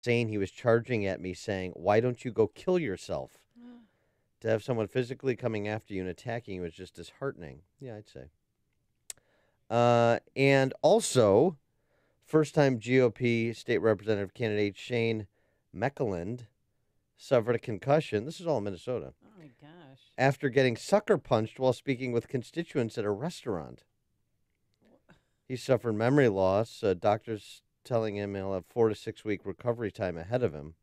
saying he was charging at me, saying, "Why don't you go kill yourself?" To have someone physically coming after you and attacking you is just disheartening. Yeah, I'd say. And also, first time GOP state representative candidate Shane Meckland suffered a concussion. This is all in Minnesota. Oh my gosh. After getting sucker punched while speaking with constituents at a restaurant. He suffered memory loss. Doctors telling him he'll have 4 to 6 week recovery time ahead of him.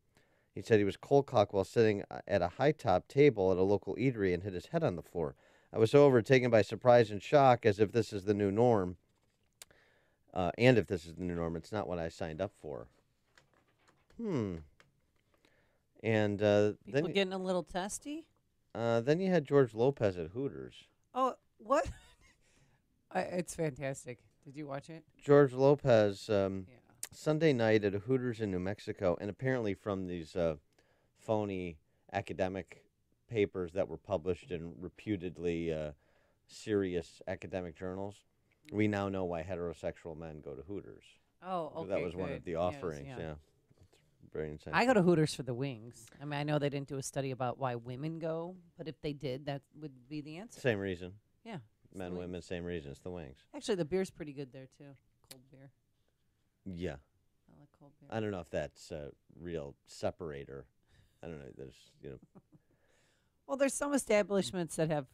He said he was cold cocked while sitting at a high top table at a local eatery and hit his head on the floor. I was so overtaken by surprise and shock, as if this is the new norm. And if this is the new norm, it's not what I signed up for. And People getting a little testy? then you had George Lopez at Hooters. Oh, what? It's fantastic. Did you watch it? George Lopez, Yeah. Sunday night at a Hooters in New Mexico, and apparently from these phony academic papers that were published in reputedly serious academic journals, we now know why heterosexual men go to Hooters. Oh, okay. That was one of good. the Yes, offerings. yeah. Yeah. It's very insightful. I go to Hooters for the wings. I mean, I know they didn't do a study about why women go, but if they did, that would be the answer. Same reason. Yeah. it's Men, the women, wings. same reason. It's the wings. Actually, the beer's pretty good there, too. Cold beer. Yeah. I like cold beer. I don't know if that's a real separator. I don't know. There's. Well, there's some establishments that have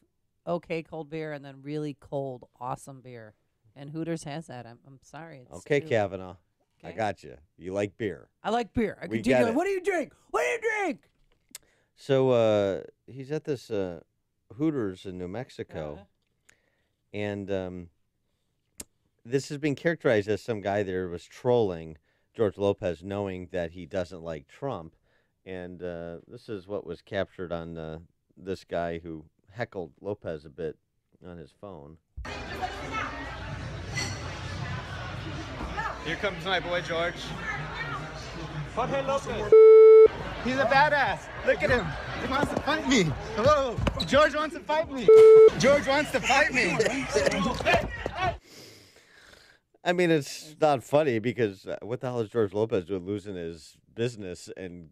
okay cold beer and then really cold, awesome beer. And Hooters has that. I'm sorry. It's Okay, true. Kavanaugh. I Okay. got you. You like beer. I like beer. I We can get take it. What do you drink? What do you drink? So he's at this Hooters in New Mexico, Uh-huh. and this has been characterized as some guy there was trolling George Lopez, knowing that he doesn't like Trump. And this is what was captured on this guy who heckled Lopez a bit on his phone. Here comes my boy George. Jorge Lopez. He's a badass. Look at him. He wants to fight me. Hello. George wants to fight me. George wants to fight me. I mean, it's not funny because what the hell is George Lopez doing, losing his business and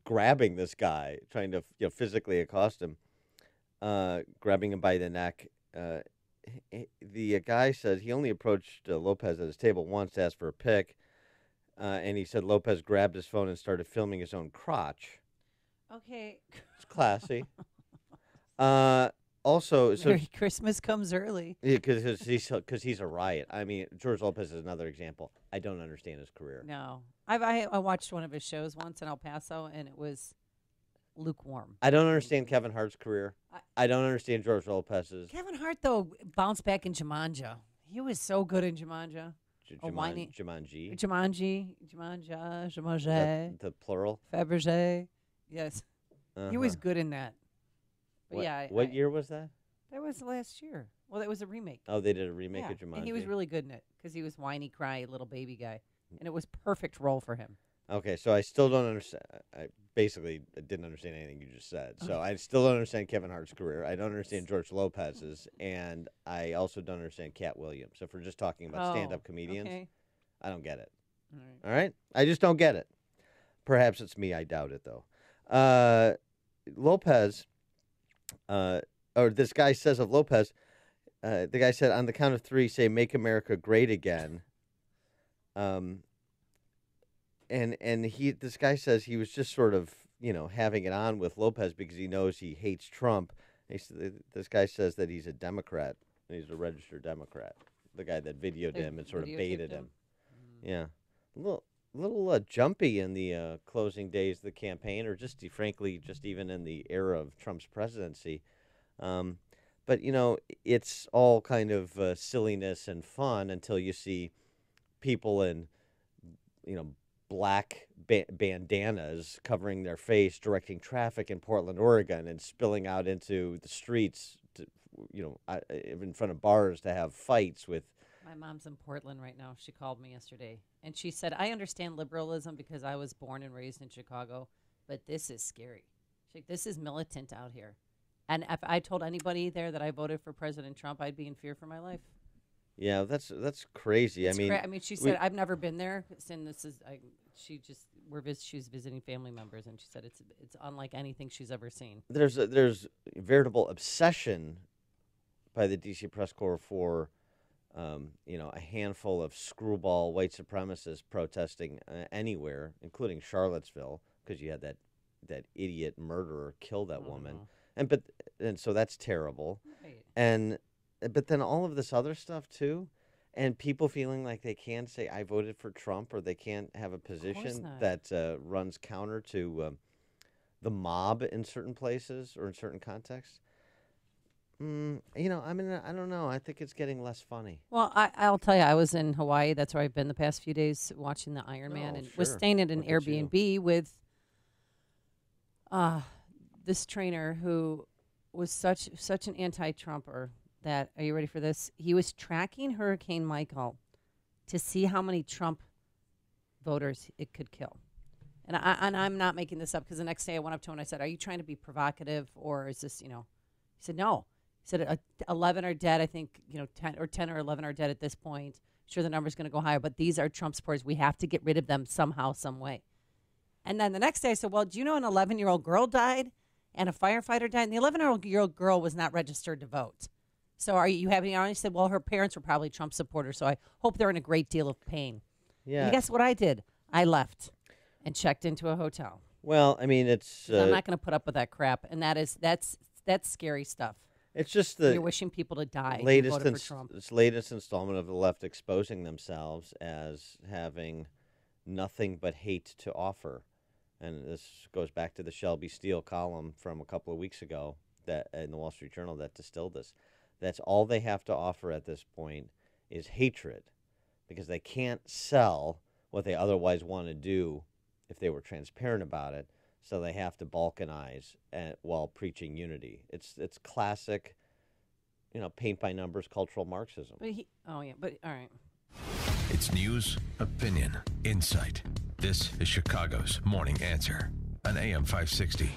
grabbing this guy, trying to physically accost him, grabbing him by the neck. The guy says he only approached Lopez at his table once to ask for a pic, and he said Lopez grabbed his phone and started filming his own crotch. Okay. It's classy. Also, so Merry Christmas comes early. because he's a riot. I mean, George Lopez is another example. I don't understand his career. No. I watched one of his shows once in El Paso, and it was lukewarm. I don't understand Kevin Hart's career. I don't understand George Lopez's. Kevin Hart, though, bounced back in Jumanji. He was so good in Jumanji. whiny- Jumanji. Jumanji, The plural. Fabergé. Yes. He was Uh-huh. good in that. But What, yeah. what year was that? That was last year. Well, that was a remake. Oh, they did a remake Yeah, of Jumanji. and he was really good in it because he was whiny, cry, little baby guy. And it was perfect role for him. Okay, so I still don't understand. I basically didn't understand anything you just said. So I still don't understand Kevin Hart's career. I don't understand George Lopez's, and I also don't understand Cat Williams. So if we're just talking about stand-up comedians, Okay. I don't get it. All right. All right, I just don't get it. Perhaps it's me. I doubt it though. Lopez, or this guy says of Lopez, the guy said on the count of three, say "Make America Great Again." And this guy says he was just sort of having it on with Lopez because he knows he hates Trump. This guy says that he's a Democrat. He's a registered Democrat. The guy that videoed They him and sort of videotaped baited him? him. Yeah, a little jumpy in the closing days of the campaign, or just frankly, just even in the era of Trump's presidency. But it's all kind of silliness and fun until you see people in black bandanas covering their face, directing traffic in Portland, Oregon, and spilling out into the streets, in front of bars to have fights with. My mom's in Portland right now. She called me yesterday, and she said, I understand liberalism because I was born and raised in Chicago, but this is scary. She's like, this is militant out here. And if I told anybody there that I voted for President Trump, I'd be in fear for my life. Yeah, that's crazy. It's I mean, she said, I've never been there, and this is, she just she was visiting family members, and she said it's unlike anything she's ever seen. There's a veritable obsession by the D.C. press corps for, a handful of screwball white supremacists protesting anywhere, including Charlottesville, because you had that idiot murderer kill that woman, and so that's terrible, Right. but then all of this other stuff too, and people feeling like they can't say I voted for Trump, or they can't have a position not. that runs counter to the mob in certain places or in certain contexts. I don't know. I think it's getting less funny. Well, I'll tell you, I was in Hawaii. That's where I've been the past few days watching the Iron Man, and was sure. staying at an Look at you. Airbnb with this trainer who was such an anti-Trumper that, are you ready for this? He was tracking Hurricane Michael to see how many Trump voters it could kill. And I'm not making this up, because the next day I went up to him and I said, "Are you trying to be provocative, or is this, He said, "No." He said, 11 are dead. I think, 10 or 11 are dead at this point. Sure, the number's going to go higher, but these are Trump supporters. We have to get rid of them somehow, some way. And then the next day I said, "Well, do you know an 11-year-old girl died and a firefighter died? And the 11-year-old girl was not registered to vote. So are you having?" He said, "Well, her parents were probably Trump supporters, so I hope they're in a great deal of pain." Yeah. And guess what I did? I left and checked into a hotel. Well, I mean, it's I'm not going to put up with that crap, and that's scary stuff. it's just You're the wishing people to die. who latest voted for Trump. this latest installment of the left exposing themselves as having nothing but hate to offer. And this goes back to the Shelby Steele column from a couple of weeks ago that in the Wall Street Journal that distilled this. That's all they have to offer at this point is hatred, because they can't sell what they otherwise want to do if they were transparent about it. So they have to balkanize while preaching unity. It's classic, paint by numbers cultural Marxism. But all right. It's news, opinion, insight. This is Chicago's Morning Answer on AM 560.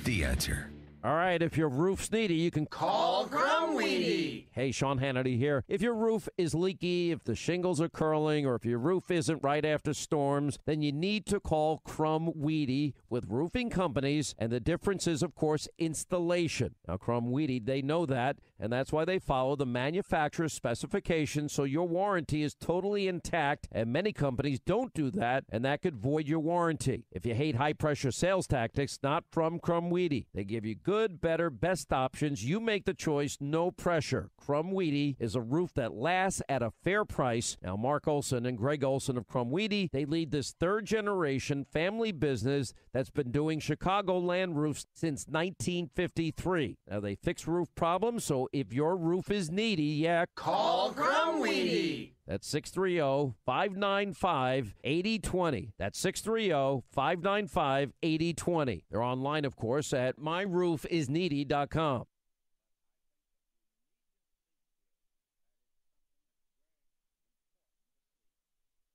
The Answer. All right, if your roof's needy, you can call Crumweedy. Hey, Sean Hannity here. If your roof is leaky, if the shingles are curling, or if your roof isn't right after storms, then you need to call Crumweedy with roofing companies, and the difference is, of course, installation. Now, Crumweedy, they know that, and that's why they follow the manufacturer's specifications, so your warranty is totally intact, and many companies don't do that, and that could void your warranty. If you hate high-pressure sales tactics, not from Crumweedy. They give you good, better, best options. You make the choice, no pressure. Crumweedy is a roof that lasts at a fair price. Now, Mark Olson and Greg Olson of Crumweedy, they lead this third-generation family business that's been doing Chicagoland roofs since 1953. Now, they fix roof problems, so if your roof is needy, call Crumweedy. That's 630-595-8020. That's 630-595-8020. They're online, of course, at myroofisneedy.com.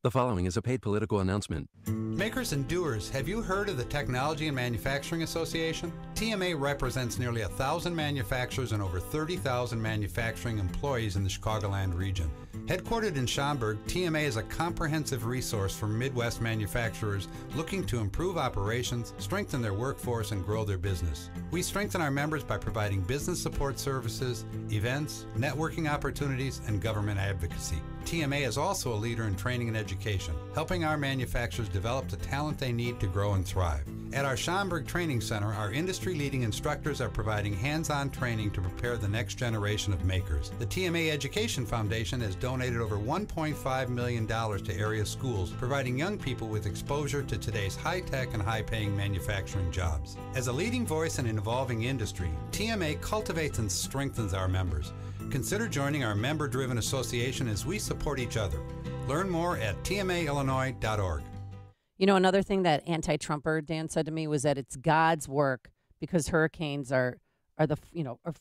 The following is a paid political announcement. Makers and doers, have you heard of the Technology and Manufacturing Association? TMA represents nearly 1,000 manufacturers and over 30,000 manufacturing employees in the Chicagoland region. Headquartered in Schaumburg, TMA is a comprehensive resource for Midwest manufacturers looking to improve operations, strengthen their workforce, and grow their business. We strengthen our members by providing business support services, events, networking opportunities, and government advocacy. TMA is also a leader in training and education, helping our manufacturers develop the talent they need to grow and thrive. At our Schaumburg Training Center, our industry-leading instructors are providing hands-on training to prepare the next generation of makers. The TMA Education Foundation has donated over $1.5 million to area schools, providing young people with exposure to today's high-tech and high-paying manufacturing jobs. As a leading voice in an evolving industry, TMA cultivates and strengthens our members. Consider joining our member-driven association as we support each other. Learn more at tmaillinois.org. Another thing that anti-Trumper Dan said to me was that it's God's work, because hurricanes are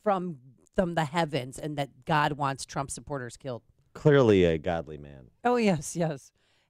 from the heavens, and that God wants Trump supporters killed. Clearly a godly man. Oh, yes.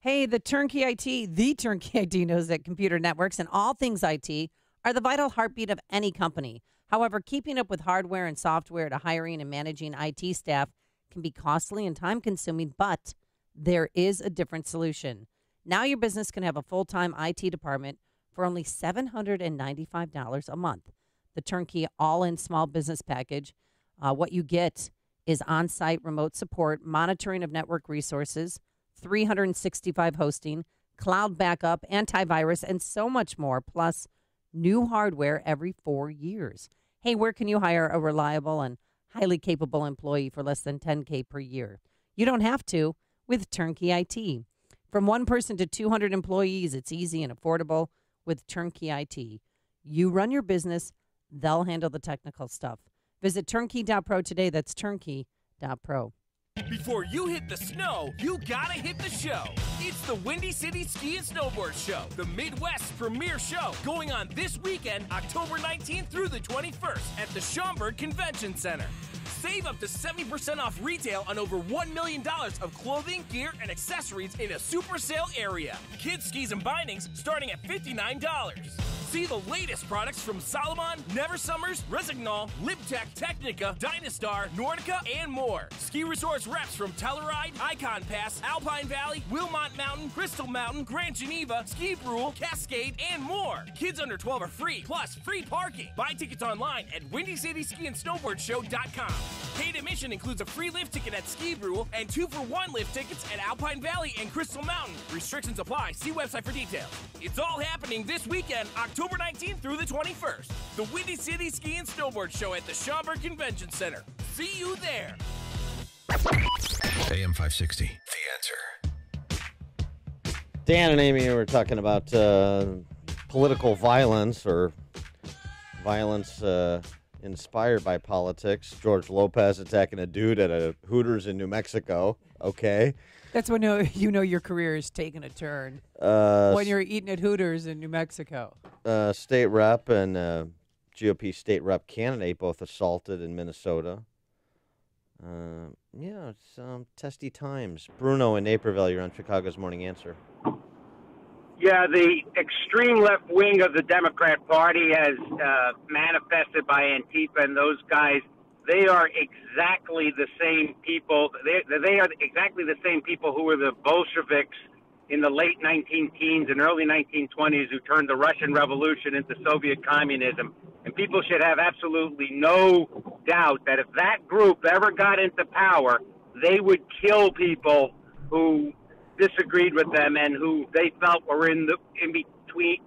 Hey, the Turnkey IT knows that computer networks and all things IT are the vital heartbeat of any company. However, keeping up with hardware and software to hiring and managing IT staff can be costly and time-consuming, but there is a different solution. Now your business can have a full-time IT department for only $795 a month. The turnkey all-in small business package, what you get is on-site remote support, monitoring of network resources, 365 hosting, cloud backup, antivirus, and so much more, plus new hardware every 4 years. Hey, where can you hire a reliable and highly capable employee for less than $10K per year? You don't have to with Turnkey IT. From 1 person to 200 employees, it's easy and affordable with Turnkey IT. You run your business, they'll handle the technical stuff. Visit turnkey.pro today. That's turnkey.pro. Before you hit the snow, you gotta hit the show. It's the Windy City Ski and Snowboard Show, the Midwest's premier show, going on this weekend, October 19th through the 21st at the Schaumburg Convention Center. Save up to 70% off retail on over $1 million of clothing, gear, and accessories in a super sale area. Kids skis and bindings starting at $59. See the latest products from Salomon, Never Summers, Resignol, Libtech, Technica, Dynastar, Nordica, and more. Ski resorts reps from Telluride, Icon Pass, Alpine Valley, Wilmot Mountain, Crystal Mountain, Grand Geneva, Ski Brule, Cascade, and more. Kids under 12 are free, plus free parking. Buy tickets online at WindyCitySkiAndSnowboardShow.com. Paid admission includes a free lift ticket at Ski Brule and 2-for-1 lift tickets at Alpine Valley and Crystal Mountain. Restrictions apply. See website for details. It's all happening this weekend, October 19th through the 21st. The Windy City Ski and Snowboard Show at the Schaumburg Convention Center. See you there. AM 560, The Answer. Dan and Amy were talking about political violence or violence inspired by politics. George Lopez attacking a dude at a Hooters in New Mexico. Okay. That's when you know your career is taking a turn. When you're eating at Hooters in New Mexico. State rep and GOP state rep candidate both assaulted in Minnesota. Yeah, it's testy times. Bruno in Naperville, you're on Chicago's Morning Answer. Yeah, the extreme left wing of the Democrat Party has manifested by Antifa and those guys. They are exactly the same people. They are exactly the same people who were the Bolsheviks in the late 19-teens and early 1920s who turned the Russian Revolution into Soviet communism. And people should have absolutely no doubt that if that group ever got into power, they would kill people who disagreed with them and who they felt were in between,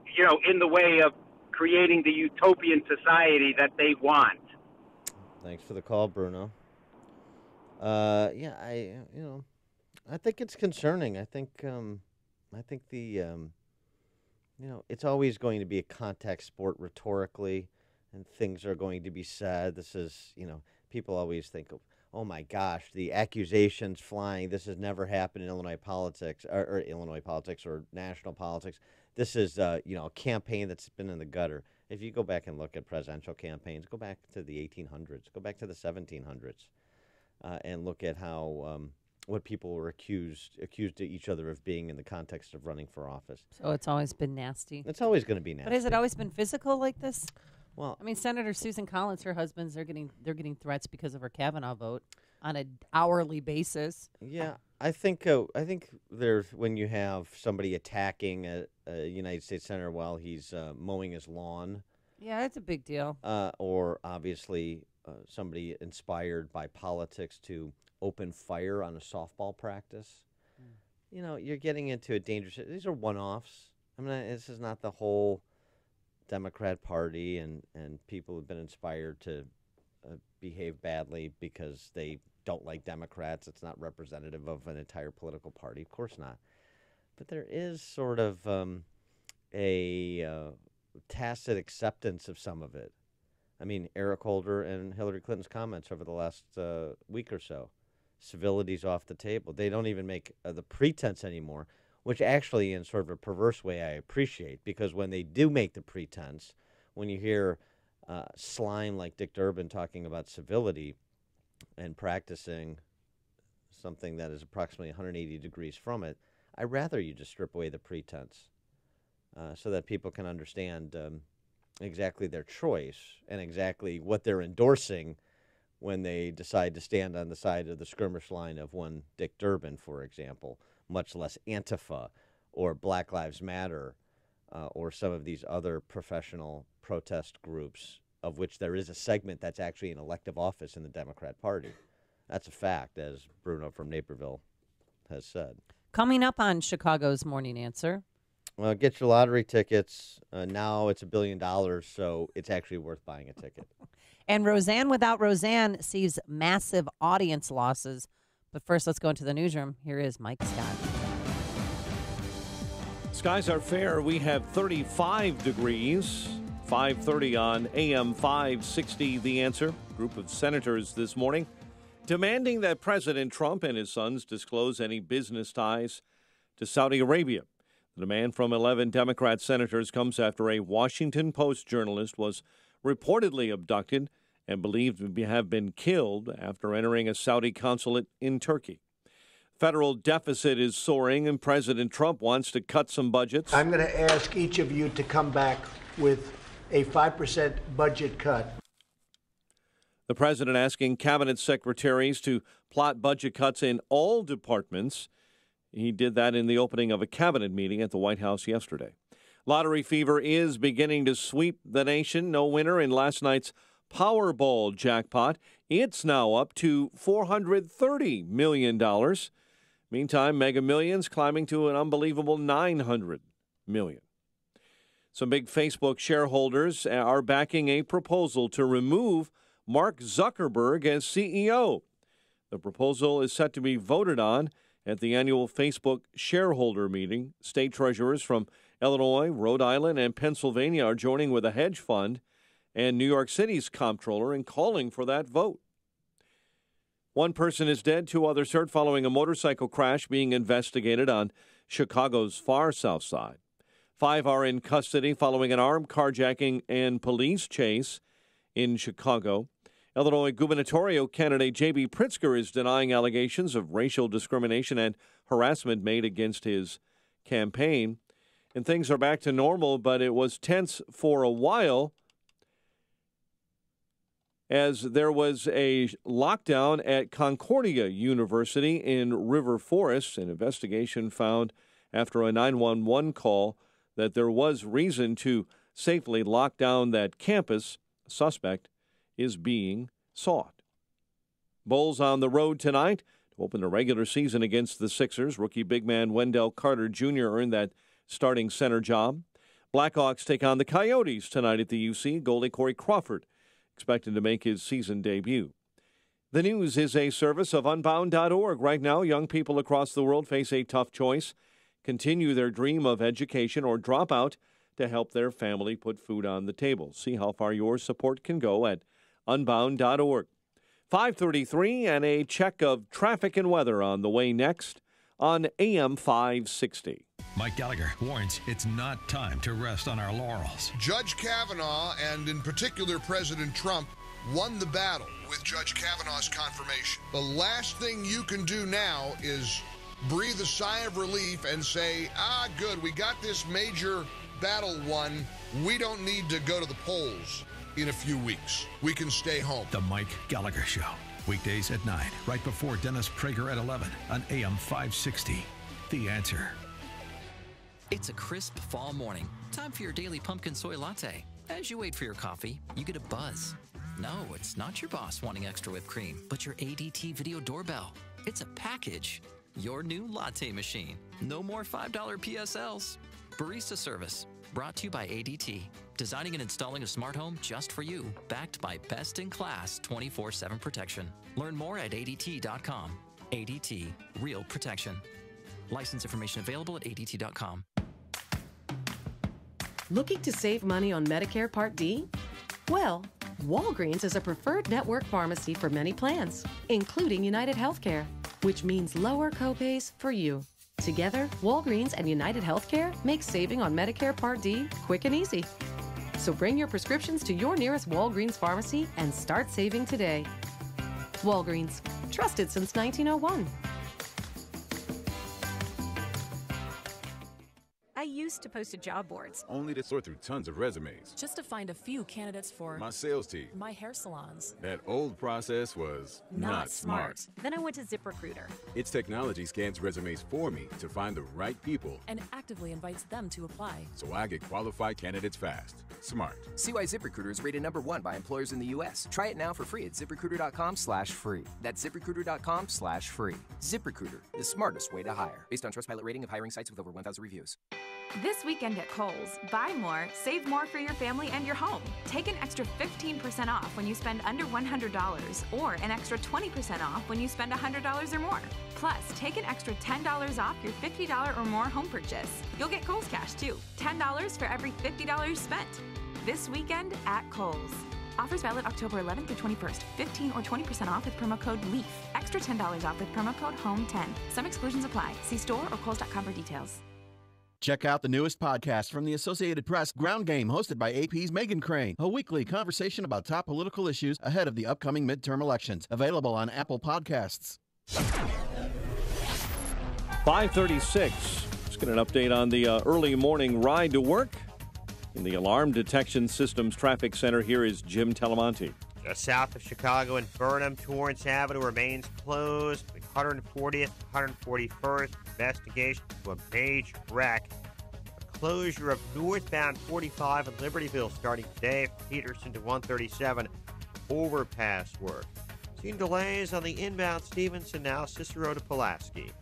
in the way of creating the utopian society that they want. Thanks for the call, Bruno. I think it's concerning. I think it's always going to be a contact sport rhetorically, and things are going to be said. This is, people always think of, oh my gosh, the accusations flying. This has never happened in Illinois politics or Illinois politics or national politics. This is, a campaign that's been in the gutter. If you go back and look at presidential campaigns, go back to the 1800s, go back to the 1700s, and look at how what people were accused to each other of being in the context of running for office. So it's always been nasty. It's always going to be nasty. But has it always been physical like this? Well, I mean, Senator Susan Collins, her husband's, they're getting threats because of her Kavanaugh vote on an hourly basis. Yeah, I think there's when you have somebody attacking a United States senator while he's mowing his lawn. Yeah, it's a big deal. Or obviously somebody inspired by politics to open fire on a softball practice. You're getting into a dangerous. These are one-offs. I mean, this is not the whole Democrat Party, and people have been inspired to behave badly because they don't like Democrats. It's not representative of an entire political party. Of course not. But there is sort of a tacit acceptance of some of it. I mean, Eric Holder and Hillary Clinton's comments over the last week or so. Civility's off the table. They don't even make the pretense anymore, which actually, in sort of a perverse way, I appreciate, because when they do make the pretense, when you hear slime like Dick Durbin talking about civility and practicing something that is approximately 180 degrees from it, I'd rather you just strip away the pretense so that people can understand exactly their choice and exactly what they're endorsing when they decide to stand on the side of the skirmish line of one Dick Durbin, for example, much less Antifa or Black Lives Matter or some of these other professional protest groups, of which there is a segment that's actually in elective office in the Democrat Party. That's a fact, as Bruno from Naperville has said. Coming up on Chicago's Morning Answer. Well, get your lottery tickets. Now it's $1 billion, so it's actually worth buying a ticket. And Roseanne Without Roseanne sees massive audience losses. But first, let's go into the newsroom. Here is Mike Scott. Skies are fair. We have 35 degrees. 5:30 on AM 560, The Answer. Group of senators this morning demanding that President Trump and his sons disclose any business ties to Saudi Arabia. The demand from 11 Democrat senators comes after a Washington Post journalist was reportedly abducted and believed to have been killed after entering a Saudi consulate in Turkey. Federal deficit is soaring, and President Trump wants to cut some budgets. I'm going to ask each of you to come back with a 5% budget cut. The president asking cabinet secretaries to plot budget cuts in all departments. He did that in the opening of a cabinet meeting at the White House yesterday. Lottery fever is beginning to sweep the nation. No winner in last night's Powerball jackpot. It's now up to $430 million. Meantime, Mega Millions climbing to an unbelievable $900 million. Some big Facebook shareholders are backing a proposal to remove Mark Zuckerberg as CEO. The proposal is set to be voted on at the annual Facebook shareholder meeting. State treasurers from Illinois, Rhode Island, and Pennsylvania are joining with a hedge fund and New York City's comptroller in calling for that vote. One person is dead, 2 others hurt following a motorcycle crash being investigated on Chicago's far south side. 5 are in custody following an armed carjacking and police chase in Chicago. Illinois gubernatorial candidate J.B. Pritzker is denying allegations of racial discrimination and harassment made against his campaign. And things are back to normal, but it was tense for a while as there was a lockdown at Concordia University in River Forest. An investigation found after a 911 call that there was reason to safely lock down that campus. A suspect is being sought. Bulls on the road tonight to open the regular season against the Sixers. Rookie big man Wendell Carter Jr. earned that starting center job. Blackhawks take on the Coyotes tonight at the UC. Goalie Corey Crawford expected to make his season debut. The news is a service of Unbound.org. Right now, young people across the world face a tough choice: continue their dream of education or drop out to help their family put food on the table. See how far your support can go at Unbound.org. 5:33 and a check of traffic and weather on the way next on AM 560. Mike Gallagher warns it's not time to rest on our laurels. Judge Kavanaugh, and in particular President Trump, won the battle with Judge Kavanaugh's confirmation. The last thing you can do now is breathe a sigh of relief and say, good, we got this major battle won. We don't need to go to the polls in a few weeks. We can stay home. The Mike Gallagher Show. Weekdays at 9, right before Dennis Prager at 11 on AM 560. The Answer. It's a crisp fall morning. Time for your daily pumpkin soy latte. As you wait for your coffee, you get a buzz. No, it's not your boss wanting extra whipped cream, but your ADT video doorbell. It's a package. Your new latte machine. No more $5 PSLs. Barista service. Brought to you by ADT. Designing and installing a smart home just for you. Backed by best-in-class 24/7 protection. Learn more at ADT.com. ADT. Real protection. License information available at ADT.com. Looking to save money on Medicare Part D? Well, Walgreens is a preferred network pharmacy for many plans, including United Healthcare, which means lower copays for you. Together, Walgreens and United Healthcare make saving on Medicare Part D quick and easy. So bring your prescriptions to your nearest Walgreens pharmacy and start saving today. Walgreens, trusted since 1901. I used to post to job boards. Only to sort through tons of resumes. Just to find a few candidates for my sales team. My hair salons. That old process was not smart. Then I went to ZipRecruiter. Its technology scans resumes for me to find the right people. And actively invites them to apply. So I get qualified candidates fast. Smart. See why ZipRecruiter is rated #1 by employers in the U.S. Try it now for free at ZipRecruiter.com/free. That's ZipRecruiter.com/free. ZipRecruiter, the smartest way to hire. Based on Trustpilot rating of hiring sites with over 1,000 reviews. This weekend at Kohl's, buy more, save more for your family and your home. Take an extra 15% off when you spend under $100 or an extra 20% off when you spend $100 or more. Plus, take an extra $10 off your $50 or more home purchase. You'll get Kohl's Cash too. $10 for every $50 spent. This weekend at Kohl's. Offers valid October 11th through 21st. 15 or 20% off with promo code LEAF. Extra $10 off with promo code HOME10. Some exclusions apply. See store or Kohl's.com for details. Check out the newest podcast from the Associated Press, Ground Game, hosted by AP's Meghan Crane. A weekly conversation about top political issues ahead of the upcoming midterm elections. Available on Apple Podcasts. 5:36. Let's get an update on the early morning ride to work. In the Alarm Detection Systems Traffic Center, here is Jim Talamonte. Just south of Chicago and Burnham, Torrance Avenue remains closed. 140th, 141st, investigation to a major wreck. A closure of northbound 45 in Libertyville starting today from Peterson to 137. Overpass work. Seen delays on the inbound Stevenson now, Cicero to Pulaski.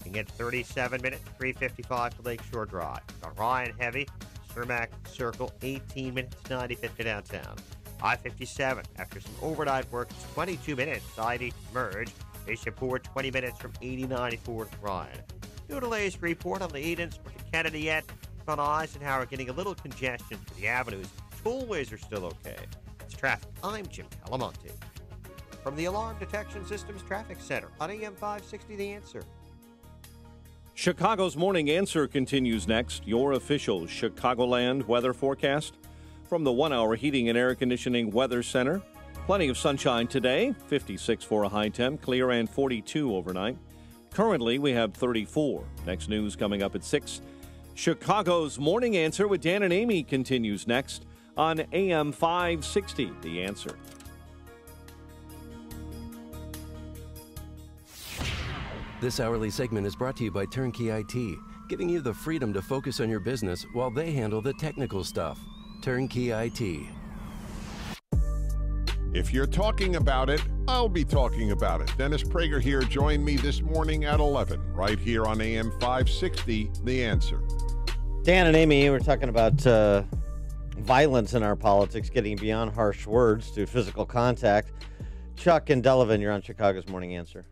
Looking at 37 minutes, 3:55 to Lakeshore Drive. Orion Heavy, Cermak Circle, 18 minutes, 95th to downtown. I-57, after some overnight work, 22 minutes, I-80 merge. They support 20 minutes from 8094 to Ryan. No delays to report on the Edens or to Kennedy yet. On Eisenhower getting a little congestion for the avenues. Tollways are still okay. It's traffic. I'm Jim Talamonte. From the Alarm Detection Systems Traffic Center on AM 560 The Answer. Chicago's Morning Answer continues next. Your official Chicagoland weather forecast from the 1-hour Heating and Air Conditioning Weather Center. Plenty of sunshine today, 56 for a high temp, clear and 42 overnight. Currently, we have 34. Next news coming up at 6. Chicago's Morning Answer with Dan and Amy continues next on AM 560, The Answer. This hourly segment is brought to you by Turnkey IT, giving you the freedom to focus on your business while they handle the technical stuff. Turnkey IT. If you're talking about it, I'll be talking about it. Dennis Prager here. Join me this morning at 11, right here on AM 560, The Answer. Dan and Amy, we're talking about violence in our politics, getting beyond harsh words to physical contact. Chuck and Delavan, you're on Chicago's Morning Answer.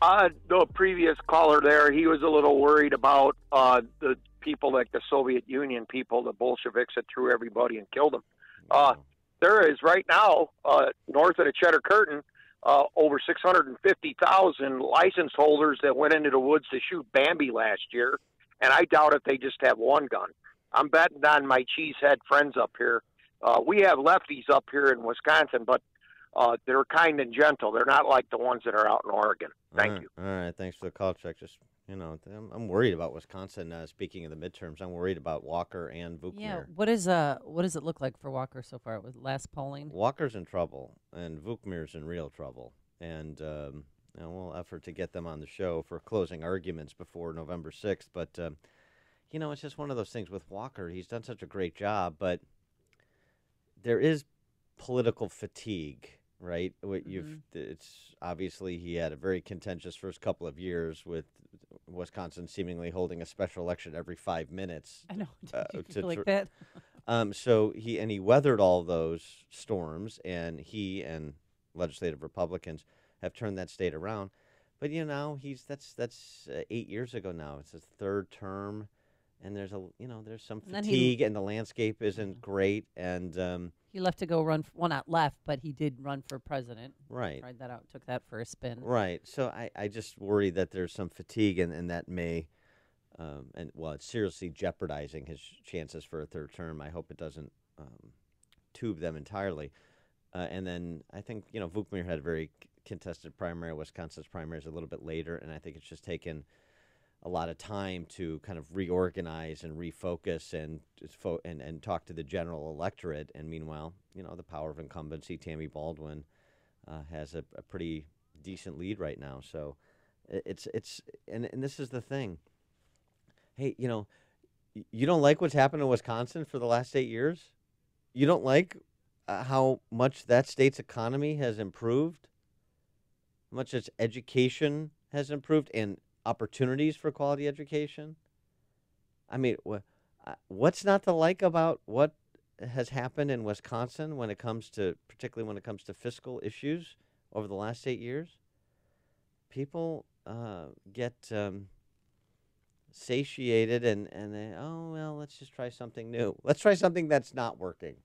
The previous caller there, he was a little worried about the people like the Soviet Union people, the Bolsheviks that threw everybody and killed them. There is right now, north of the Cheddar Curtain, over 650,000 license holders that went into the woods to shoot Bambi last year, and I doubt if they just have one gun. I'm betting on my cheesehead friends up here. We have lefties up here in Wisconsin, but they're kind and gentle. They're not like the ones that are out in Oregon. Thank you. All right, thanks for the call, Chuck. Just, I'm worried about Wisconsin. Speaking of the midterms, I'm worried about Walker and Vukmir. Yeah, what does it look like for Walker so far with last polling? Walker's in trouble, and Vukmir's in real trouble. And we'll effort to get them on the show for closing arguments before November 6th. But, it's just one of those things with Walker. He's done such a great job, but there is political fatigue. Right, it's obviously he had a very contentious first couple of years with Wisconsin seemingly holding a special election every 5 minutes. I know, did you feel like that? So he weathered all those storms, and he and legislative Republicans have turned that state around. But that's 8 years ago now. It's his third term, and there's some fatigue, and the landscape isn't great, and. He left to go run. Not left, but he did run for president. Right. Tried that out. Took that for a spin. Right. So I just worry that there's some fatigue, and that may, it's seriously jeopardizing his chances for a third term. I hope it doesn't tube them entirely. And then I think, Vukmir had a very contested primary. Wisconsin's primary is a little bit later, and I think it's just taken a lot of time to kind of reorganize and refocus and and talk to the general electorate. And meanwhile, the power of incumbency, Tammy Baldwin has a pretty decent lead right now. So it's this is the thing. Hey, you don't like what's happened in Wisconsin for the last 8 years? You don't like how much that state's economy has improved? How much its education has improved and opportunities for quality education? I mean, what's not to like about what has happened in Wisconsin particularly when it comes to fiscal issues over the last 8 years? People get satiated and they, let's just try something new. Let's try something that's not working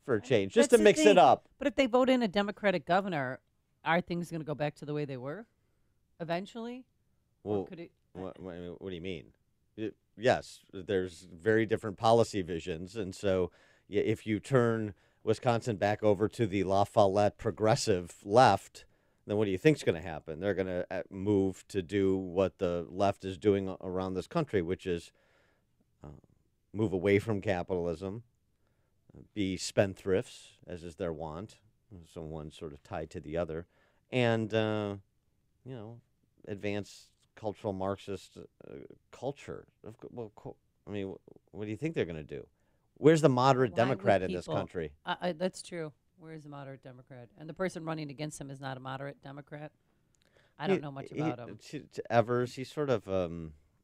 for a change, just to mix it up. But if they vote in a Democratic governor, are things going to go back to the way they were eventually? Well, what do you mean? Yes, there's very different policy visions. And so if you turn Wisconsin back over to the La Follette progressive left, then what do you think's going to happen? They're going to move to do what the left is doing around this country, which is move away from capitalism, be spendthrifts, as is their wont, so one sort of tied to the other, and advance cultural Marxist culture. Well, I mean, what do you think they're going to do? Where's the moderate Democrat in this country? That's true. Where is the moderate Democrat? And the person running against him is not a moderate Democrat. I don't know much about him. To Evers, he's sort of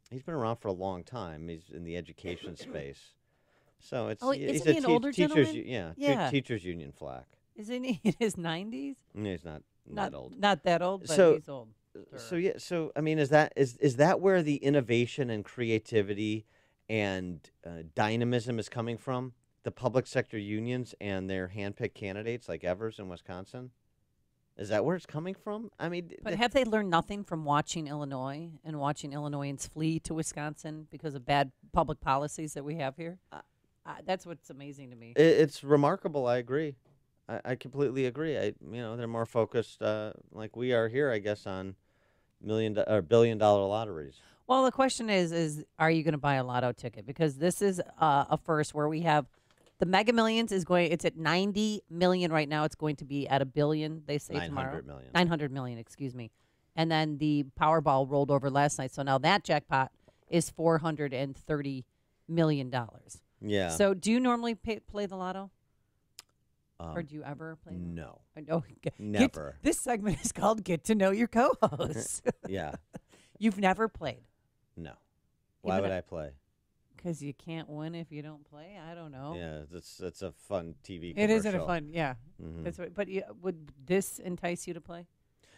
he's been around for a long time. He's in the education space, so it's isn't he an older gentleman? Teachers union flack. Isn't he in his 90s? No, he's not old. Not that old, but he's old. So I mean, is that where the innovation and creativity and dynamism is coming from? The public sector unions and their handpicked candidates like Evers in Wisconsin? Is that where it's coming from? I mean, but have they learned nothing from watching Illinois and watching Illinoisans flee to Wisconsin because of bad public policies that we have here? That's what's amazing to me. It's remarkable. I agree. I completely agree. They're more focused, like we are here, I guess, on billion-dollar lotteries. Well, the question is are you going to buy a lotto ticket? Because this is a first where we have the Mega Millions it's at 90 million right now. It's going to be at $1 billion, they say tomorrow. 900 million, excuse me. And then the Powerball rolled over last night. So now that jackpot is $430 million. Yeah. So do you normally play the lotto? Or do you ever play? No. Never. This segment is called Get to Know Your Co-Hosts. Yeah. You've never played? No. Why would I play? Because you can't win if you don't play? I don't know. Yeah, that's a fun TV commercial. It isn't a fun, yeah. Mm-hmm. That's what, but would this entice you to play?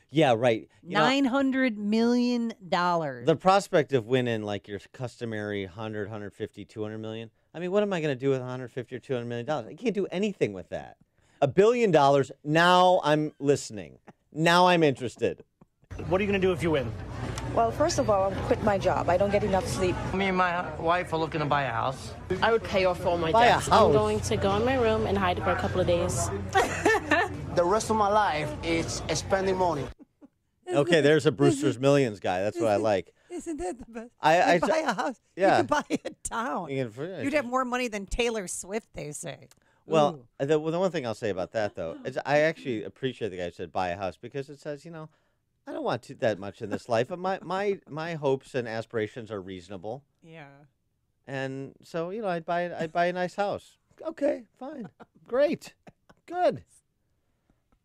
Yeah, right. $900 million. The prospect of winning like your customary 100, 150, 200 million. I mean, what am I going to do with 150 or 200 million dollars? I can't do anything with that. $1 billion. Now I'm listening. Now I'm interested. What are you going to do if you win? Well, first of all, I'll quit my job. I don't get enough sleep. Me and my wife are looking to buy a house. I would pay off all my Buy debts. a house? I'm going to go in my room and hide for a couple of days. The rest of my life is spending money. Okay, there's a Brewster's Millions guy. That's what I like. Isn't that the best? I buy a house. Yeah. You can buy a town. You'd have more money than Taylor Swift, they say. Well, the one thing I'll say about that, though, is I actually appreciate the guy who said buy a house because it says, I don't want that much in this life, but my hopes and aspirations are reasonable. Yeah. And so, I'd buy a nice house. Okay, fine. Great. Good.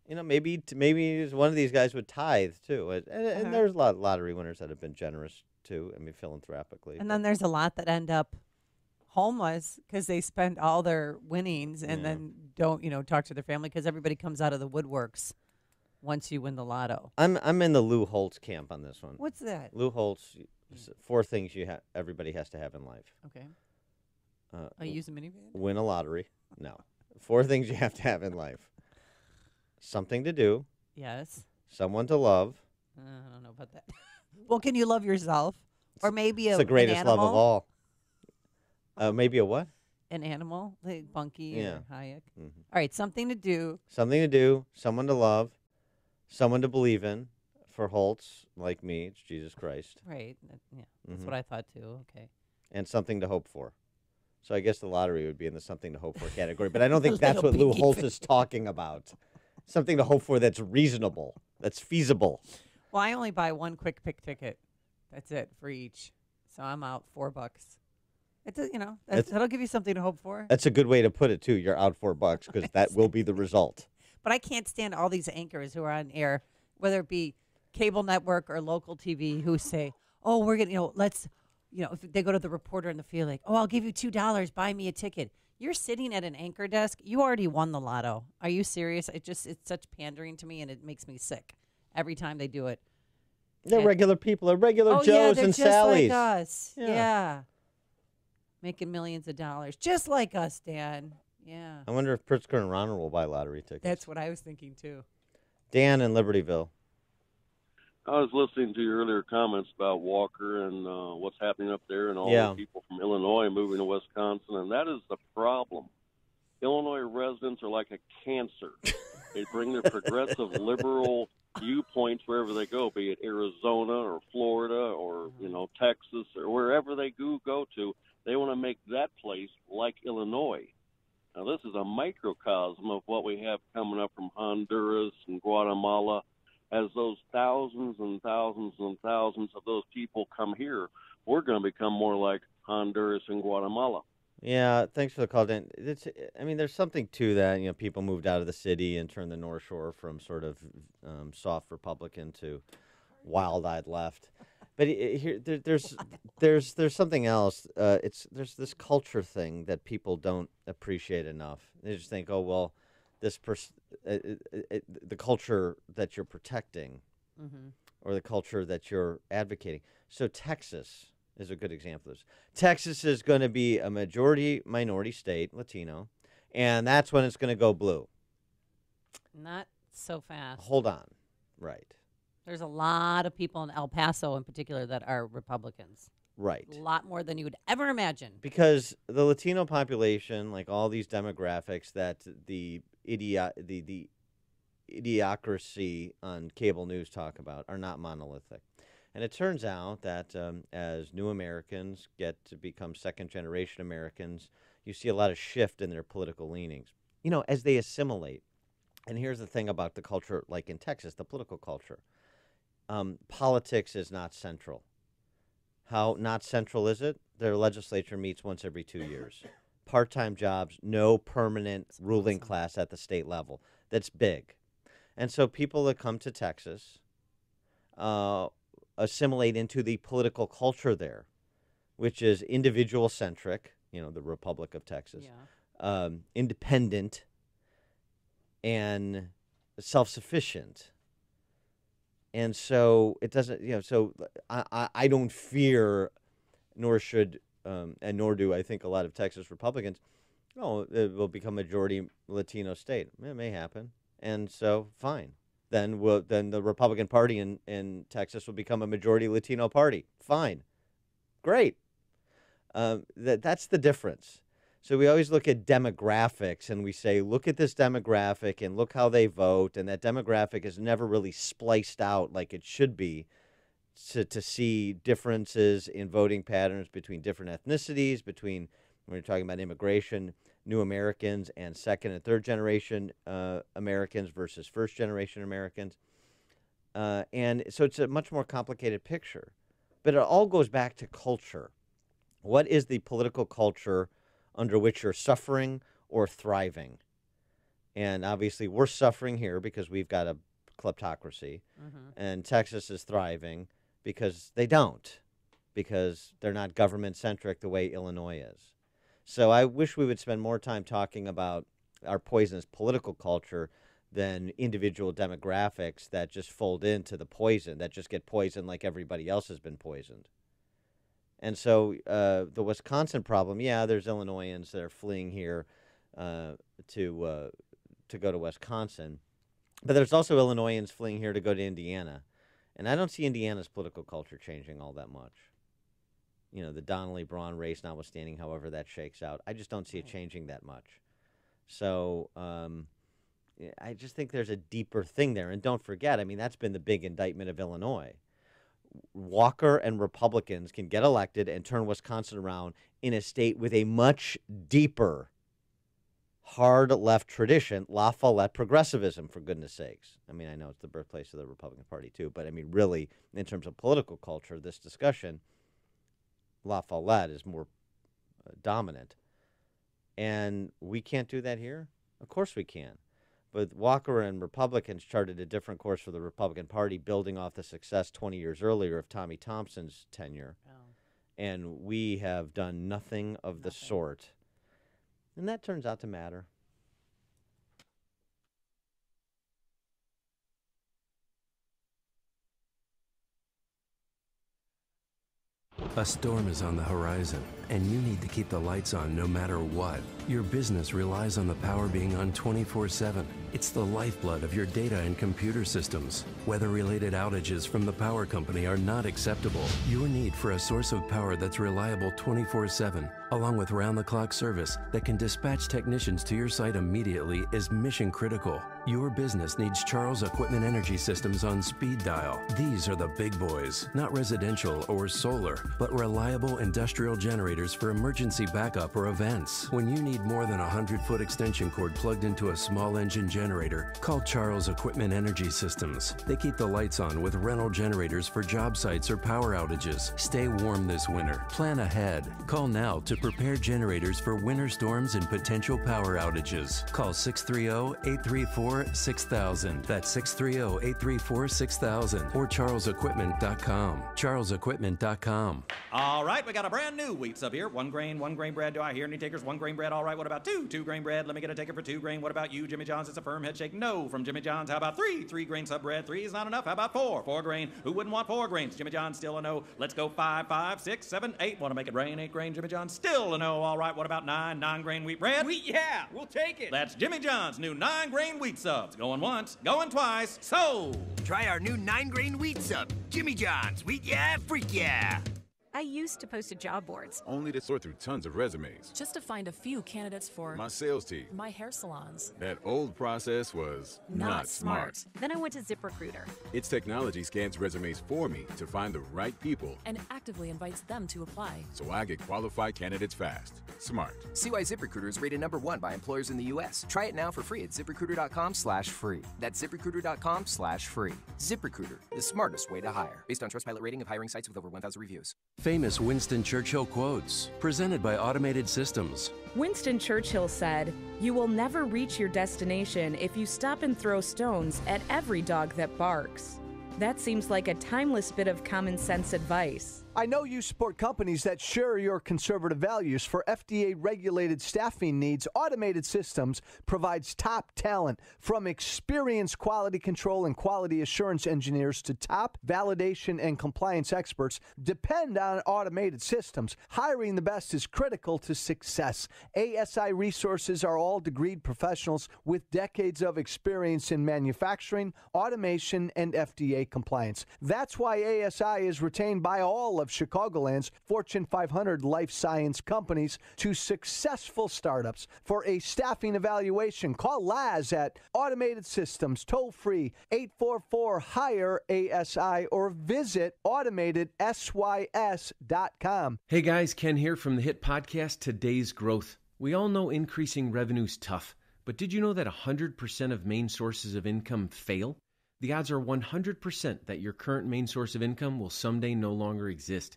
Maybe one of these guys would tithe, too. And there's a lot of lottery winners that have been generous, too. I mean, philanthropically. And then there's a lot that end up homeless because they spend all their winnings and then don't, talk to their family because everybody comes out of the woodworks once you win the lotto. I'm in the Lou Holtz camp on this one. What's that? Lou Holtz, 4 things everybody has to have in life. Okay. I use a minivan? Win a lottery. No. 4 things you have to have in life. Something to do. Yes. Someone to love. I don't know about that. Well, can you love yourself? Or maybe it's the greatest love of all. Maybe a what? An animal, like Bunky or Hayek. Mm-hmm. All right, something to do. Something to do, someone to love, someone to believe in, for Holtz, like me, it's Jesus Christ. Right. Yeah, that's Mhm. what I thought too. Okay. And something to hope for. So I guess the lottery would be in the something to hope for category. But I don't think A that's little what Lou piggy Holtz bank. is talking about. Something to hope for that's reasonable, that's feasible. Well, I only buy one quick pick ticket. That's it for each. So I'm out $4. It's that'll give you something to hope for. That's a good way to put it, too. You're out $4 because that will be the result. But I can't stand all these anchors who are on air, whether it be cable network or local TV, who say, "Oh, we're gonna, let's, if they go to the reporter in the field, like, oh, I'll give you $2, buy me a ticket." You're sitting at an anchor desk. You already won the lotto. Are you serious? It's such pandering to me, and it makes me sick every time they do it. They're regular people. They're regular Oh, Joes yeah, they're and just Sallys. like us. Yeah. Yeah. Making millions of dollars, just like us, Dan. Yeah. I wonder if Pritzker and Ronner will buy lottery tickets. That's what I was thinking, too. Dan in Libertyville. I was listening to your earlier comments about Walker and what's happening up there and all Yeah. the people from Illinois moving to Wisconsin, and that is the problem. Illinois residents are like a cancer. They bring their progressive liberal viewpoints wherever they go, be it Arizona or Florida or, Texas or wherever they go to. They want to make that place like Illinois. Now, this is a microcosm of what we have coming up from Honduras and Guatemala. As those thousands and thousands and thousands of those people come here, we're going to become more like Honduras and Guatemala. Yeah, thanks for the call, Dan. There's something to that. People moved out of the city and turned the North Shore from sort of soft Republican to wild-eyed left. But there's something else. There's this culture thing that people don't appreciate enough. They just think, oh well, the culture that you're protecting, or the culture that you're advocating. So Texas is a good example of this. Texas is going to be a majority minority state, Latino, and that's when it's going to go blue. Not so fast. Hold on, right. There's a lot of people in El Paso in particular that are Republicans. Right. A lot more than you would ever imagine. Because the Latino population, like all these demographics that the idiocracy on cable news talk about, are not monolithic. And it turns out that as new Americans get to become second-generation Americans, you see a lot of shift in their political leanings, as they assimilate. And here's the thing about the culture, like in Texas, the political culture. Politics is not central. How not central is it? Their legislature meets once every 2 years. Part-time jobs, no permanent ruling class at the state level. That's big. And so people that come to Texas assimilate into the political culture there, which is individual-centric, the Republic of Texas, independent, and self-sufficient. And so it doesn't, so I don't fear, nor should, and nor do I think a lot of Texas Republicans, it will become majority Latino state. It may happen. And so, fine. Then the Republican Party in Texas will become a majority Latino party. Fine. Great. That's the difference. So we always look at demographics and we say, look at this demographic and look how they vote. And that demographic is never really spliced out like it should be to see differences in voting patterns between different ethnicities, between, when you're talking about immigration, new Americans and second and third generation Americans versus first generation Americans. And so it's a much more complicated picture. But it all goes back to culture. What is the political culture under which you're suffering or thriving? And obviously we're suffering here because we've got a kleptocracy, and Texas is thriving because they don't, because they're not government-centric the way Illinois is. So I wish we would spend more time talking about our poisonous political culture than individual demographics that just fold into the poison, that just get poisoned like everybody else has been poisoned. And so the Wisconsin problem, there's Illinoisans that are fleeing here to go to Wisconsin. But there's also Illinoisans fleeing here to go to Indiana. And I don't see Indiana's political culture changing all that much. The Donnelly-Braun race notwithstanding, however that shakes out, I just don't see it changing that much. So I just think there's a deeper thing there. And don't forget, I mean, that's been the big indictment of Illinois. Walker and Republicans can get elected and turn Wisconsin around in a state with a much deeper hard left tradition, La Follette progressivism, for goodness sakes. I mean, I know it's the birthplace of the Republican Party too, but I mean, really, in terms of political culture, this discussion, La Follette is more dominant. And we can't do that here? Of course we can. But Walker and Republicans charted a different course for the Republican Party, building off the success 20 years earlier of Tommy Thompson's tenure. And we have done nothing of the sort. And that turns out to matter. A storm is on the horizon, and you need to keep the lights on no matter what. Your business relies on the power being on 24/7. It's the lifeblood of your data and computer systems. Weather-related outages from the power company are not acceptable. Your need for a source of power that's reliable 24/7, along with round-the-clock service that can dispatch technicians to your site immediately, is mission critical. Your business needs Charles Equipment Energy Systems on speed dial. These are the big boys, not residential or solar, but reliable industrial generators for emergency backup or events. When you need more than a 100-foot extension cord plugged into a small engine generator, call Charles Equipment Energy Systems. They keep the lights on with rental generators for job sites or power outages. Stay warm this winter. Plan ahead. Call now to prepare generators for winter storms and potential power outages. Call 630-834-6000. That's 630-834-6000 or charlesequipment.com. charlesequipment.com. All right, we got a brand new wheat sub here. One grain bread. Do I hear any takers? One grain bread. All right, what about two grain bread? Let me get a taker for 2 grain. What about you, Jimmy John's? It's a firm head shake. No from Jimmy John's. How about 3 grain sub bread? 3 is not enough. How about 4 grain? Who wouldn't want 4 grains? Jimmy John's still a no. Let's go 5, 6, 7, 8. Want to make it rain? 8 grain. Jimmy John's still a no. All right, what about 9 grain wheat bread? Wheat, yeah, we'll take it. That's Jimmy John's new 9 grain wheat subs. Going once, going twice. Sold. Try our new 9 grain wheat sub. Jimmy John's. Wheat, yeah, freak, yeah. I used to post to job boards. Only to sort through tons of resumes. Just to find a few candidates for my sales team. My hair salons. That old process was not smart. Then I went to ZipRecruiter. Its technology scans resumes for me to find the right people. And actively invites them to apply. So I get qualified candidates fast. Smart. See why ZipRecruiter is rated #1 by employers in the U.S. Try it now for free at ZipRecruiter.com/free. That's ZipRecruiter.com/free. ZipRecruiter, the smartest way to hire. Based on Trustpilot rating of hiring sites with over 1,000 reviews. Famous Winston Churchill quotes, presented by Automated Systems. Winston Churchill said, "You will never reach your destination if you stop and throw stones at every dog that barks." That seems like a timeless bit of common sense advice. I know you support companies that share your conservative values. For FDA-regulated staffing needs, Automated Systems provides top talent, from experienced quality control and quality assurance engineers to top validation and compliance experts. Depend on Automated Systems. Hiring the best is critical to success. ASI Resources are all degreed professionals with decades of experience in manufacturing, automation, and FDA compliance. That's why ASI is retained by all of Chicagoland's Fortune 500 life science companies to successful startups. For a staffing evaluation, call Laz at Automated Systems, toll-free 844-HIRE-ASI, or visit automatedsys.com. Hey guys, Ken here from the hit podcast Today's Growth. We all know increasing revenue's tough, but did you know that 100% of main sources of income fail? The odds are 100% that your current main source of income will someday no longer exist.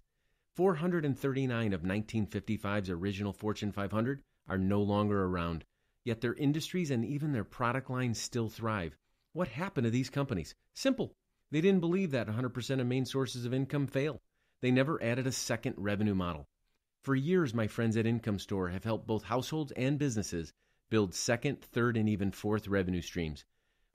439 of 1955's original Fortune 500 are no longer around, yet their industries and even their product lines still thrive. What happened to these companies? Simple. They didn't believe that 100% of main sources of income fail. They never added a second revenue model. For years, my friends at Income Store have helped both households and businesses build second, third, and even fourth revenue streams.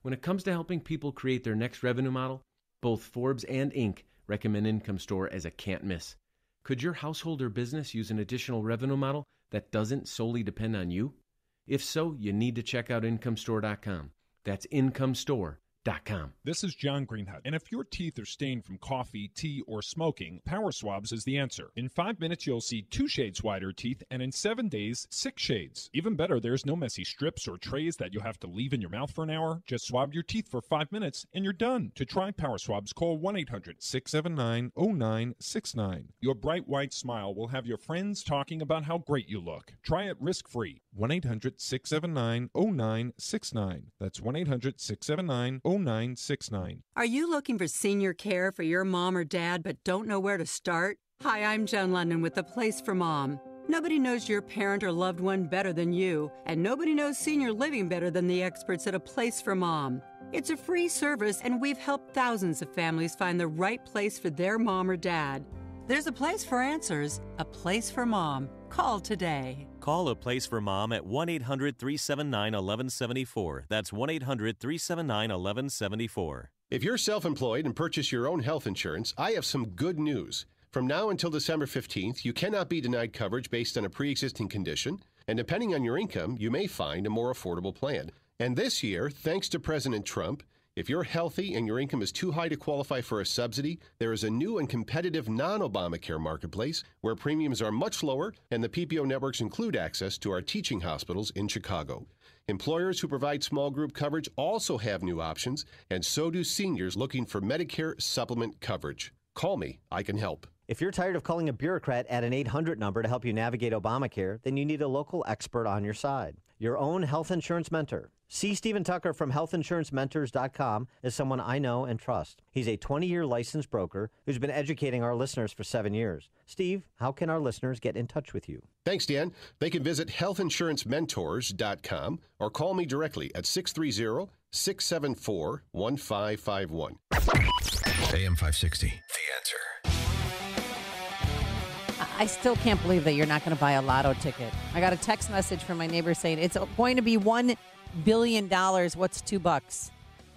When it comes to helping people create their next revenue model, both Forbes and Inc. recommend Income Store as a can't miss. Could your household or business use an additional revenue model that doesn't solely depend on you? If so, you need to check out IncomeStore.com. That's IncomeStore.com. PowerSwabs.com. This is John Greenhut, and if your teeth are stained from coffee, tea, or smoking, PowerSwabs is the answer. In 5 minutes, you'll see 2 shades whiter teeth, and in 7 days, 6 shades. Even better, there's no messy strips or trays that you'll have to leave in your mouth for an hour. Just swab your teeth for 5 minutes, and you're done. To try PowerSwabs, call 1-800-679-0969. Your bright white smile will have your friends talking about how great you look. Try it risk-free. 1-800-679-0969. That's 1-800-679-0969. Are you looking for senior care for your mom or dad but don't know where to start? Hi, I'm Joan London with The Place for Mom. Nobody knows your parent or loved one better than you, and nobody knows senior living better than the experts at A Place for Mom. It's a free service, and we've helped thousands of families find the right place for their mom or dad. There's a place for answers, A Place for Mom. Call today. Call A Place for Mom at 1-800-379-1174. That's 1-800-379-1174. If you're self-employed and purchase your own health insurance, I have some good news. From now until December 15th, you cannot be denied coverage based on a pre-existing condition, and depending on your income, you may find a more affordable plan. And this year, thanks to President Trump, if you're healthy and your income is too high to qualify for a subsidy, there is a new and competitive non-Obamacare marketplace where premiums are much lower and the PPO networks include access to our teaching hospitals in Chicago. Employers who provide small group coverage also have new options, and so do seniors looking for Medicare supplement coverage. Call me. I can help. If you're tired of calling a bureaucrat at an 800 number to help you navigate Obamacare, then you need a local expert on your side. Your own health insurance mentor. C. Stephen Tucker from healthinsurancementors.com is someone I know and trust. He's a 20-year licensed broker who's been educating our listeners for 7 years. Steve, how can our listeners get in touch with you? Thanks, Dan. They can visit healthinsurancementors.com or call me directly at 630-674-1551. AM 560, The Answer. I still can't believe that you're not going to buy a lotto ticket. I got a text message from my neighbor saying it's going to be $1 billion. What's $2?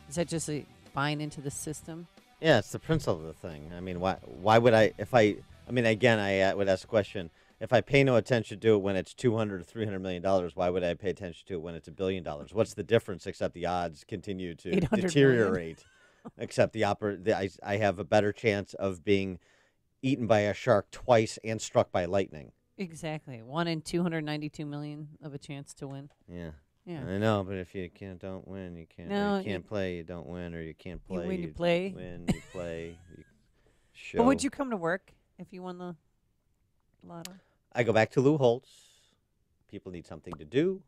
Is that just buying into the system? Yeah, it's the principle of the thing. I mean, why would I, again, I would ask the question, if I pay no attention to it when it's $200 or $300 million, why would I pay attention to it when it's $1 billion? What's the difference except the odds continue to deteriorate? Except I have a better chance of being eaten by a shark twice and struck by lightning. Exactly. 1 in 292 million of a chance to win. Yeah. Yeah. I know, but if you don't win, you can't. No, you can't play, you don't win, or you can't play. You win, you play. Win, you play. You show. But would you come to work if you won the lotto? I go back to Lou Holtz. People need something to do.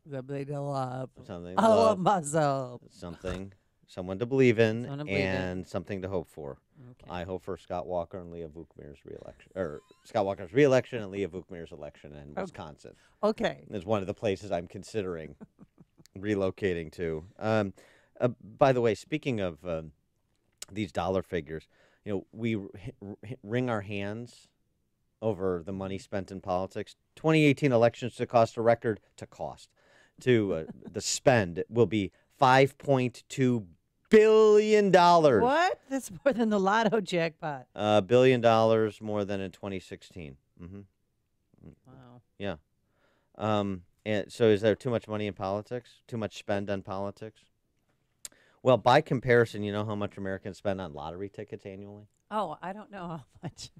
Something to love. Something to love myself. Someone to believe in, and something to hope for. Okay. I hope for Scott Walker and Leah Vukmir's reelection, or Scott Walker's reelection and Leah Vukmir's election in Wisconsin. Okay, it's one of the places I'm considering relocating to. By the way, speaking of these dollar figures, we wring our hands over the money spent in politics. 2018 elections to cost a record the spend will be $5.2 billion. What? That's more than the lotto jackpot. $1 billion more than in 2016. Mm-hmm. Wow. Yeah. And so is there too much money in politics? Too much spend on politics? Well, by comparison, you know how much Americans spend on lottery tickets annually? Oh, I don't know how much.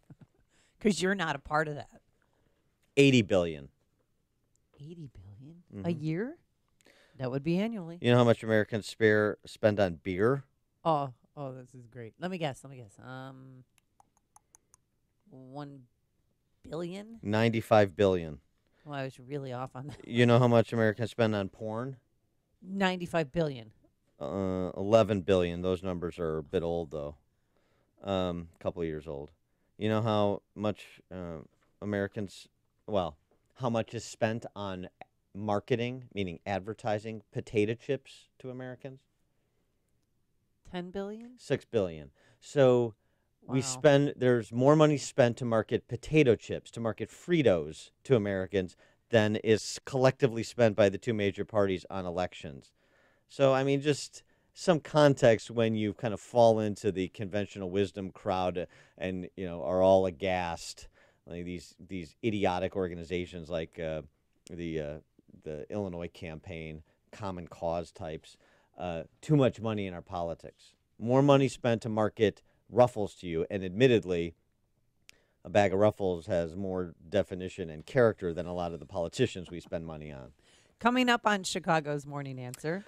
Because you're not a part of that. $80 billion. $80 billion? A year? That would be annually. You know how much Americans spend on beer? Oh, this is great. Let me guess. $1 billion? $95 billion. Well, I was really off on that. You know how much Americans spend on porn? $95 billion. $11 billion. Those numbers are a bit old, though. A couple of years old. You know how much how much is spent on marketing, meaning advertising, potato chips to Americans? $10 billion? $6 billion. So there's more money spent to market potato chips, to market Fritos to Americans than is collectively spent by the two major parties on elections. So, I mean, just some context when you kind of fall into the conventional wisdom crowd and, are all aghast, like these idiotic organizations like the Illinois campaign, Common Cause types. too much money in our politics. More money spent to market Ruffles to you, and admittedly, a bag of Ruffles has more definition and character than a lot of the politicians we spend money on. Coming up on Chicago's Morning Answer.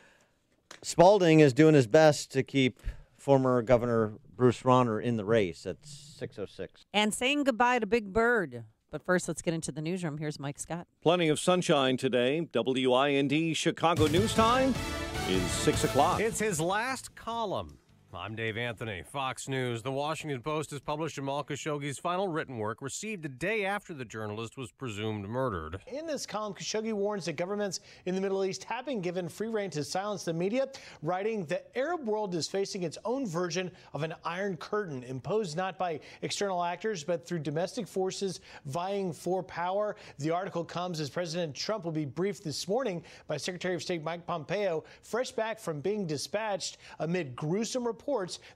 Spalding is doing his best to keep former Governor Bruce Rauner in the race at 6:06. And saying goodbye to Big Bird. But first, let's get into the newsroom. Here's Mike Scott. Plenty of sunshine today. WIND Chicago News Time is 6 o'clock. It's his last column. I'm Dave Anthony, Fox News. The Washington Post has published Jamal Khashoggi's final written work, received a day after the journalist was presumed murdered. In this column, Khashoggi warns that governments in the Middle East have been given free rein to silence the media, writing the Arab world is facing its own version of an Iron Curtain, imposed not by external actors, but through domestic forces vying for power. The article comes as President Trump will be briefed this morning by Secretary of State Mike Pompeo, fresh back from being dispatched amid gruesome reports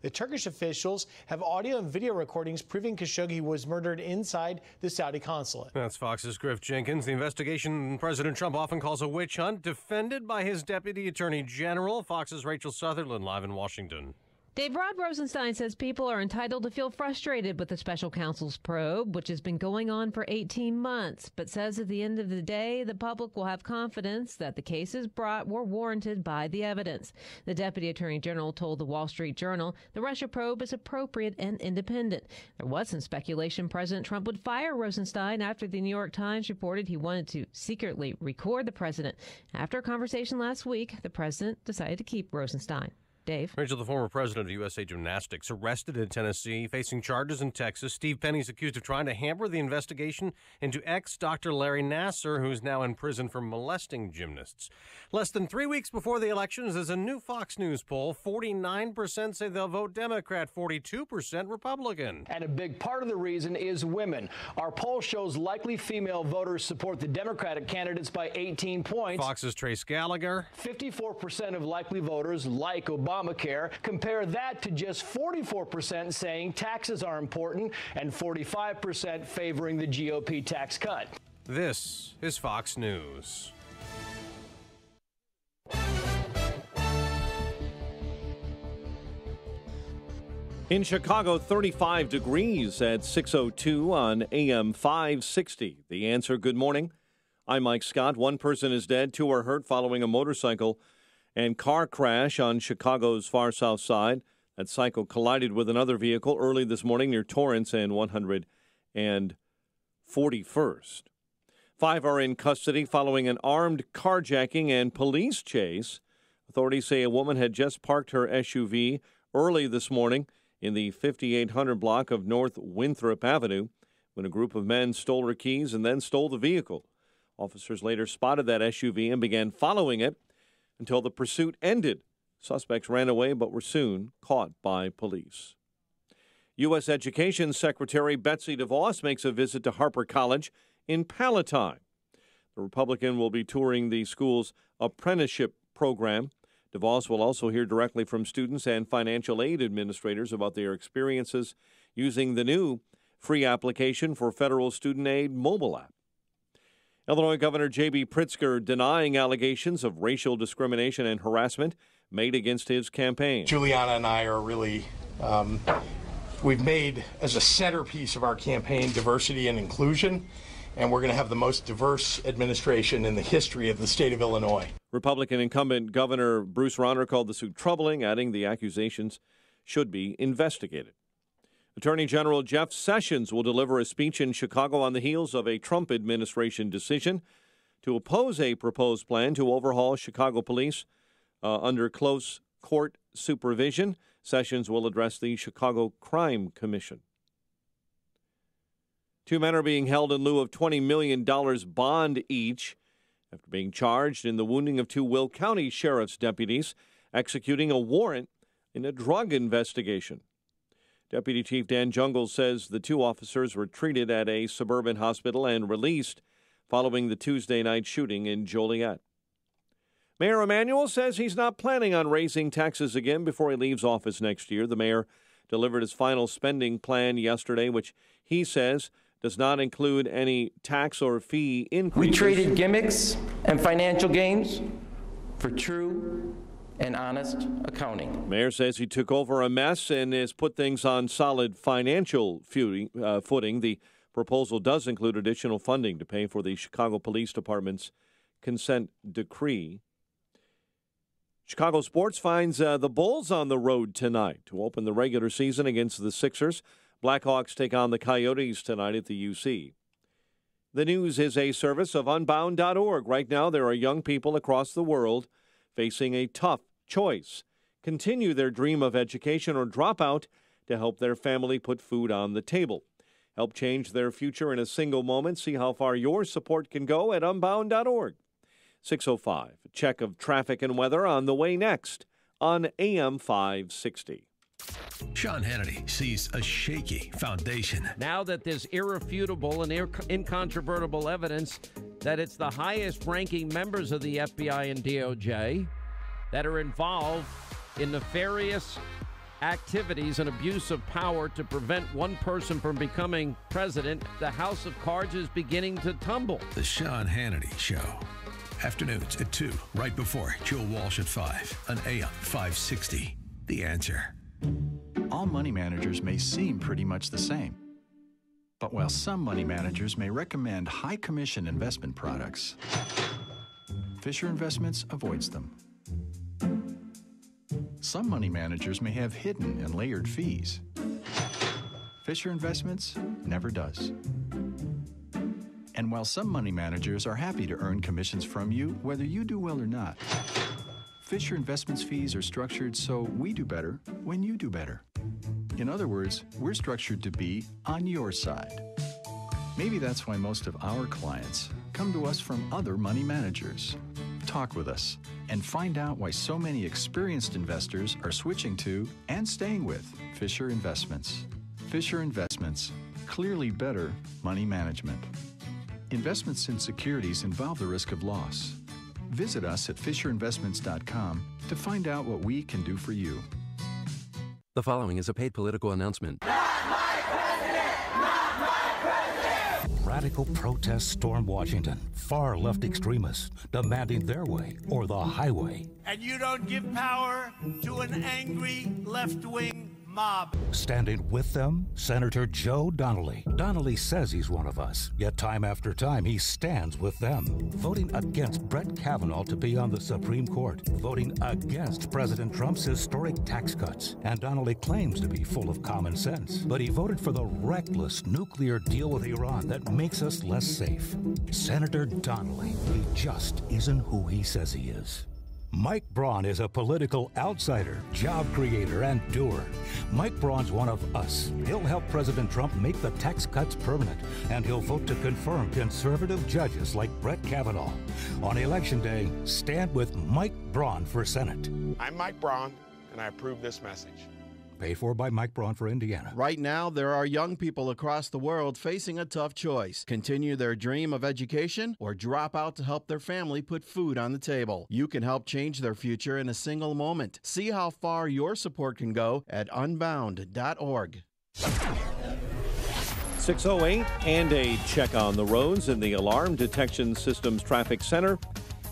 that Turkish officials have audio and video recordings proving Khashoggi was murdered inside the Saudi consulate. That's Fox's Griff Jenkins. The investigation President Trump often calls a witch hunt, defended by his Deputy Attorney General. Fox's Rachel Sutherland live in Washington. Dave Rod Rosenstein says people are entitled to feel frustrated with the special counsel's probe, which has been going on for 18 months, but says at the end of the day, the public will have confidence that the cases brought were warranted by the evidence. The Deputy Attorney General told the Wall Street Journal the Russia probe is appropriate and independent. There was some speculation President Trump would fire Rosenstein after the New York Times reported he wanted to secretly record the president. After a conversation last week, the president decided to keep Rosenstein. Dave. Rachel, the former president of USA Gymnastics, arrested in Tennessee, facing charges in Texas. Steve Penny's accused of trying to hamper the investigation into ex-Dr. Larry Nassar, who's now in prison for molesting gymnasts. Less than 3 weeks before the elections, there's a new Fox News poll. 49% say they'll vote Democrat, 42% Republican. And a big part of the reason is women. Our poll shows likely female voters support the Democratic candidates by 18 points. Fox's Trace Gallagher. 54% of likely voters like Obamacare. Compare that to just 44% saying taxes are important and 45% favoring the GOP tax cut. This is Fox News. In Chicago, 35 degrees at 6:02 on AM 560. The Answer, good morning. I'm Mike Scott. One person is dead, two are hurt following a motorcycle and car crash on Chicago's far south side. That cycle collided with another vehicle early this morning near Torrance and 141st. 5 are in custody following an armed carjacking and police chase. Authorities say a woman had just parked her SUV early this morning in the 5800 block of North Winthrop Avenue when a group of men stole her keys and then stole the vehicle. Officers later spotted that SUV and began following it until the pursuit ended. Suspects ran away but were soon caught by police. U.S. Education Secretary Betsy DeVos makes a visit to Harper College in Palatine. The Republican will be touring the school's apprenticeship program. DeVos will also hear directly from students and financial aid administrators about their experiences using the new free application for federal student aid mobile app. Illinois Governor J.B. Pritzker denying allegations of racial discrimination and harassment made against his campaign. Juliana and I are really, we've made as a centerpiece of our campaign diversity and inclusion, and we're going to have the most diverse administration in the history of the state of Illinois. Republican incumbent Governor Bruce Rauner called the suit troubling, adding the accusations should be investigated. Attorney General Jeff Sessions will deliver a speech in Chicago on the heels of a Trump administration decision to oppose a proposed plan to overhaul Chicago police under close court supervision. Sessions will address the Chicago Crime Commission. 2 men are being held in lieu of $20 million bond each after being charged in the wounding of 2 Will County Sheriff's deputies executing a warrant in a drug investigation. Deputy Chief Dan Jungle says the 2 officers were treated at a suburban hospital and released following the Tuesday night shooting in Joliet. Mayor Emanuel says he's not planning on raising taxes again before he leaves office next year. The mayor delivered his final spending plan yesterday, which he says does not include any tax or fee increases. We traded gimmicks and financial gains for true and honest accounting. Mayor says he took over a mess and has put things on solid financial footing. The proposal does include additional funding to pay for the Chicago Police Department's consent decree. Chicago sports finds the Bulls on the road tonight to open the regular season against the Sixers. Blackhawks take on the Coyotes tonight at the UC. The news is a service of Unbound.org. Right now, there are young people across the world facing a tough choice: continue their dream of education or drop out to help their family put food on the table. Help change their future in a single moment. See how far your support can go at Unbound.org. 6:05, a check of traffic and weather on the way next on AM 560. Sean Hannity sees a shaky foundation. Now that there's irrefutable and incontrovertible evidence that it's the highest-ranking members of the FBI and DOJ that are involved in nefarious activities and abuse of power to prevent one person from becoming president, the house of cards is beginning to tumble. The Sean Hannity Show. Afternoons at 2, right before Joe Walsh at 5 on AM 560. The Answer. All money managers may seem pretty much the same. But while some money managers may recommend high commission investment products, Fisher Investments avoids them. Some money managers may have hidden and layered fees. Fisher Investments never does. And while some money managers are happy to earn commissions from you, whether you do well or not, Fisher Investments fees are structured so we do better when you do better. In other words, we're structured to be on your side. Maybe that's why most of our clients come to us from other money managers. Talk with us and find out why so many experienced investors are switching to and staying with Fisher Investments. Fisher Investments, clearly better money management. Investments in securities involve the risk of loss. Visit us at FisherInvestments.com to find out what we can do for you. The following is a paid political announcement. Radical protests storm Washington. Far left extremists demanding their way or the highway. And you don't give power to an angry left-wing mob. Standing with them, Senator Joe Donnelly. Donnelly says he's one of us, yet time after time he stands with them. Voting against Brett Kavanaugh to be on the Supreme Court. Voting against President Trump's historic tax cuts. And Donnelly claims to be full of common sense. But he voted for the reckless nuclear deal with Iran that makes us less safe. Senator Donnelly, he just isn't who he says he is. Mike Braun is a political outsider, job creator, and doer. Mike Braun's one of us. He'll help President Trump make the tax cuts permanent, and he'll vote to confirm conservative judges like Brett Kavanaugh. On Election Day, stand with Mike Braun for Senate. I'm Mike Braun, and I approve this message. Paid for by Mike Braun for Indiana. Right now, there are young people across the world facing a tough choice. Continue their dream of education or drop out to help their family put food on the table. You can help change their future in a single moment. See how far your support can go at unbound.org. 6:08 and a check on the roads in the Alarm Detection Systems Traffic Center.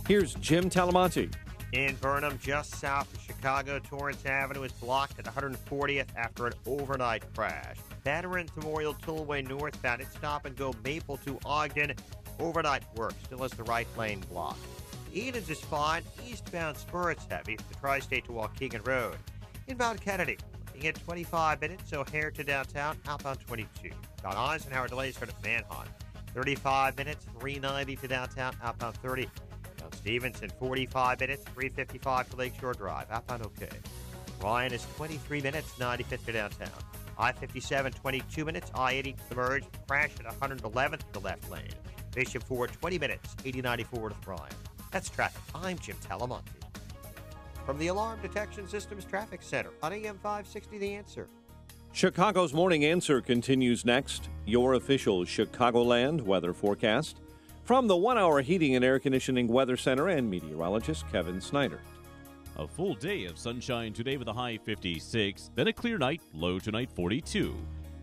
Here's Jim Talamonte. In Burnham, just south of Chicago, Torrance Avenue is blocked at 140th after an overnight crash. Veterans Memorial Tollway northbound, it's stop and go Maple to Ogden. Overnight work still has the right lane blocked. Edens is fine. Eastbound Spur's heavy from the Tri-State to Waukegan Road. Inbound Kennedy, looking at 25 minutes, O'Hare to downtown, outbound 22. John Eisenhower delays start at Manhunt. 35 minutes, 390 to downtown, outbound 30. Stevenson, 45 minutes, 355 to Lakeshore Drive. Outbound okay. Ryan is 23 minutes, 95th to downtown. I-57, 22 minutes. I-80 to the merge. Crash at 111th to the left lane. Bishop Ford, 20 minutes, 8094 to Ryan. That's traffic. I'm Jim Talamonte. From the Alarm Detection Systems Traffic Center on AM 560, The Answer. Chicago's Morning Answer continues next. Your official Chicagoland weather forecast. From the 1 Hour Heating and Air Conditioning Weather Center and meteorologist Kevin Snyder. A full day of sunshine today with a high 56, then a clear night, low tonight 42.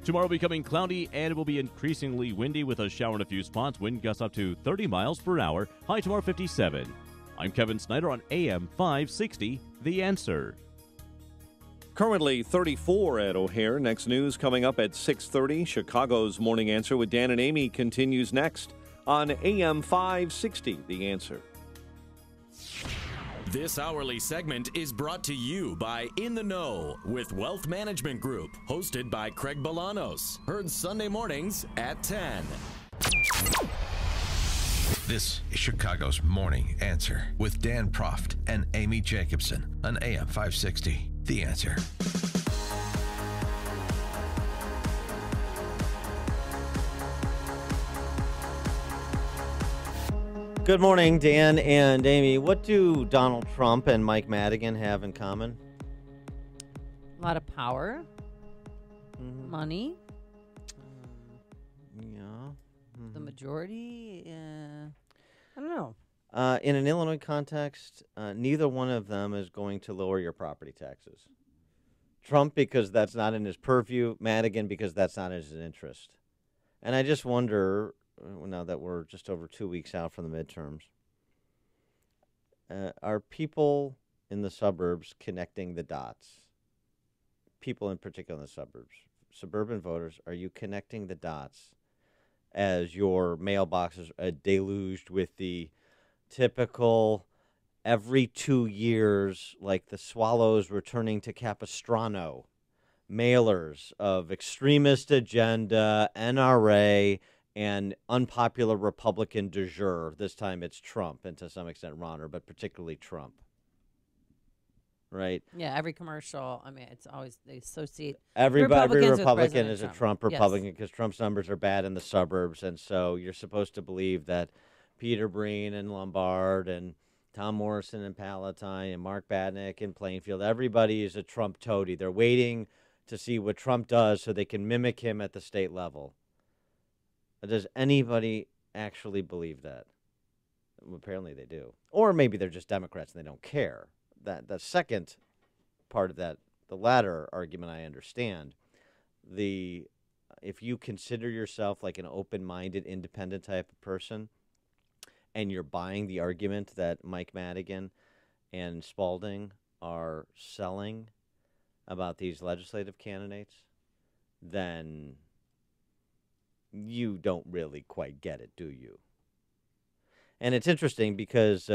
Tomorrow becoming cloudy and it will be increasingly windy with a shower in a few spots. Wind gusts up to 30 miles per hour, high tomorrow 57. I'm Kevin Snyder on AM 560, The Answer. Currently 34 at O'Hare. Next news coming up at 6:30. Chicago's Morning Answer with Dan and Amy continues next on AM 560, The Answer. This hourly segment is brought to you by In the Know with Wealth Management Group, hosted by Craig Bolanos. Heard Sunday mornings at 10. This is Chicago's Morning Answer with Dan Proft and Amy Jacobson on AM 560. The Answer. Good morning, Dan and Amy. What do Donald Trump and Mike Madigan have in common? A lot of power, money. The majority, I don't know. In an Illinois context, neither one of them is going to lower your property taxes. Trump, because that's not in his purview. Madigan, because that's not in his interest. And I just wonder, now that we're just over 2 weeks out from the midterms, are people in the suburbs connecting the dots? People in particular in the suburbs, suburban voters, are you connecting the dots as your mailboxes are deluged with the typical every 2 years, like the Swallows returning to Capistrano, mailers of extremist agenda, NRA, and unpopular Republican du jour? This time it's Trump, and to some extent Ronner, but particularly Trump. Right? Yeah, every commercial, I mean, it's always, they associate Every Republican is a Trump. Trump Republican because Trump's numbers are bad in the suburbs, and so you're supposed to believe that Peter Breen and Lombard and Tom Morrison and Palatine and Mark Badnick and Plainfield, everybody is a Trump toady. They're waiting to see what Trump does so they can mimic him at the state level. Does anybody actually believe that? Well, apparently they do. Or maybe they're just Democrats and they don't care. That the second part of that, the latter argument, I understand. If you consider yourself like an open-minded, independent type of person, and you're buying the argument that Mike Madigan and Spalding are selling about these legislative candidates, then you don't really quite get it, do you? And it's interesting because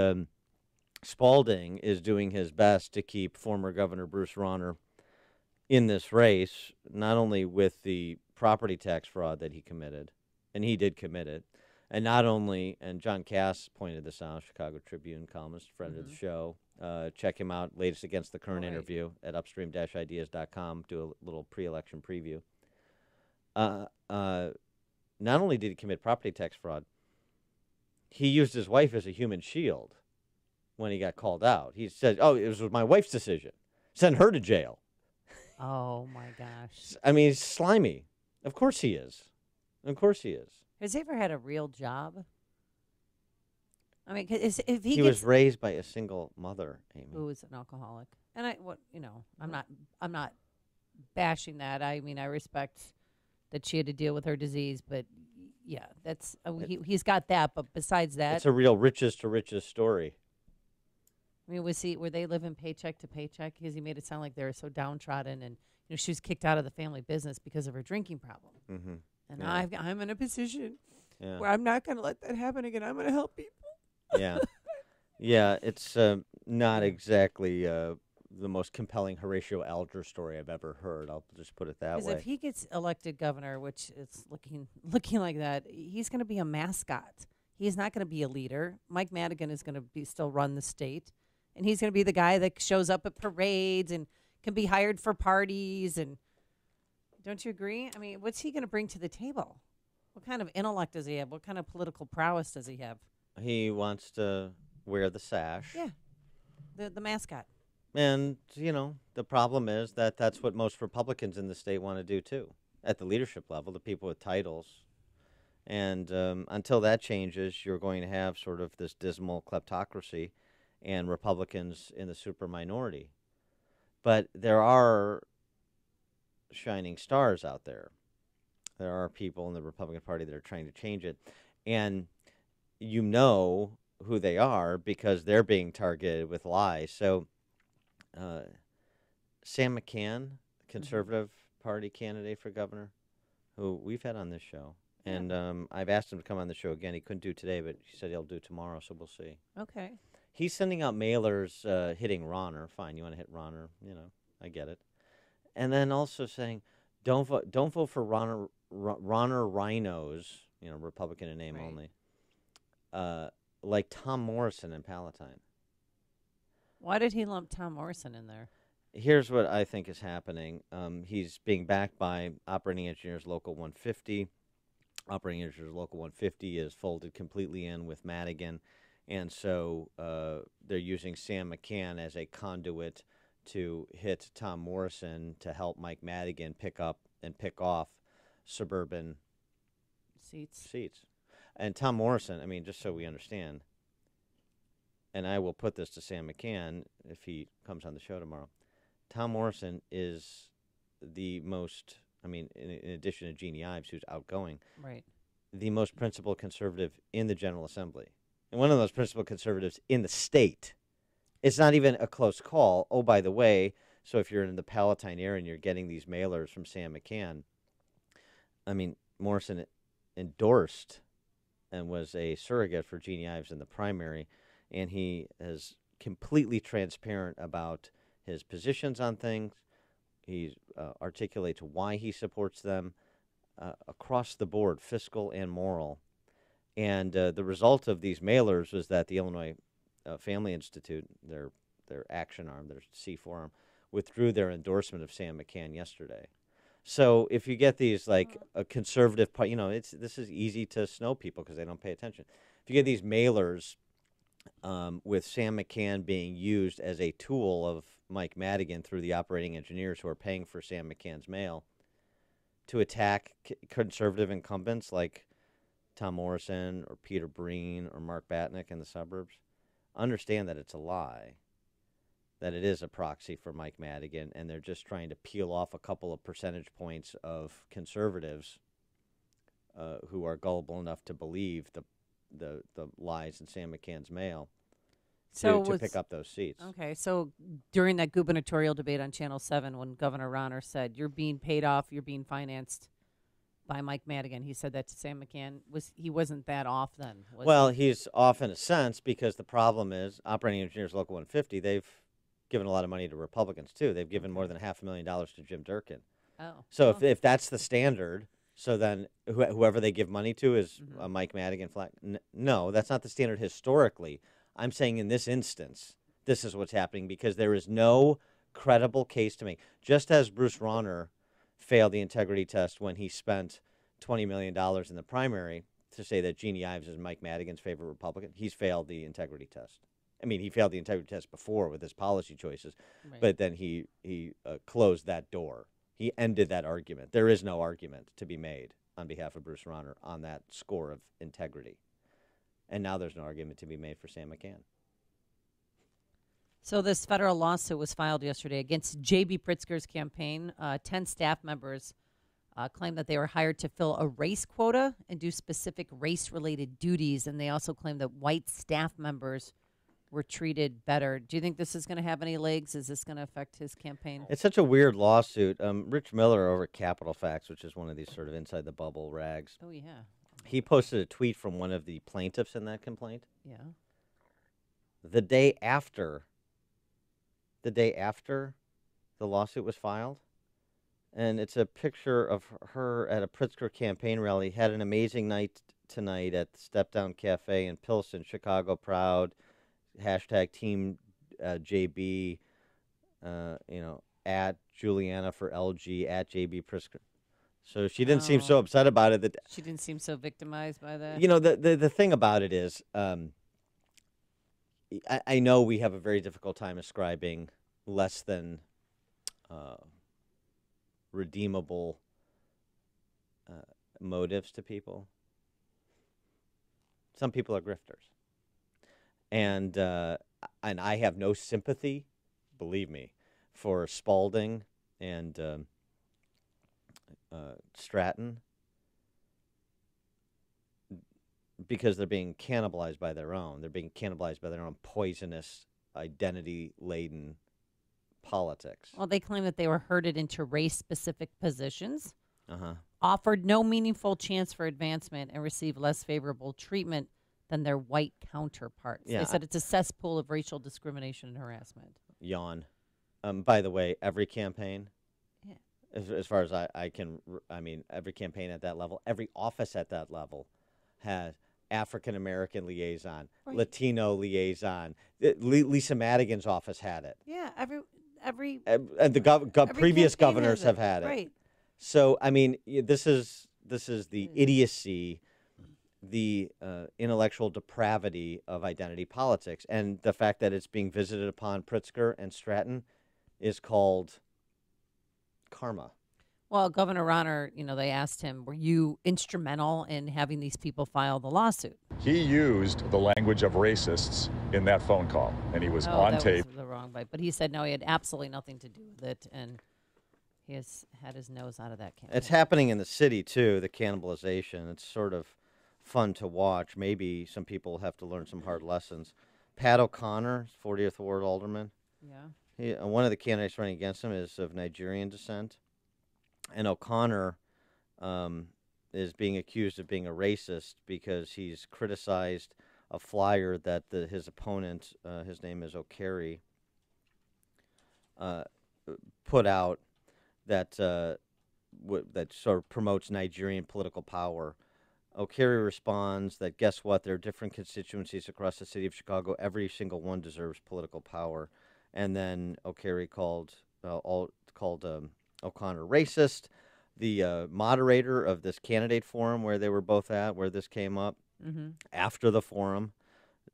Spalding is doing his best to keep former Governor Bruce Rauner in this race, not only with the property tax fraud that he committed, and he did commit it, and not only, and John Cass pointed this out, Chicago Tribune columnist, friend of the show. Check him out, latest Against the Current interview at upstream-ideas.com. Do a little pre-election preview. Not only did he commit property tax fraud, he used his wife as a human shield when he got called out. He said, it was my wife's decision. Send her to jail. Oh, my gosh. I mean, he's slimy. Of course he is. Of course he is. Has he ever had a real job? I mean, if he was raised by a single mother, Amy, who was an alcoholic. And I'm not bashing that. I mean, I respect that she had to deal with her disease, but yeah, that's he's got that. But besides that, it's a real riches to riches story. I mean, were they living paycheck to paycheck? Because he made it sound like they were so downtrodden, and she was kicked out of the family business because of her drinking problem. Mm-hmm. And I'm in a position where I'm not going to let that happen again. I'm going to help people. Yeah, it's not exactly the most compelling Horatio Alger story I've ever heard. I'll just put it that way. Because if he gets elected governor, which is looking like that, he's going to be a mascot. He's not going to be a leader. Mike Madigan is going to still run the state, and he's going to be the guy that shows up at parades and can be hired for parties. And don't you agree? I mean, what's he going to bring to the table? What kind of intellect does he have? What kind of political prowess does he have? He wants to wear the sash. Yeah, the mascot. And, the problem is that that's what most Republicans in the state want to do, too, at the leadership level, the people with titles. And until that changes, you're going to have sort of this dismal kleptocracy and Republicans in the super minority. But there are shining stars out there. There are people in the Republican Party that are trying to change it. And who they are because they're being targeted with lies. So Sam McCann, Conservative Party candidate for governor, who we've had on this show. And I've asked him to come on the show again. He couldn't do today, but he said he'll do tomorrow, so we'll see. Okay. He's sending out mailers hitting Ronner. Fine, you want to hit Ronner, I get it. And then also saying, don't vote for Ronner Rhinos, Republican in name only, like Tom Morrison in Palatine. Why did he lump Tom Morrison in there? Here's what I think is happening. He's being backed by Operating Engineers Local 150. Operating Engineers Local 150 is folded completely in with Madigan, and so they're using Sam McCann as a conduit to hit Tom Morrison to help Mike Madigan pick up and pick off suburban seats. And Tom Morrison, I mean, just so we understand, and I will put this to Sam McCann if he comes on the show tomorrow, Tom Morrison is the most, in addition to Jeannie Ives, who's outgoing, right, the most principled conservative in the General Assembly. And one of those principled conservatives in the state. It's not even a close call. Oh, by the way, so if you're in the Palatine area and you're getting these mailers from Sam McCann, Morrison endorsed and was a surrogate for Jeannie Ives in the primary, and he is completely transparent about his positions on things. He articulates why he supports them across the board, fiscal and moral. And the result of these mailers was that the Illinois Family Institute, their action arm, their C4 arm, withdrew their endorsement of Sam McCann yesterday. So if you get these like a conservative, this is easy to snow people because they don't pay attention. If you get these mailers with Sam McCann being used as a tool of Mike Madigan through the operating engineers who are paying for Sam McCann's mail to attack conservative incumbents like Tom Morrison or Peter Breen or Mark Batnick in the suburbs, understand that it's a lie, that it is a proxy for Mike Madigan, and they're just trying to peel off a couple of percentage points of conservatives who are gullible enough to believe the lies in Sam McCann's mail to pick up those seats. Okay, so during that gubernatorial debate on Channel 7 when Governor Ronner said, you're being paid off, you're being financed by Mike Madigan, he said that to Sam McCann. He wasn't that off then, was he? He's off in a sense because the problem is Operating Engineers Local 150, they've given a lot of money to Republicans, too. They've given more than $500,000 to Jim Durkin. Oh. So if that's the standard, so then whoever they give money to is a Mike Madigan flag. No, that's not the standard historically. I'm saying in this instance, this is what's happening because there is no credible case to make. Just as Bruce Rauner failed the integrity test when he spent $20 million in the primary to say that Jeannie Ives is Mike Madigan's favorite Republican, he's failed the integrity test. He failed the integrity test before with his policy choices, but then he closed that door. He ended that argument. There is no argument to be made on behalf of Bruce Rauner on that score of integrity. And now there's no argument to be made for Sam McCann. So this federal lawsuit was filed yesterday against J.B. Pritzker's campaign. 10 staff members claim that they were hired to fill a race quota and do specific race-related duties, and they also claim that white staff members were treated better. Do you think this is going to have any legs? Is this going to affect his campaign? It's such a weird lawsuit. Rich Miller over at Capital Facts, which is one of these sort of inside-the-bubble rags. Oh, yeah. He posted a tweet from one of the plaintiffs in that complaint. Yeah. The day after the lawsuit was filed, and it's a picture of her at a Pritzker campaign rally. Had an amazing night tonight at the Step Down Cafe in Pilsen, Chicago proud. Hashtag Team JB, at Juliana for LG, at JB Pritzker. So she didn't seem so upset about it. She didn't seem so victimized by that. The thing about it is, I know we have a very difficult time ascribing less than redeemable motives to people. Some people are grifters. And I have no sympathy, believe me, for Spalding and Stratton. because they're being cannibalized by their own. They're being cannibalized by their own poisonous, identity-laden politics. Well, they claim that they were herded into race-specific positions, Uh-huh. offered no meaningful chance for advancement, and received less favorable treatment than their white counterparts. Yeah, They said it's a cesspool of racial discrimination and harassment. Yawn. By the way, every campaign, Yeah. as far as every campaign at that level, every office at that level has African-American liaison, Right. Latino liaison. Lisa Madigan's office had it. Yeah, every And the every previous campaign governors has have had it. Right. So, I mean, this is the idiocy, the intellectual depravity of identity politics. And the fact that it's being visited upon Pritzker and Stratton is called karma. Well, Governor Ronner, they asked him, were you instrumental in having these people file the lawsuit? He used the language of racists in that phone call, and he was on tape. Was the wrong bite. But he said, no, he had absolutely nothing to do with it, and he has had his nose out of that campaign. It's happening in the city, too, the cannibalization. It's sort of fun to watch. Maybe some people have to learn some hard lessons. Pat O'Connor, 40th Ward Alderman. Yeah. One of the candidates running against him is of Nigerian descent. And O'Connor is being accused of being a racist because he's criticized a flyer that his opponent, his name is O'Carey, put out that that sort of promotes Nigerian political power. O'Carey responds that, guess what? There are different constituencies across the city of Chicago. Every single one deserves political power. And then O'Carey called O'Connor racist. The moderator of this candidate forum where they were both at, where this came up, after the forum,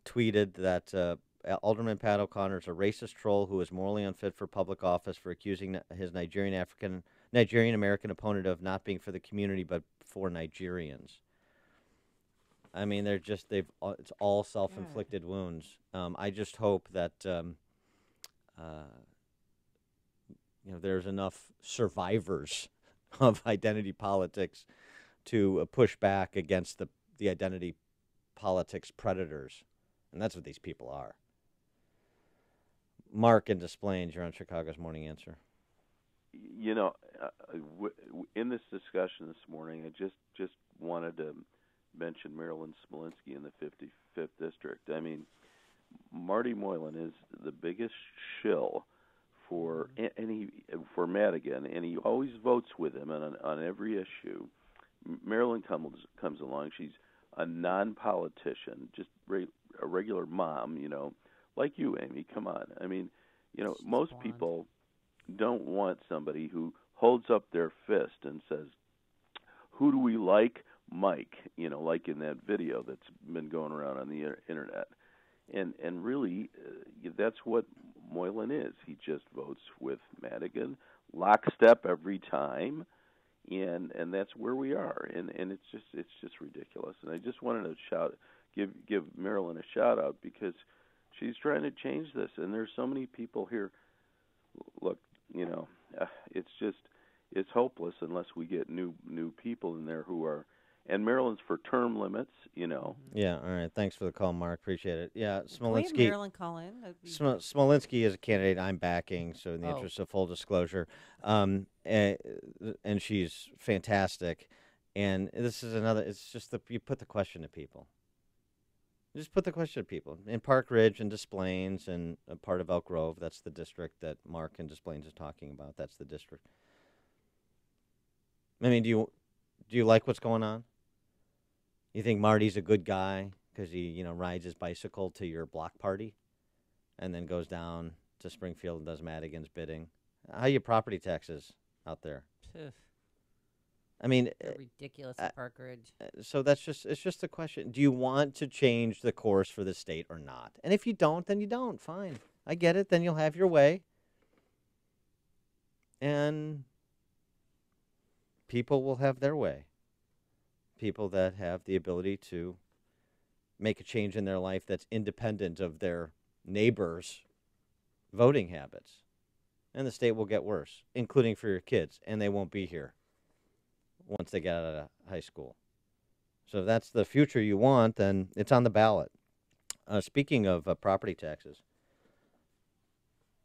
tweeted that Alderman Pat O'Connor is a racist troll who is morally unfit for public office for accusing his Nigerian American opponent of not being for the community but for Nigerians. I mean, it's all self-inflicted wounds. I just hope that there's enough survivors of identity politics to push back against the identity politics predators. And that's what these people are. Mark in Des Plaines, you're on Chicago's Morning Answer. In this discussion this morning, I just wanted to mention Marilyn Smolinski in the 55th District. I mean, Marty Moylan is the biggest shill for Madigan, and he always votes with him on every issue. Marilyn comes along. She's a non-politician, just a regular mom, like you, Amy. Come on. I mean, most people don't want somebody who holds up their fist and says, who do we like? Mike, like in that video that's been going around on the internet. And really, that's what Moylan is. He just votes with Madigan, lockstep every time, and that's where we are. And it's just ridiculous. And I just wanted to give Marilyn a shout out because she's trying to change this. And there's so many people here. Look, it's hopeless unless we get new people in there who are. And Maryland's for term limits, Yeah, all right. Thanks for the call, Mark. Appreciate it. Yeah, Can we have Smolinski. Marilyn call in? Smolinski is a candidate I'm backing, so in the interest of full disclosure. And she's fantastic. And this is it's just you put the question to people. Just put the question to people. In Park Ridge and Des Plaines and a part of Elk Grove, that's the district that Mark in Des Plaines is talking about. That's the district. I mean, do you like what's going on? You think Marty's a good guy because he, rides his bicycle to your block party and then goes down to Springfield and does Madigan's bidding? How are your property taxes out there? I mean, They're ridiculous at Park Ridge. So it's just a question. Do you want to change the course for the state or not? And if you don't, then you don't. Fine. I get it. Then you'll have your way. And people will have their way. People that have the ability to make a change in their life that's independent of their neighbors' voting habits. And the state will get worse, including for your kids, and they won't be here once they get out of high school. So if that's the future you want, then it's on the ballot. Speaking of property taxes,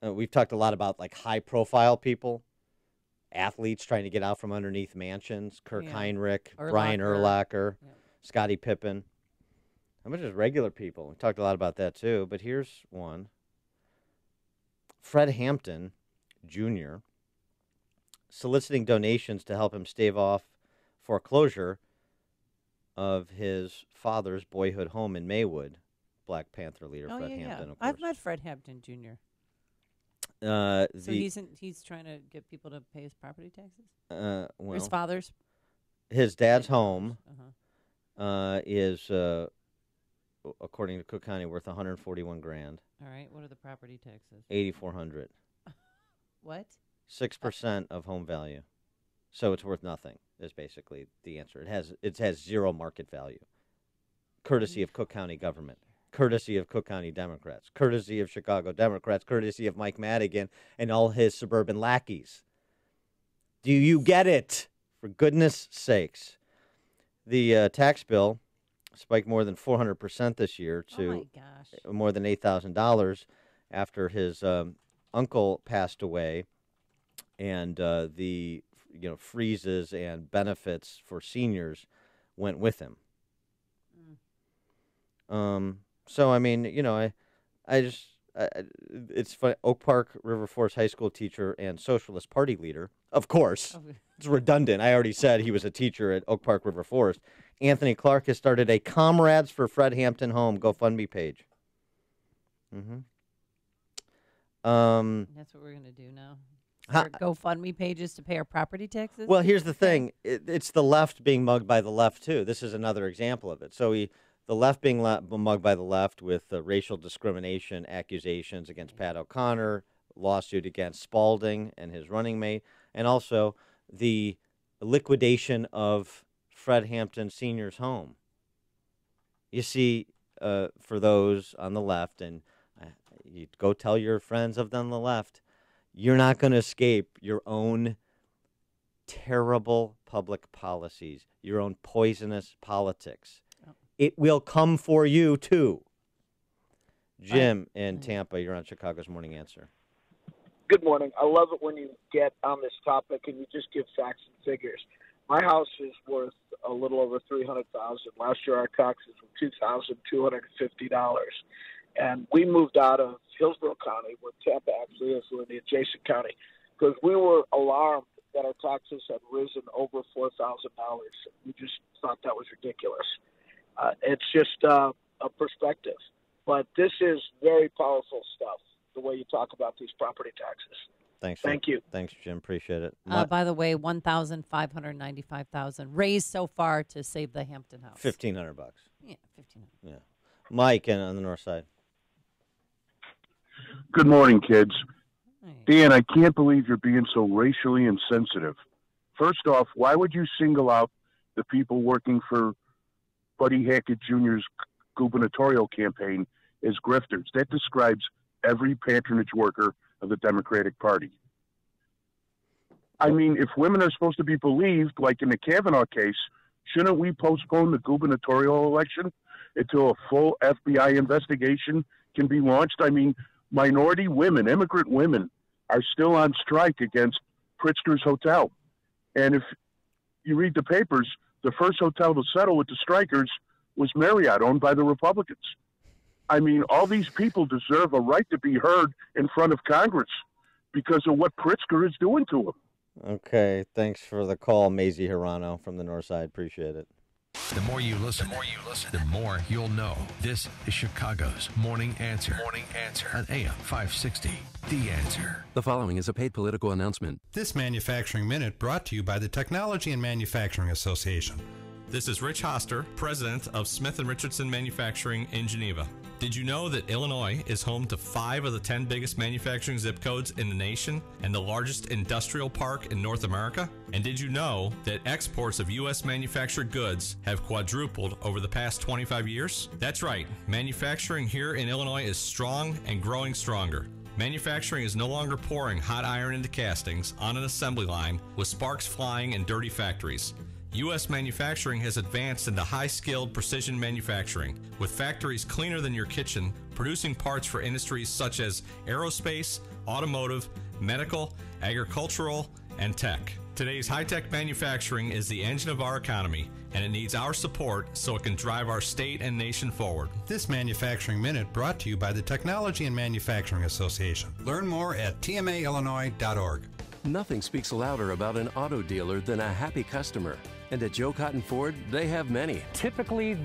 we've talked a lot about like high-profile people, athletes trying to get out from underneath mansions, Kirk Heinrich, Brian Urlacher, Scottie Pippen. How much is regular people? We talked a lot about that too, but here's one. Fred Hampton Jr. soliciting donations to help him stave off foreclosure of his father's boyhood home in Maywood. Black Panther leader Fred Hampton, of course. I've met Fred Hampton Jr. So he's trying to get people to pay his property taxes? Well, his father's? His dad's home is, according to Cook County, worth $141,000. All right. What are the property taxes? $8,400. What? 6% of home value. So it's worth nothing is basically the answer. It has zero market value. Courtesy of Cook County government. Courtesy of Cook County Democrats. Courtesy of Chicago Democrats. Courtesy of Mike Madigan and all his suburban lackeys. Do you get it? For goodness sakes. The tax bill spiked more than 400% this year to more than $8,000 after his uncle passed away, and the freezes and benefits for seniors went with him. So I mean, it's funny. Oak Park River Forest High School teacher and Socialist Party leader, of course. It's redundant. I already said he was a teacher at Oak Park River Forest. Anthony Clark has started a Comrades for Fred Hampton Home GoFundMe page. That's what we're going to do now. Start GoFundMe pages to pay our property taxes? Well, here's the thing. It's the left being mugged by the left, too. This is another example of it. So the left being mugged by the left with racial discrimination accusations against Pat O'Connor, lawsuit against Spalding and his running mate, and also the liquidation of Fred Hampton Sr.'s home. You see, for those on the left, and you go tell your friends on the left, you're not going to escape your own terrible public policies, your own poisonous politics. It will come for you, too. Jim in Tampa, you're on Chicago's Morning Answer. Good morning. I love it when you get on this topic and you just give facts and figures. My house is worth a little over $300,000. Last year, our taxes were $2,250, and we moved out of Hillsborough County, where Tampa actually is, we're in the adjacent county, because we were alarmed that our taxes had risen over $4,000. We just thought that was ridiculous. It's just a perspective, but this is very powerful stuff, the way you talk about these property taxes. Thank you. Thanks, Jim. Appreciate it. By the way, $1,595,000 raised so far to save the Hampton house. $1,500. Yeah, $1,500. Yeah. Mike on the north side. Good morning, kids. Dan, I can't believe you're being so racially insensitive. First off, why would you single out the people working for Buddy Hackett Jr.'s gubernatorial campaign as grifters? That describes every patronage worker of the Democratic Party. I mean, if women are supposed to be believed, like in the Kavanaugh case, shouldn't we postpone the gubernatorial election until a full FBI investigation can be launched? I mean, minority women, immigrant women, are still on strike against Pritzker's Hotel. And if you read the papers, the first hotel to settle with the strikers was Marriott, owned by the Republicans. I mean, all these people deserve a right to be heard in front of Congress because of what Pritzker is doing to them. Okay, thanks for the call, Mazie Hirano from the north side. Appreciate it. The more you listen, the more you'll know. This is Chicago's Morning Answer. Morning Answer on AM 560. The Answer. The following is a paid political announcement. This Manufacturing Minute brought to you by the Technology and Manufacturing Association. This is Rich Hoster, president of Smith & Richardson Manufacturing in Geneva. Did you know that Illinois is home to 5 of the 10 biggest manufacturing zip codes in the nation and the largest industrial park in North America? And did you know that exports of U.S. manufactured goods have quadrupled over the past 25 years? That's right. Manufacturing here in Illinois is strong and growing stronger. Manufacturing is no longer pouring hot iron into castings on an assembly line with sparks flying in dirty factories. U.S. manufacturing has advanced into high-skilled precision manufacturing, with factories cleaner than your kitchen, producing parts for industries such as aerospace, automotive, medical, agricultural, and tech. Today's high-tech manufacturing is the engine of our economy, and it needs our support so it can drive our state and nation forward. This Manufacturing Minute brought to you by the Technology and Manufacturing Association. Learn more at tmaillinois.org. Nothing speaks louder about an auto dealer than a happy customer. And at Joe Cotton Ford, they have many. Typically,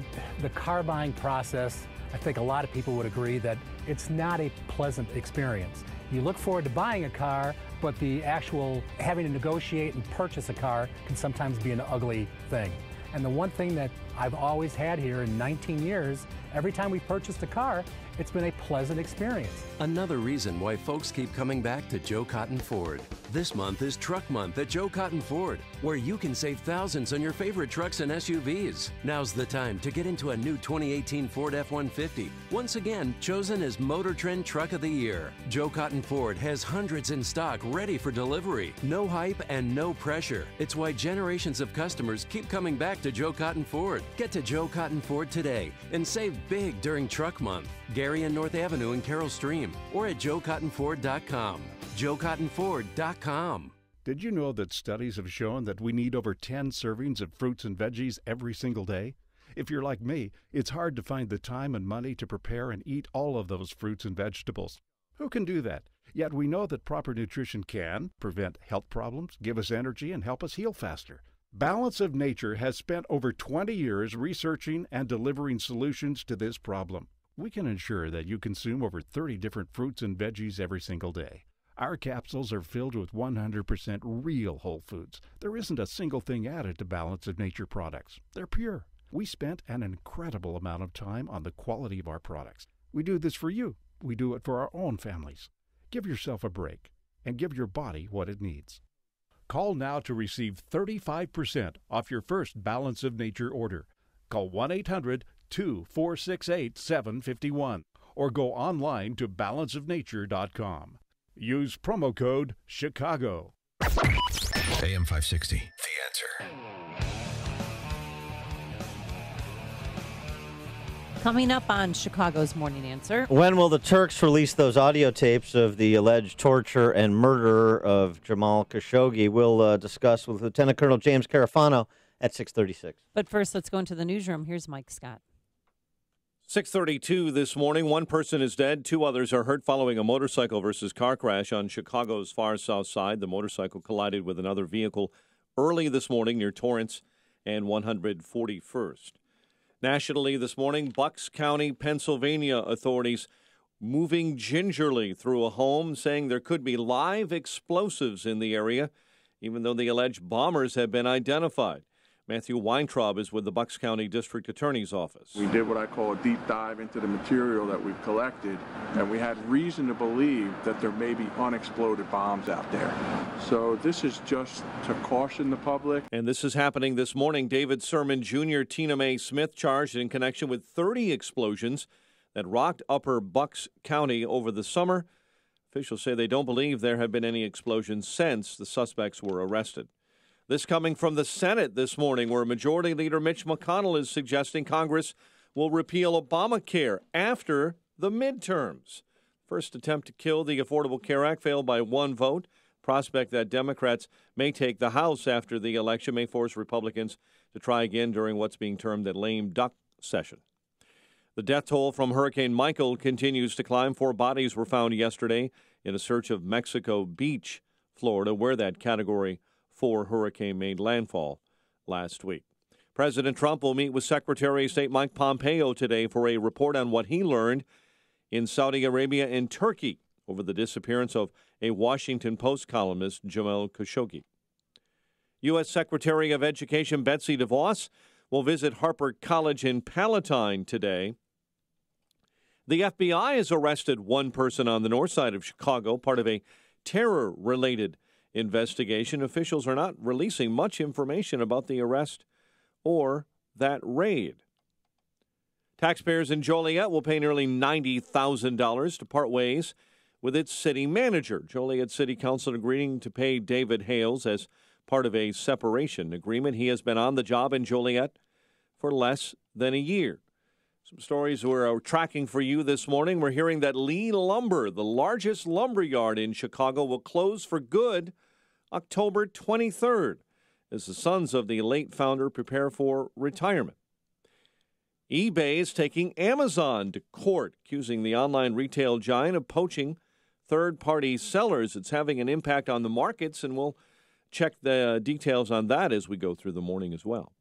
the car buying process, I think a lot of people would agree that it's not a pleasant experience. You look forward to buying a car, but the actual having to negotiate and purchase a car can sometimes be an ugly thing. And the one thing that I've always had here in 19 years, every time we purchased a car, it's been a pleasant experience. Another reason why folks keep coming back to Joe Cotton Ford. This month is Truck Month at Joe Cotton Ford, where you can save thousands on your favorite trucks and SUVs. Now's the time to get into a new 2018 Ford F-150, once again chosen as Motor Trend Truck of the Year. Joe Cotton Ford has hundreds in stock ready for delivery. No hype and no pressure. It's why generations of customers keep coming back to Joe Cotton Ford. Get to Joe Cotton Ford today and save big during Truck Month. Gary and North Avenue in Carroll Stream, or at joecottonford.com. joecottonford.com. Did you know that studies have shown that we need over 10 servings of fruits and veggies every single day? If you're like me, it's hard to find the time and money to prepare and eat all of those fruits and vegetables. Who can do that? Yet we know that proper nutrition can prevent health problems, give us energy, and help us heal faster. Balance of Nature has spent over 20 years researching and delivering solutions to this problem. We can ensure that you consume over 30 different fruits and veggies every single day. Our capsules are filled with 100% real whole foods. There isn't a single thing added to Balance of Nature products. They're pure. We spent an incredible amount of time on the quality of our products. We do this for you. We do it for our own families. Give yourself a break and give your body what it needs. Call now to receive 35% off your first Balance of Nature order. Call 1-800-2468-751 or go online to balanceofnature.com. Use promo code Chicago. AM 560, The Answer. Coming up on Chicago's Morning Answer. When will the Turks release those audio tapes of the alleged torture and murder of Jamal Khashoggi? We'll discuss with Lieutenant Colonel James Carafano at 6:36. But first, let's go into the newsroom. Here's Mike Scott. 6:32 this morning. One person is dead. Two others are hurt following a motorcycle versus car crash on Chicago's far south side. The motorcycle collided with another vehicle early this morning near Torrance and 141st. Nationally this morning, Bucks County, Pennsylvania authorities moving gingerly through a home, saying there could be live explosives in the area, even though the alleged bombers have been identified. Matthew Weintraub is with the Bucks County District Attorney's Office. We did what I call a deep dive into the material that we've collected, and we had reason to believe that there may be unexploded bombs out there. So this is just to caution the public. And this is happening this morning. David Sermon Jr., Tina Mae Smith charged in connection with 30 explosions that rocked upper Bucks County over the summer. Officials say they don't believe there have been any explosions since the suspects were arrested. This coming from the Senate this morning, where Majority Leader Mitch McConnell is suggesting Congress will repeal Obamacare after the midterms. First attempt to kill the Affordable Care Act failed by one vote. Prospect that Democrats may take the House after the election may force Republicans to try again during what's being termed a lame duck session. The death toll from Hurricane Michael continues to climb. 4 bodies were found yesterday in a search of Mexico Beach, Florida, where that Category 4 hurricane made landfall last week. President Trump will meet with Secretary of State Mike Pompeo today for a report on what he learned in Saudi Arabia and Turkey over the disappearance of a Washington Post columnist, Jamal Khashoggi. U.S. Secretary of Education Betsy DeVos will visit Harper College in Palatine today. The FBI has arrested one person on the north side of Chicago, part of a terror-related investigation. Officials are not releasing much information about the arrest or that raid. Taxpayers in Joliet will pay nearly $90,000 to part ways with its city manager. Joliet City Council agreeing to pay David Hales as part of a separation agreement. He has been on the job in Joliet for less than a year. Some stories we're tracking for you this morning. We're hearing that Lee Lumber, the largest lumber yard in Chicago, will close for good October 23rd as the sons of the late founder prepare for retirement. eBay is taking Amazon to court, accusing the online retail giant of poaching third-party sellers. It's having an impact on the markets, and we'll check the details on that as we go through the morning as well.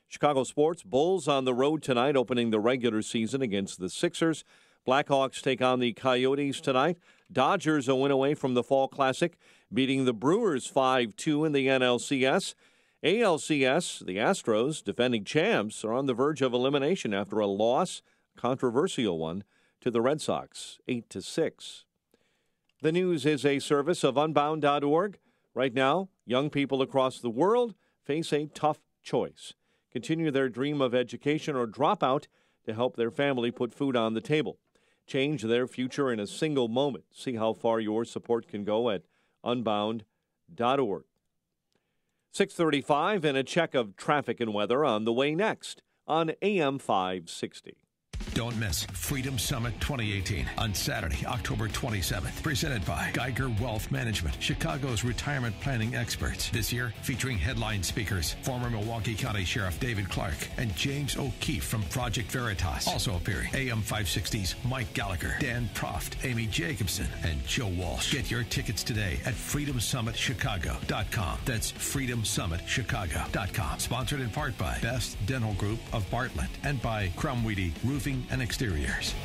Chicago sports, Bulls on the road tonight, opening the regular season against the Sixers. Blackhawks take on the Coyotes tonight. Dodgers a win away from the Fall Classic, beating the Brewers 5-2 in the NLCS. ALCS, the Astros, defending champs, are on the verge of elimination after a loss, controversial one, to the Red Sox, 8-6. The news is a service of Unbound.org. Right now, young people across the world face a tough choice. Continue their dream of education or drop out to help their family put food on the table. Change their future in a single moment. See how far your support can go at Unbound.org. 6:35 and a check of traffic and weather on the way next on AM 560. Don't miss Freedom Summit 2018 on Saturday, October 27th. Presented by Geiger Wealth Management, Chicago's retirement planning experts. This year, featuring headline speakers, former Milwaukee County Sheriff David Clark and James O'Keefe from Project Veritas. Also appearing, AM 560's Mike Gallagher, Dan Proft, Amy Jacobson, and Joe Walsh. Get your tickets today at freedomsummitchicago.com. That's freedomsummitchicago.com. Sponsored in part by Best Dental Group of Bartlett and by Crumweedy Roofing and Exteriors.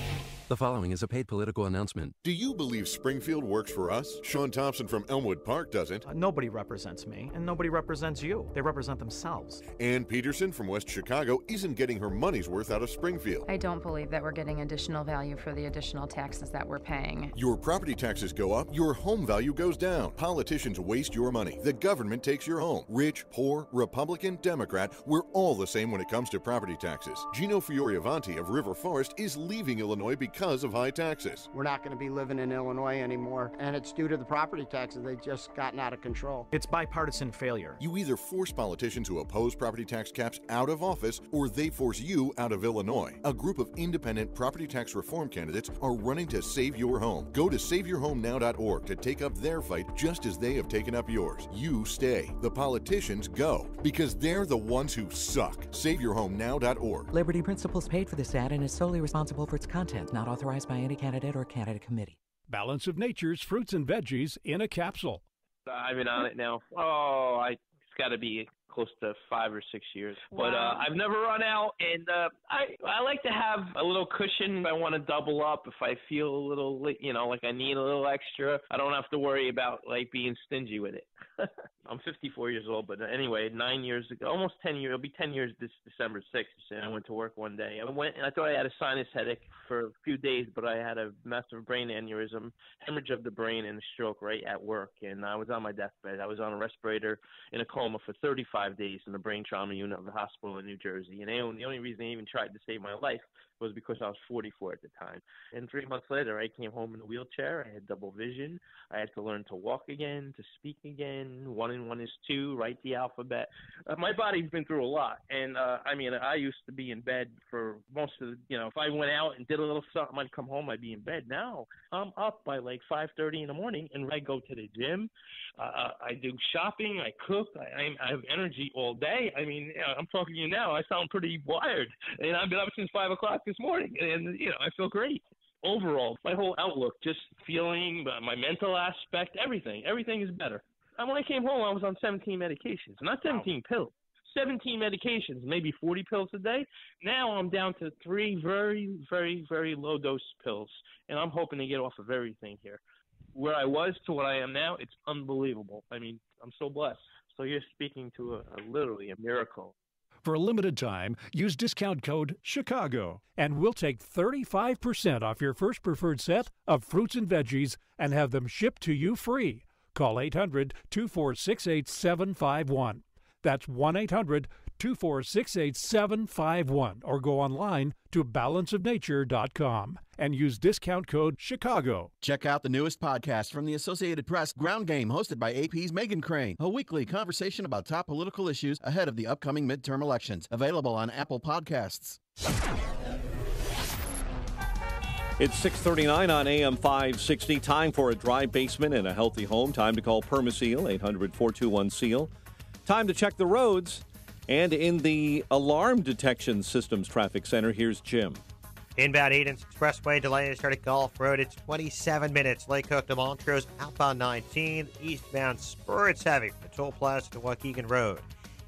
The following is a paid political announcement. Do you believe Springfield works for us? Sean Thompson from Elmwood Park doesn't. Nobody represents me, and nobody represents you. They represent themselves. Ann Peterson from West Chicago isn't getting her money's worth out of Springfield. I don't believe that we're getting additional value for the additional taxes that we're paying. Your property taxes go up, your home value goes down. Politicians waste your money. The government takes your home. Rich, poor, Republican, Democrat, we're all the same when it comes to property taxes. Gino Fioravanti of River Forest is leaving Illinois because of high taxes. We're not going to be living in Illinois anymore, and it's due to the property taxes. They've just gotten out of control. It's bipartisan failure. You either force politicians who oppose property tax caps out of office, or they force you out of Illinois. A group of independent property tax reform candidates are running to save your home. Go to SaveYourHomeNow.org to take up their fight just as they have taken up yours. You stay. The politicians go, because they're the ones who suck. SaveYourHomeNow.org. Liberty Principles paid for this ad and is solely responsible for its content, not authorized by any candidate or candidate committee. Balance of Nature's fruits and veggies in a capsule. I've been on it now. It's got to be close to 5 or 6 years. But I've never run out, and I like to have a little cushion. If I want to double up, if I feel a little, like I need a little extra, I don't have to worry about being stingy with it. I'm 54 years old, but anyway, 9 years ago, almost 10 years, it'll be 10 years this December 6th, and I went to work one day. I went, and I thought I had a sinus headache for a few days, but I had a massive brain aneurysm, hemorrhage of the brain, and a stroke right at work, and I was on my deathbed. I was on a respirator in a coma for 35 days in the brain trauma unit of the hospital in New Jersey, and the only reason they even tried to save my life was because I was 44 at the time. And 3 months later, I came home in a wheelchair. I had double vision. I had to learn to walk again, to speak again. 1 and 1 is 2, write the alphabet. My body's been through a lot. And, I used to be in bed for most of the, if I went out and did a little something, I'd come home, I'd be in bed. Now, I'm up by 5:30 in the morning, and I go to the gym. I do shopping. I cook. I have energy all day. I'm talking to you now. I sound pretty wired. And I've been up since 5 o'clock this morning, and I feel great. Overall, my whole outlook, just feeling, my mental aspect, everything is better. And when I came home, I was on 17 medications, not 17 pills, 17 medications, maybe 40 pills a day. Now I'm down to 3 very, very, very low dose pills, and I'm hoping to get off of everything here. Where I was to what I am now, it's unbelievable. I'm so blessed. So you're speaking to literally a miracle. For a limited time, use discount code CHICAGO, and we'll take 35% off your first preferred set of fruits and veggies and have them shipped to you free. Call 800-246-8751. That's 1-800-246-8751. 888-246-8751 or go online to balanceofnature.com and use discount code Chicago. Check out the newest podcast from the Associated Press, Ground Game, hosted by AP's Megyn Crane, a weekly conversation about top political issues ahead of the upcoming midterm elections. Available on Apple Podcasts. It's 6:39 on AM 560. Time for a dry basement in a healthy home. Time to call Permaseal, 800-421-SEAL. Time to check the roads. And in the Alarm Detection Systems Traffic Center, here's Jim. Inbound Edens Expressway delay start at Gulf Road. It's 27 minutes. Lake Hook to Montrose, outbound 19. Eastbound Spur, it's heavy from the Toll Plaza to Waukegan Road.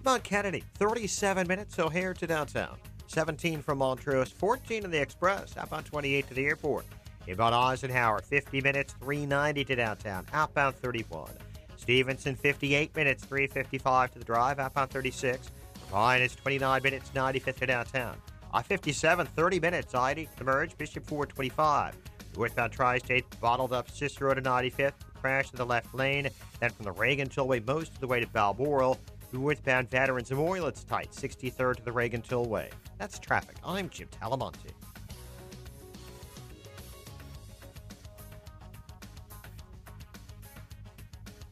Mount Kennedy, 37 minutes. O'Hare to downtown. 17 from Montrose, 14 in the Express, outbound 28 to the airport. Inbound Eisenhower, 50 minutes, 390 to downtown, outbound 31. Stevenson, 58 minutes, 355 to the drive, outbound 36. Ryan is 29 minutes, 95th to downtown. I-57, 30 minutes, I-80 to the merge, Bishop 425. Northbound Tri-State, bottled up Cicero to 95th, crash to the left lane, then from the Reagan Tollway most of the way to Balmoral. Northbound Veterans Memorial, it's tight, 63rd to the Reagan Tollway. That's traffic. I'm Jim Talamonte.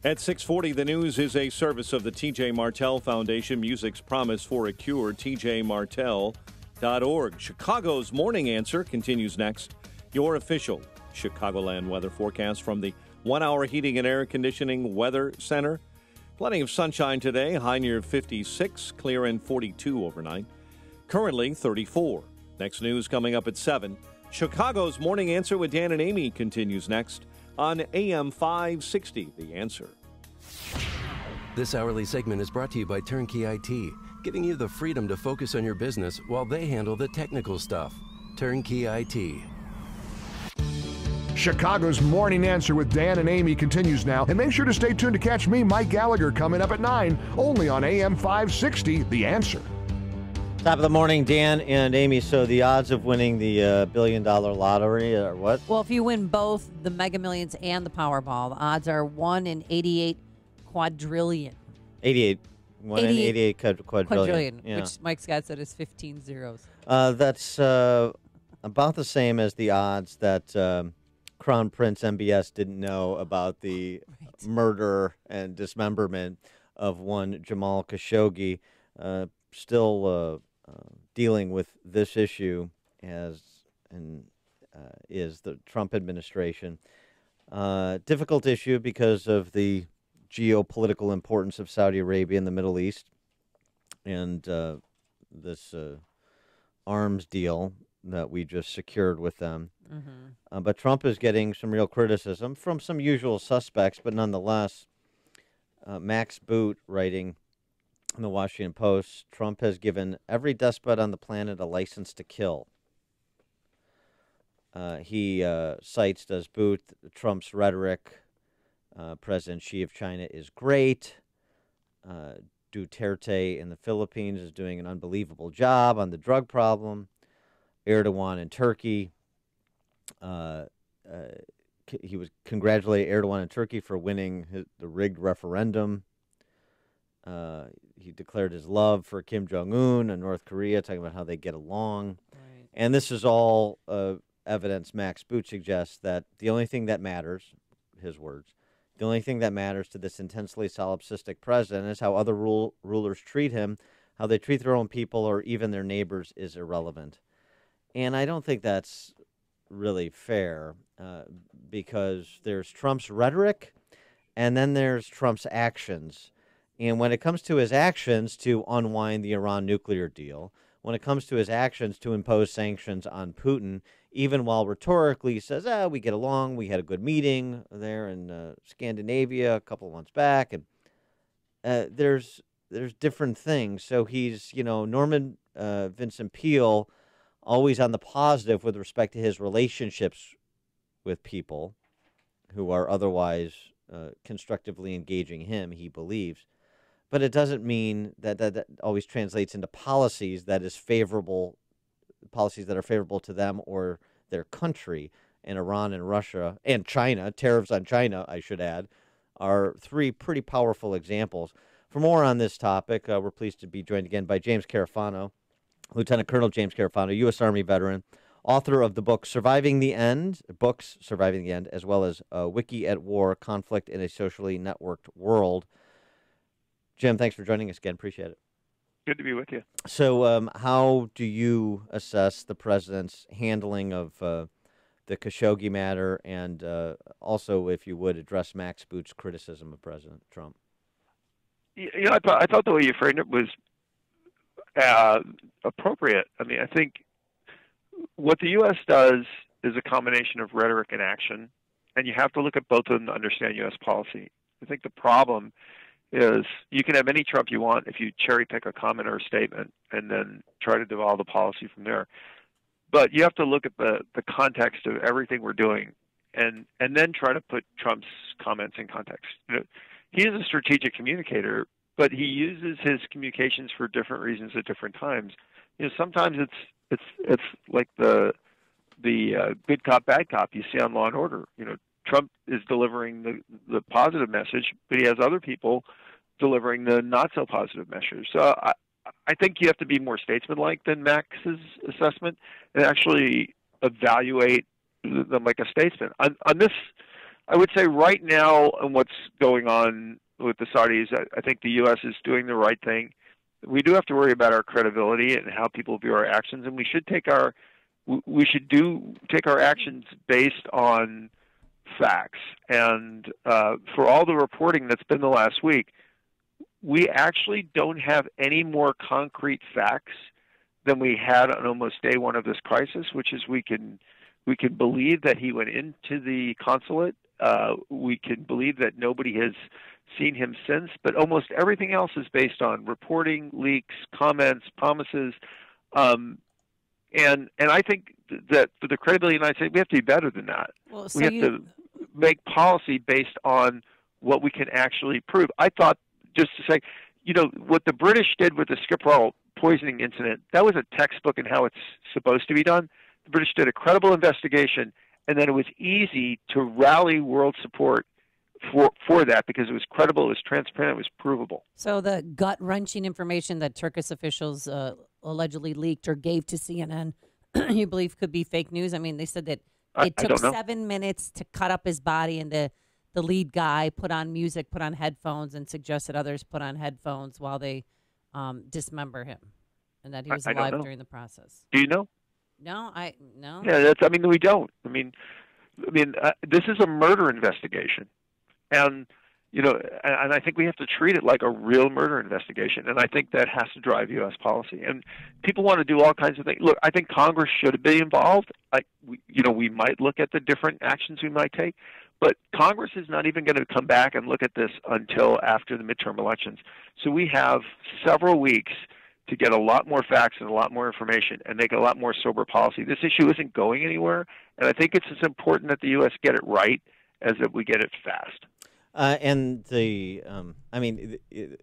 At 6:40, the news is a service of the T.J. Martell Foundation. Music's promise for a cure, tjmartell.org. Chicago's Morning Answer continues next. Your official Chicagoland weather forecast from the 1 Hour Heating and Air Conditioning Weather Center. Plenty of sunshine today, high near 56, clear and 42 overnight. Currently 34. Next news coming up at 7. Chicago's Morning Answer with Dan and Amy continues next on AM 560, The Answer. This hourly segment is brought to you by Turnkey IT, giving you the freedom to focus on your business while they handle the technical stuff. Turnkey IT. Chicago's Morning Answer with Dan and Amy continues now. And make sure to stay tuned to catch me, Mike Gallagher, coming up at 9, only on AM 560, The Answer. Top of the morning, Dan and Amy. So the odds of winning the $1 billion lottery are what? Well, if you win both the Mega Millions and the Powerball, the odds are 1 in 88 quadrillion. 88. 1 in 88 quadrillion. Yeah. Which Mike Scott said is 15 zeros. That's about the same as the odds that Crown Prince MBS didn't know about the murder and dismemberment of one Jamal Khashoggi. Still dealing with this issue is the Trump administration. Difficult issue because of the geopolitical importance of Saudi Arabia in the Middle East and this arms deal that we just secured with them. Mm-hmm. But Trump is getting some real criticism from some usual suspects, but nonetheless, Max Boot writing in the Washington Post, Trump has given every despot on the planet a license to kill. He cites, does Boot, Trump's rhetoric. President Xi of China is great. Duterte in the Philippines is doing an unbelievable job on the drug problem. Erdogan in Turkey. He was congratulating Erdogan in Turkey for winning the rigged referendum. He declared his love for Kim Jong-un and North Korea, talking about how they get along. Right. And this is all evidence, Max Boot suggests, that the only thing that matters, his words, the only thing that matters to this intensely solipsistic president is how other rulers treat him. How they treat their own people or even their neighbors is irrelevant. And I don't think that's really fair because there's Trump's rhetoric and then there's Trump's actions. And when it comes to his actions to unwind the Iran nuclear deal, when it comes to his actions to impose sanctions on Putin, even while rhetorically he says, we get along, we had a good meeting there in Scandinavia a couple of months back, and there's different things. So he's, Norman Vincent Peale, always on the positive with respect to his relationships with people who are otherwise constructively engaging him, he believes. But it doesn't mean that always translates into policies that are favorable to them or their country. And Iran and Russia and China, tariffs on China, I should add, are three pretty powerful examples. For more on this topic, we're pleased to be joined again by James Carafano, Lieutenant Colonel James Carafano, U.S. Army veteran, author of the book Surviving the End, as well as Wiki at War, Conflict in a Socially Networked World. Jim, thanks for joining us again. Appreciate it. Good to be with you. So how do you assess the president's handling of the Khashoggi matter, and also, if you would, address Max Boot's criticism of President Trump? I thought the way you framed it was appropriate. I mean, I think what the U.S. does is a combination of rhetoric and action, and you have to look at both of them to understand U.S. policy. I think the problem is you can have any Trump you want if you cherry pick a comment or a statement and then try to devolve the policy from there. But you have to look at the context of everything we're doing and then try to put Trump's comments in context. He is a strategic communicator, but he uses his communications for different reasons at different times. Sometimes it's like the good cop, bad cop you see on Law and Order. Trump is delivering the positive message, but he has other people delivering the not so positive message. So I think you have to be more statesmanlike than Max's assessment and actually evaluate them like a statesman. On this, I would say right now, and what's going on with the Saudis, I think the U.S. is doing the right thing. We do have to worry about our credibility and how people view our actions, and we should take our actions based on facts. And for all the reporting that's been the last week, we actually don't have any more concrete facts than we had on almost day one of this crisis, which is we can believe that he went into the consulate. We can believe that nobody has seen him since, but almost everything else is based on reporting, leaks, comments, promises. And I think that for the credibility of the United States, we have to be better than that. Well, so we have to make policy based on what we can actually prove. I thought, just to say, what the British did with the Skripal poisoning incident, that was a textbook in how it's supposed to be done. The British did a credible investigation, and then it was easy to rally world support for that because it was credible, it was transparent, it was provable. So the gut-wrenching information that Turkish officials allegedly leaked or gave to CNN, you believe could be fake news? I mean, they said that it took 7 minutes to cut up his body, and the lead guy put on music, put on headphones, and suggested others put on headphones while they dismember him, and that he was alive during the process. Do you know? No. Yeah, we don't. I mean, this is a murder investigation, and and I think we have to treat it like a real murder investigation, and I think that has to drive U.S. policy. And people want to do all kinds of things. Look, I think Congress should be involved. We might look at the different actions we might take, but Congress is not even going to come back and look at this until after the midterm elections. So we have several weeks to get a lot more facts and a lot more information and make a lot more sober policy. This issue isn't going anywhere, and I think it's as important that the U.S. get it right as that we get it fast.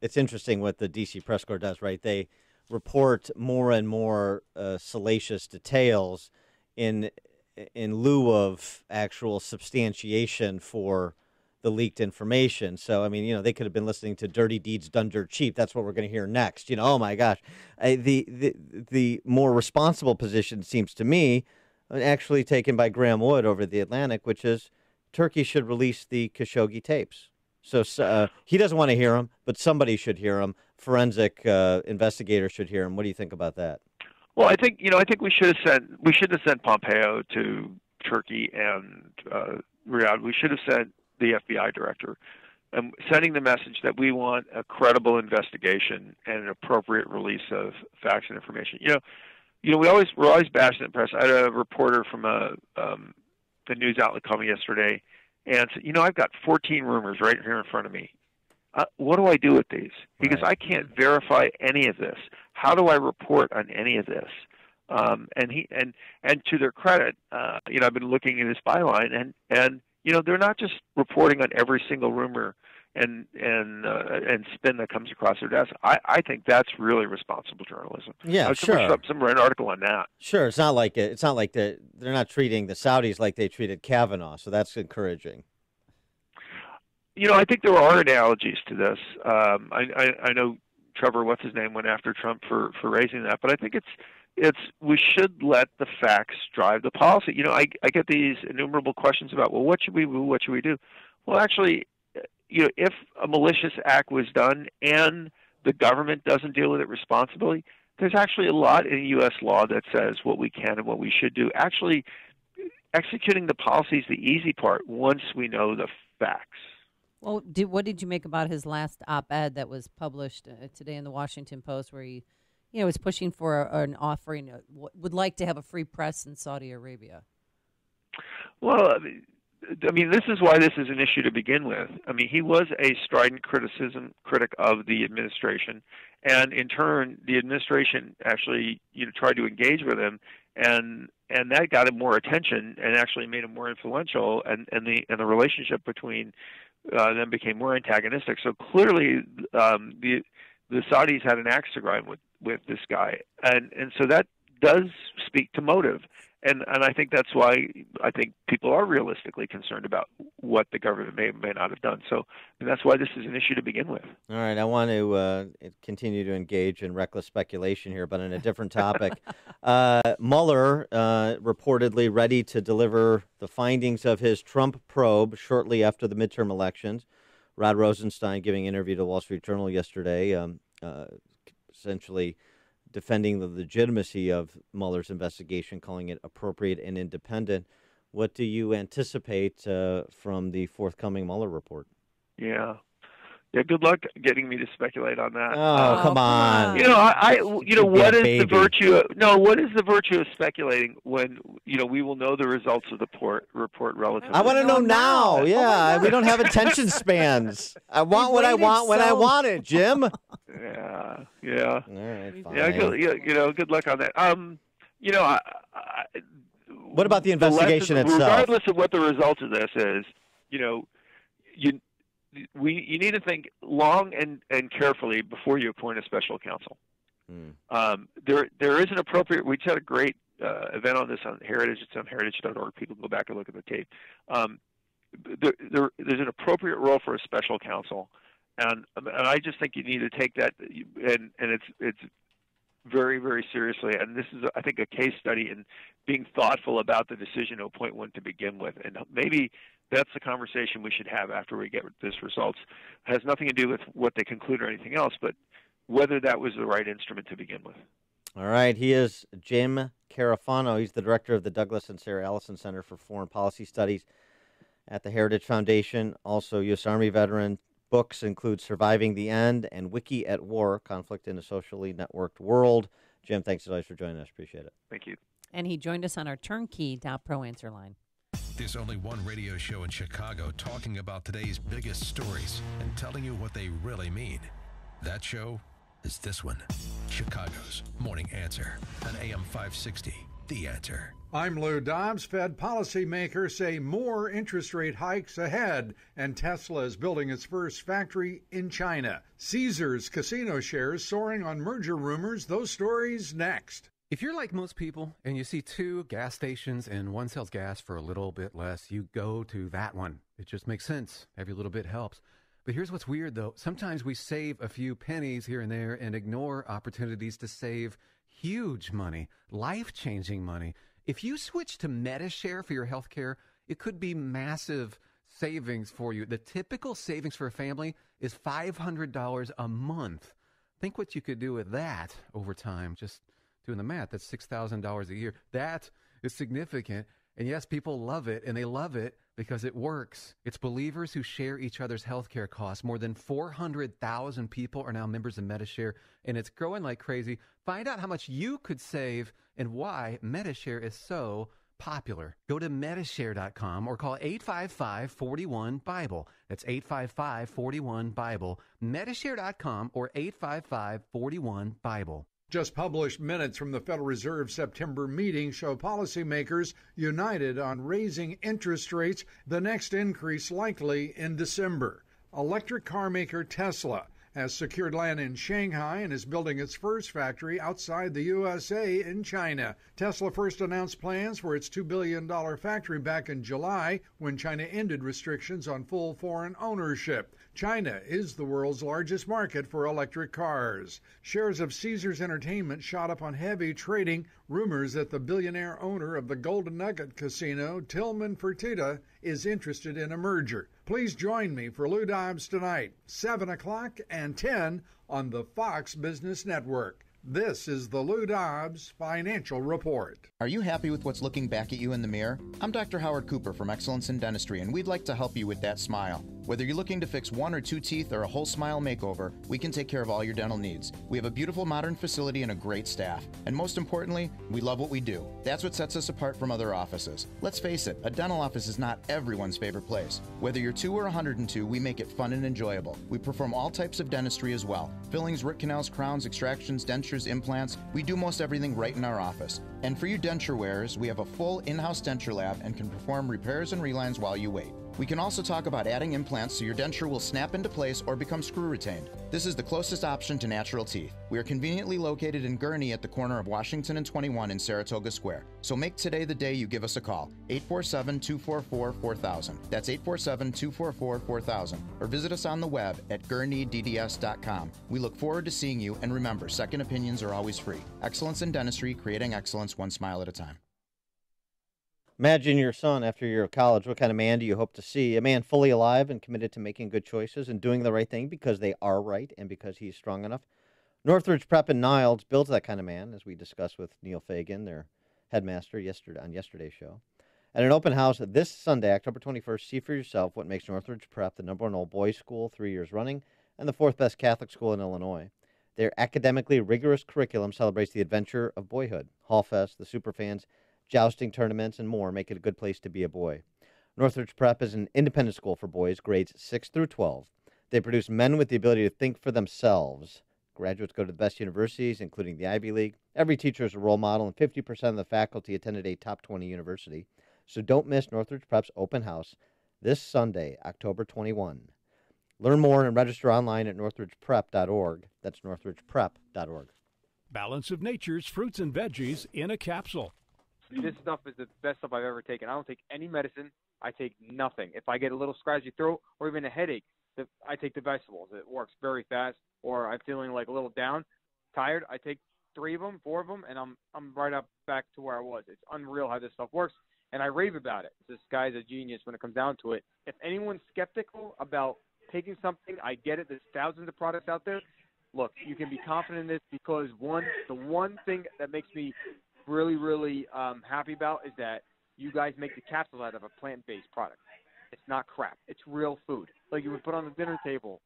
It's interesting what the D.C. Press Corps does, right? They report more and more salacious details in lieu of actual substantiation for the leaked information. So, they could have been listening to Dirty Deeds Done Dirt Cheap. That's what we're going to hear next. Oh, my gosh. The more responsible position seems to me actually taken by Graham Wood over The Atlantic, which is Turkey should release the Khashoggi tapes. So he doesn't want to hear them, but somebody should hear them. Forensic investigators should hear them. What do you think about that? Well, I think we should have sent Pompeo to Turkey and Riyadh. We should have sent the FBI director, sending the message that we want a credible investigation and an appropriate release of facts and information. We're always bashing the press. I had a reporter from a news outlet call me yesterday and said, I've got 14 rumors right here in front of me. What do I do with these? Because I can't verify any of this. How do I report on any of this? And to their credit, I've been looking at his byline, and they're not just reporting on every single rumor and spin that comes across their desk. I think that's really responsible journalism. Yeah, sure. Some read an article on that. Sure, it's not like they're not treating the Saudis like they treated Kavanaugh, so that's encouraging. I think there are analogies to this. I know Trevor, what's his name, went after Trump for raising that, but I think it's we should let the facts drive the policy. I get these innumerable questions about, well, what should we do? What should we do? Well, actually, if a malicious act was done and the government doesn't deal with it responsibly, there's actually a lot in U.S. law that says what we can and what we should do. Actually, executing the policy is the easy part once we know the facts. Well, what did you make about his last op-ed that was published today in the Washington Post, where he, was pushing for an offering, would like to have a free press in Saudi Arabia? Well, this is why this is an issue to begin with. He was a strident critic of the administration, and in turn, the administration actually, tried to engage with him, and that got him more attention and actually made him more influential, and the relationship between them became more antagonistic. So clearly, the Saudis had an axe to grind with this guy, and so that does speak to motive. And I think that's why I think people are realistically concerned about what the government may or may not have done. So that's why this is an issue to begin with. All right, I want to continue to engage in reckless speculation here, but on a different topic. Mueller reportedly ready to deliver the findings of his Trump probe shortly after the midterm elections. Rod Rosenstein giving an interview to the Wall Street Journal yesterday, essentially defending the legitimacy of Mueller's investigation, calling it appropriate and independent. What do you anticipate from the forthcoming Mueller report? Yeah, good luck getting me to speculate on that. Oh, come on. What is the virtue what is the virtue of speculating when, we will know the results of the report relatively? I want to know now. Yeah, we don't have attention spans. I want what I want when I want it, Jim. Yeah. All right, fine. Good luck on that. What about the investigation itself? Regardless of what the result of this is, you need to think long and carefully before you appoint a special counsel. There is an appropriate. We just had a great event on this on Heritage. It's on heritage.org. People go back and look at the tape. There's an appropriate role for a special counsel, and I just think you need to take that and it's very, very seriously. And this is, I think, a case study in being thoughtful about the decision to appoint one to begin with. And maybe that's the conversation we should have after we get this results. It has nothing to do with what they conclude or anything else, but whether that was the right instrument to begin with. All right. He is Jim Carafano. He's the director of the Douglas and Sarah Allison Center for Foreign Policy Studies at the Heritage Foundation. Also, U.S. Army veteran. Books include Surviving the End and Wiki at War, Conflict in a Socially Networked World. Jim, thanks as always for joining us. Appreciate it. Thank you. And he joined us on our turnkey.pro answer line. There's only one radio show in Chicago talking about today's biggest stories and telling you what they really mean. That show is this one, Chicago's Morning Answer on AM 560, The Answer. I'm Lou Dobbs. Fed policymakers say more interest rate hikes ahead, and Tesla is building its first factory in China. Caesars casino shares soaring on merger rumors. Those stories next. If you're like most people and you see two gas stations and one sells gas for a little bit less, you go to that one. It just makes sense. Every little bit helps. But here's what's weird, though. Sometimes we save a few pennies here and there and ignore opportunities to save huge money, life-changing money. If you switch to Medi-Share for your health care, it could be massive savings for you. The typical savings for a family is $500 a month. Think what you could do with that over time. Just doing the math, that's $6,000 a year. That is significant. And yes, people love it, and they love it because it works. It's believers who share each other's healthcare costs. More than 400,000 people are now members of Medi-Share, and it's growing like crazy. Find out how much you could save and why Medi-Share is so popular. Go to Medishare.com or call 855-41-BIBLE. That's 855-41-BIBLE. Medishare.com or 855-41-BIBLE. Just published minutes from the Federal Reserve September meeting show policymakers united on raising interest rates, the next increase likely in December. Electric car maker Tesla has secured land in Shanghai and is building its first factory outside the USA in China. Tesla first announced plans for its $2 billion factory back in July when China ended restrictions on full foreign ownership. China is the world's largest market for electric cars. Shares of Caesars Entertainment shot up on heavy trading. Rumors that the billionaire owner of the Golden Nugget Casino, Tillman Fertitta, is interested in a merger. Please join me for Lou Dobbs tonight, 7 o'clock and 10 on the Fox Business Network. This is the Lou Dobbs Financial Report. Are you happy with what's looking back at you in the mirror? I'm Dr. Howard Cooper from Excellence in Dentistry, and we'd like to help you with that smile. Whether you're looking to fix 1 or 2 teeth or a whole smile makeover, we can take care of all your dental needs. We have a beautiful modern facility and a great staff. And most importantly, we love what we do. That's what sets us apart from other offices. Let's face it, a dental office is not everyone's favorite place. Whether you're 2 or 102, we make it fun and enjoyable. We perform all types of dentistry as well. Fillings, root canals, crowns, extractions, dentures, implants. We do most everything right in our office. And for you denture wearers, we have a full in-house denture lab and can perform repairs and relines while you wait. We can also talk about adding implants so your denture will snap into place or become screw retained. This is the closest option to natural teeth. We are conveniently located in Gurnee at the corner of Washington and 21 in Saratoga Square. So make today the day you give us a call. 847-244-4000. That's 847-244-4000. Or visit us on the web at gurneedds.com. We look forward to seeing you, and remember, second opinions are always free. Excellence in dentistry, creating excellence one smile at a time. Imagine your son after you're at college. What kind of man do you hope to see? A man fully alive and committed to making good choices and doing the right thing because they are right and because he's strong enough. Northridge Prep in Niles builds that kind of man, as we discussed with Neil Fagan, their headmaster, on yesterday's show. At an open house this Sunday, October 21st, see for yourself what makes Northridge Prep the #1 all-boys school 3 years running and the 4th best Catholic school in Illinois. Their academically rigorous curriculum celebrates the adventure of boyhood. Hallfest, the Superfans, jousting tournaments, and more make it a good place to be a boy. Northridge Prep is an independent school for boys, grades 6 through 12. They produce men with the ability to think for themselves. Graduates go to the best universities, including the Ivy League. Every teacher is a role model, and 50% of the faculty attended a top 20 university. So don't miss Northridge Prep's open house this Sunday, October 21. Learn more and register online at northridgeprep.org. That's northridgeprep.org. Balance of Nature's fruits and veggies in a capsule. This stuff is the best stuff I've ever taken. I don't take any medicine. I take nothing. If I get a little scratchy throat or even a headache, I take the vegetables. It works very fast. Or I'm feeling like a little down, tired, I take 3 of them, 4 of them, and I'm right up back to where I was. It's unreal how this stuff works, and I rave about it. This guy's a genius when it comes down to it. If anyone's skeptical about taking something, I get it. There's thousands of products out there. Look, you can be confident in this because the one thing that makes me really, really happy about is that you guys make the capsules out of a plant-based product. It's not crap. It's real food, like you would put on the dinner table.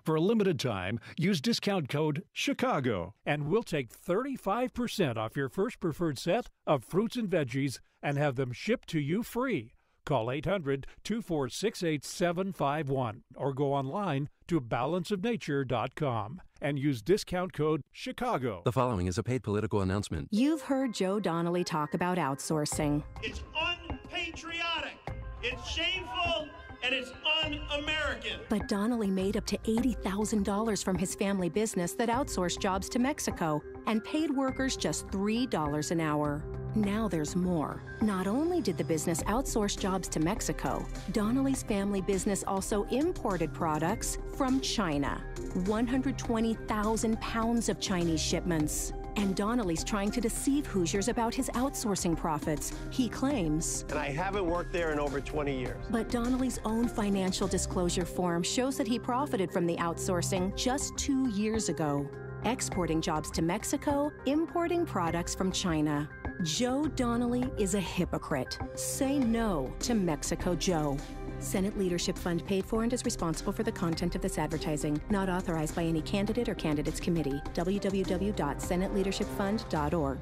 For a limited time, use discount code CHICAGO, and we'll take 35% off your first preferred set of fruits and veggies and have them shipped to you free. Call 800-246-8751 or go online to balanceofnature.com and use discount code CHICAGO. The following is a paid political announcement. You've heard Joe Donnelly talk about outsourcing. It's unpatriotic. It's shameful. And it's un-American. But Donnelly made up to $80,000 from his family business that outsourced jobs to Mexico and paid workers just $3 an hour. Now there's more. Not only did the business outsource jobs to Mexico, Donnelly's family business also imported products from China. 120,000 pounds of Chinese shipments. And Donnelly's trying to deceive Hoosiers about his outsourcing profits. He claims. And I haven't worked there in over 20 years. But Donnelly's own financial disclosure form shows that he profited from the outsourcing just 2 years ago. Exporting jobs to Mexico, importing products from China. Joe Donnelly is a hypocrite. Say no to Mexico Joe. Senate Leadership Fund paid for and is responsible for the content of this advertising. Not authorized by any candidate or candidates committee. www.senateleadershipfund.org.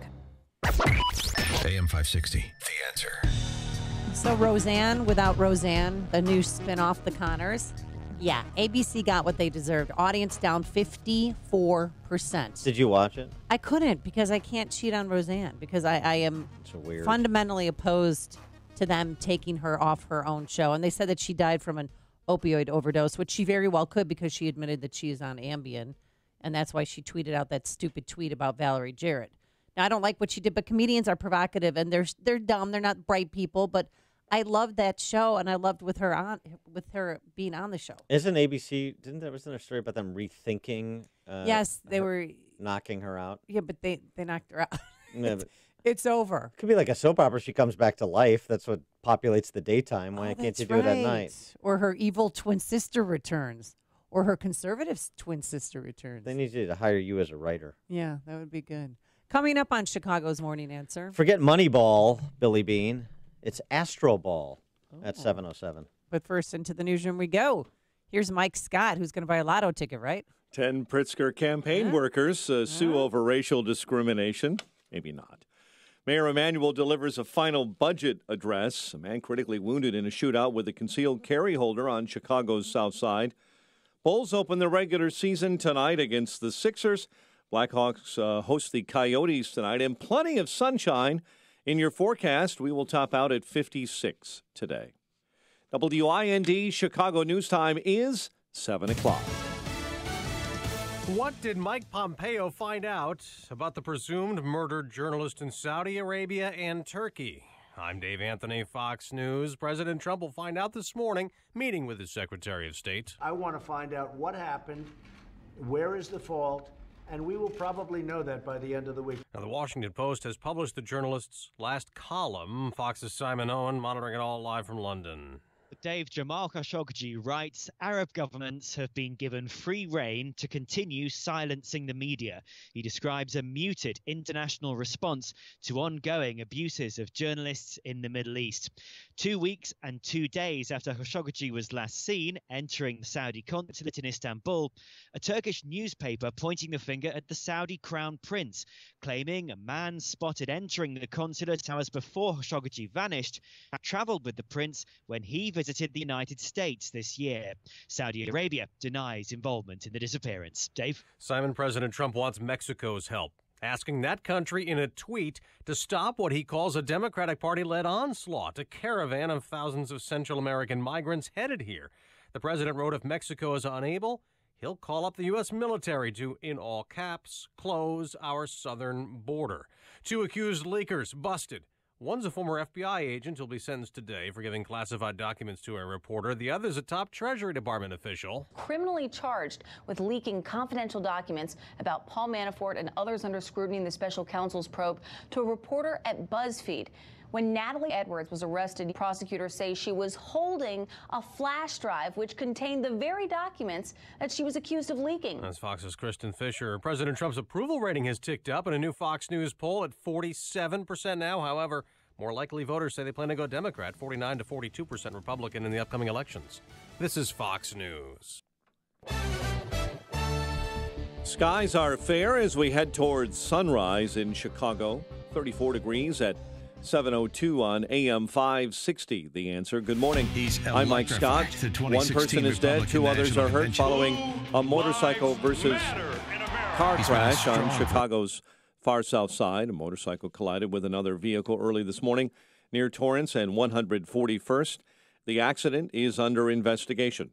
AM 560, The Answer. So Roseanne without Roseanne, the new spinoff, The Connors. Yeah, ABC got what they deserved. Audience down 54%. Did you watch it? I couldn't because I can't cheat on Roseanne because I am so weird. Fundamentally opposed to them taking her off her own show. And they said that she died from an opioid overdose, which she very well could because she admitted that she is on Ambien, and that's why she tweeted out that stupid tweet about Valerie Jarrett. Now, I don't like what she did, but comedians are provocative, and they're dumb. They're not bright people, but I loved that show, and I loved with her being on the show. Isn't ABC, wasn't there a story about them rethinking? Yes, they were knocking her out. Yeah, but they knocked her out. Yeah, but It's over. could be like a soap opera. She comes back to life. That's what populates the daytime. Why can't you do it at night? Or her evil twin sister returns, or her conservative twin sister returns. They need you to hire you as a writer. Yeah, that would be good. Coming up on Chicago's Morning Answer. Forget Moneyball, Billy Bean. It's Astro Ball at 7:07. But first, into the newsroom we go. Here's Mike Scott, who's going to buy a lotto ticket, right? 10 Pritzker campaign workers sue over racial discrimination. Maybe not. Mayor Emanuel delivers a final budget address. A man critically wounded in a shootout with a concealed carry holder on Chicago's South Side. Bulls open the regular season tonight against the Sixers. Blackhawks host the Coyotes tonight, and plenty of sunshine in your forecast. We will top out at 56 today. WIND Chicago News Time is 7 o'clock. What did Mike Pompeo find out about the presumed murdered journalist in Saudi Arabia and Turkey? I'm Dave Anthony, Fox News. President Trump will find out this morning, meeting with his Secretary of State. I want to find out what happened, where is the fault, and we will probably know that by the end of the week. Now, the Washington Post has published the journalist's last column. Fox's Simon Owen monitoring it all live from London. Dave, Jamal Khashoggi writes, Arab governments have been given free rein to continue silencing the media. He describes a muted international response to ongoing abuses of journalists in the Middle East. 2 weeks and 2 days after Khashoggi was last seen entering the Saudi consulate in Istanbul, a Turkish newspaper pointing the finger at the Saudi crown prince, claiming a man spotted entering the consulate hours before Khashoggi vanished had travelled with the prince when he visited the United States this year. Saudi Arabia denies involvement in the disappearance. Dave? Simon, President Trump wants Mexico's help, asking that country in a tweet to stop what he calls a Democratic Party-led onslaught, a caravan of thousands of Central American migrants headed here. The president wrote if Mexico is unable, he'll call up the U.S. military to, in all caps, close our southern border. 2 accused leakers busted. One's a former FBI agent who'll be sentenced today for giving classified documents to a reporter. The other's a top Treasury Department official. Criminally charged with leaking confidential documents about Paul Manafort and others under scrutiny in the special counsel's probe to a reporter at BuzzFeed. When Natalie Edwards was arrested, prosecutors say she was holding a flash drive which contained the very documents that she was accused of leaking. That's Fox's Kristen Fisher. President Trump's approval rating has ticked up in a new Fox News poll at 47% now. However, more likely voters say they plan to go Democrat, 49 to 42% Republican in the upcoming elections. This is Fox News. Skies are fair as we head towards sunrise in Chicago. 34 degrees at 7:02 on AM 560. The Answer. Good morning. I'm Mike Scott. One person is dead, 2 others are hurt following a motorcycle versus car crash on Chicago's far south side. A motorcycle collided with another vehicle early this morning near Torrance and 141st. The accident is under investigation.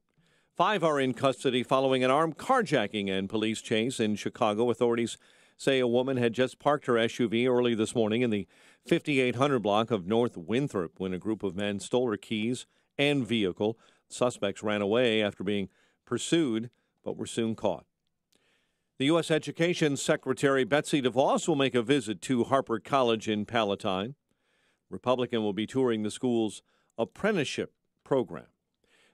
5 are in custody following an armed carjacking and police chase in Chicago. Authorities say a woman had just parked her SUV early this morning in the 5800 block of North Winthrop when a group of men stole her keys and vehicle. Suspects ran away after being pursued, but were soon caught. The U.S. Education Secretary Betsy DeVos will make a visit to Harper College in Palatine. Republican will be touring the school's apprenticeship program.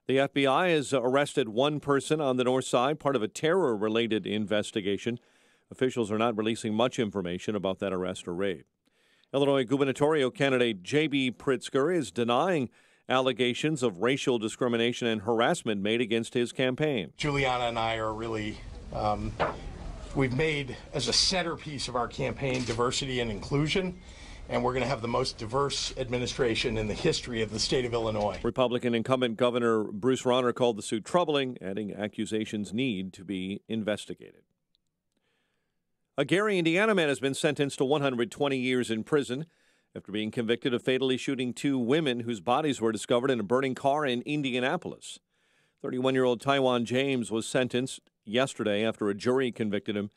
The FBI has arrested 1 person on the north side, part of a terror-related investigation. Officials are not releasing much information about that arrest or raid. Illinois gubernatorial candidate J.B. Pritzker is denying allegations of racial discrimination and harassment made against his campaign. Juliana and I are really, we've made as a centerpiece of our campaign diversity and inclusion, and we're going to have the most diverse administration in the history of the state of Illinois. Republican incumbent Governor Bruce Rauner called the suit troubling, adding accusations need to be investigated. A Gary, Indiana man has been sentenced to 120 years in prison after being convicted of fatally shooting 2 women whose bodies were discovered in a burning car in Indianapolis. 31-year-old Taiwan James was sentenced yesterday after a jury convicted him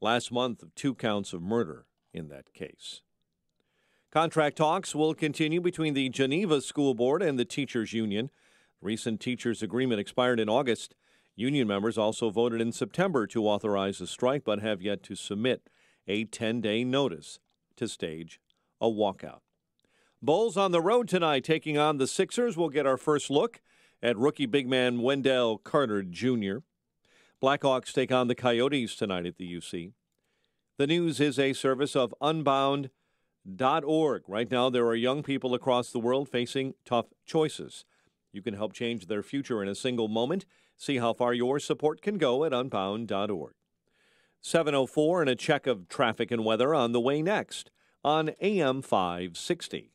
last month of 2 counts of murder in that case. Contract talks will continue between the Geneva School Board and the Teachers Union. Recent teachers' agreement expired in August. Union members also voted in September to authorize a strike, but have yet to submit a 10-day notice to stage a walkout. Bulls on the road tonight taking on the Sixers. We'll get our first look at rookie big man Wendell Carter Jr. Blackhawks take on the Coyotes tonight at the UC. The news is a service of Unbound.org. Right now, there are young people across the world facing tough choices. You can help change their future in a single moment. See how far your support can go at Unbound.org. 7:04 and a check of traffic and weather on the way next on AM 560.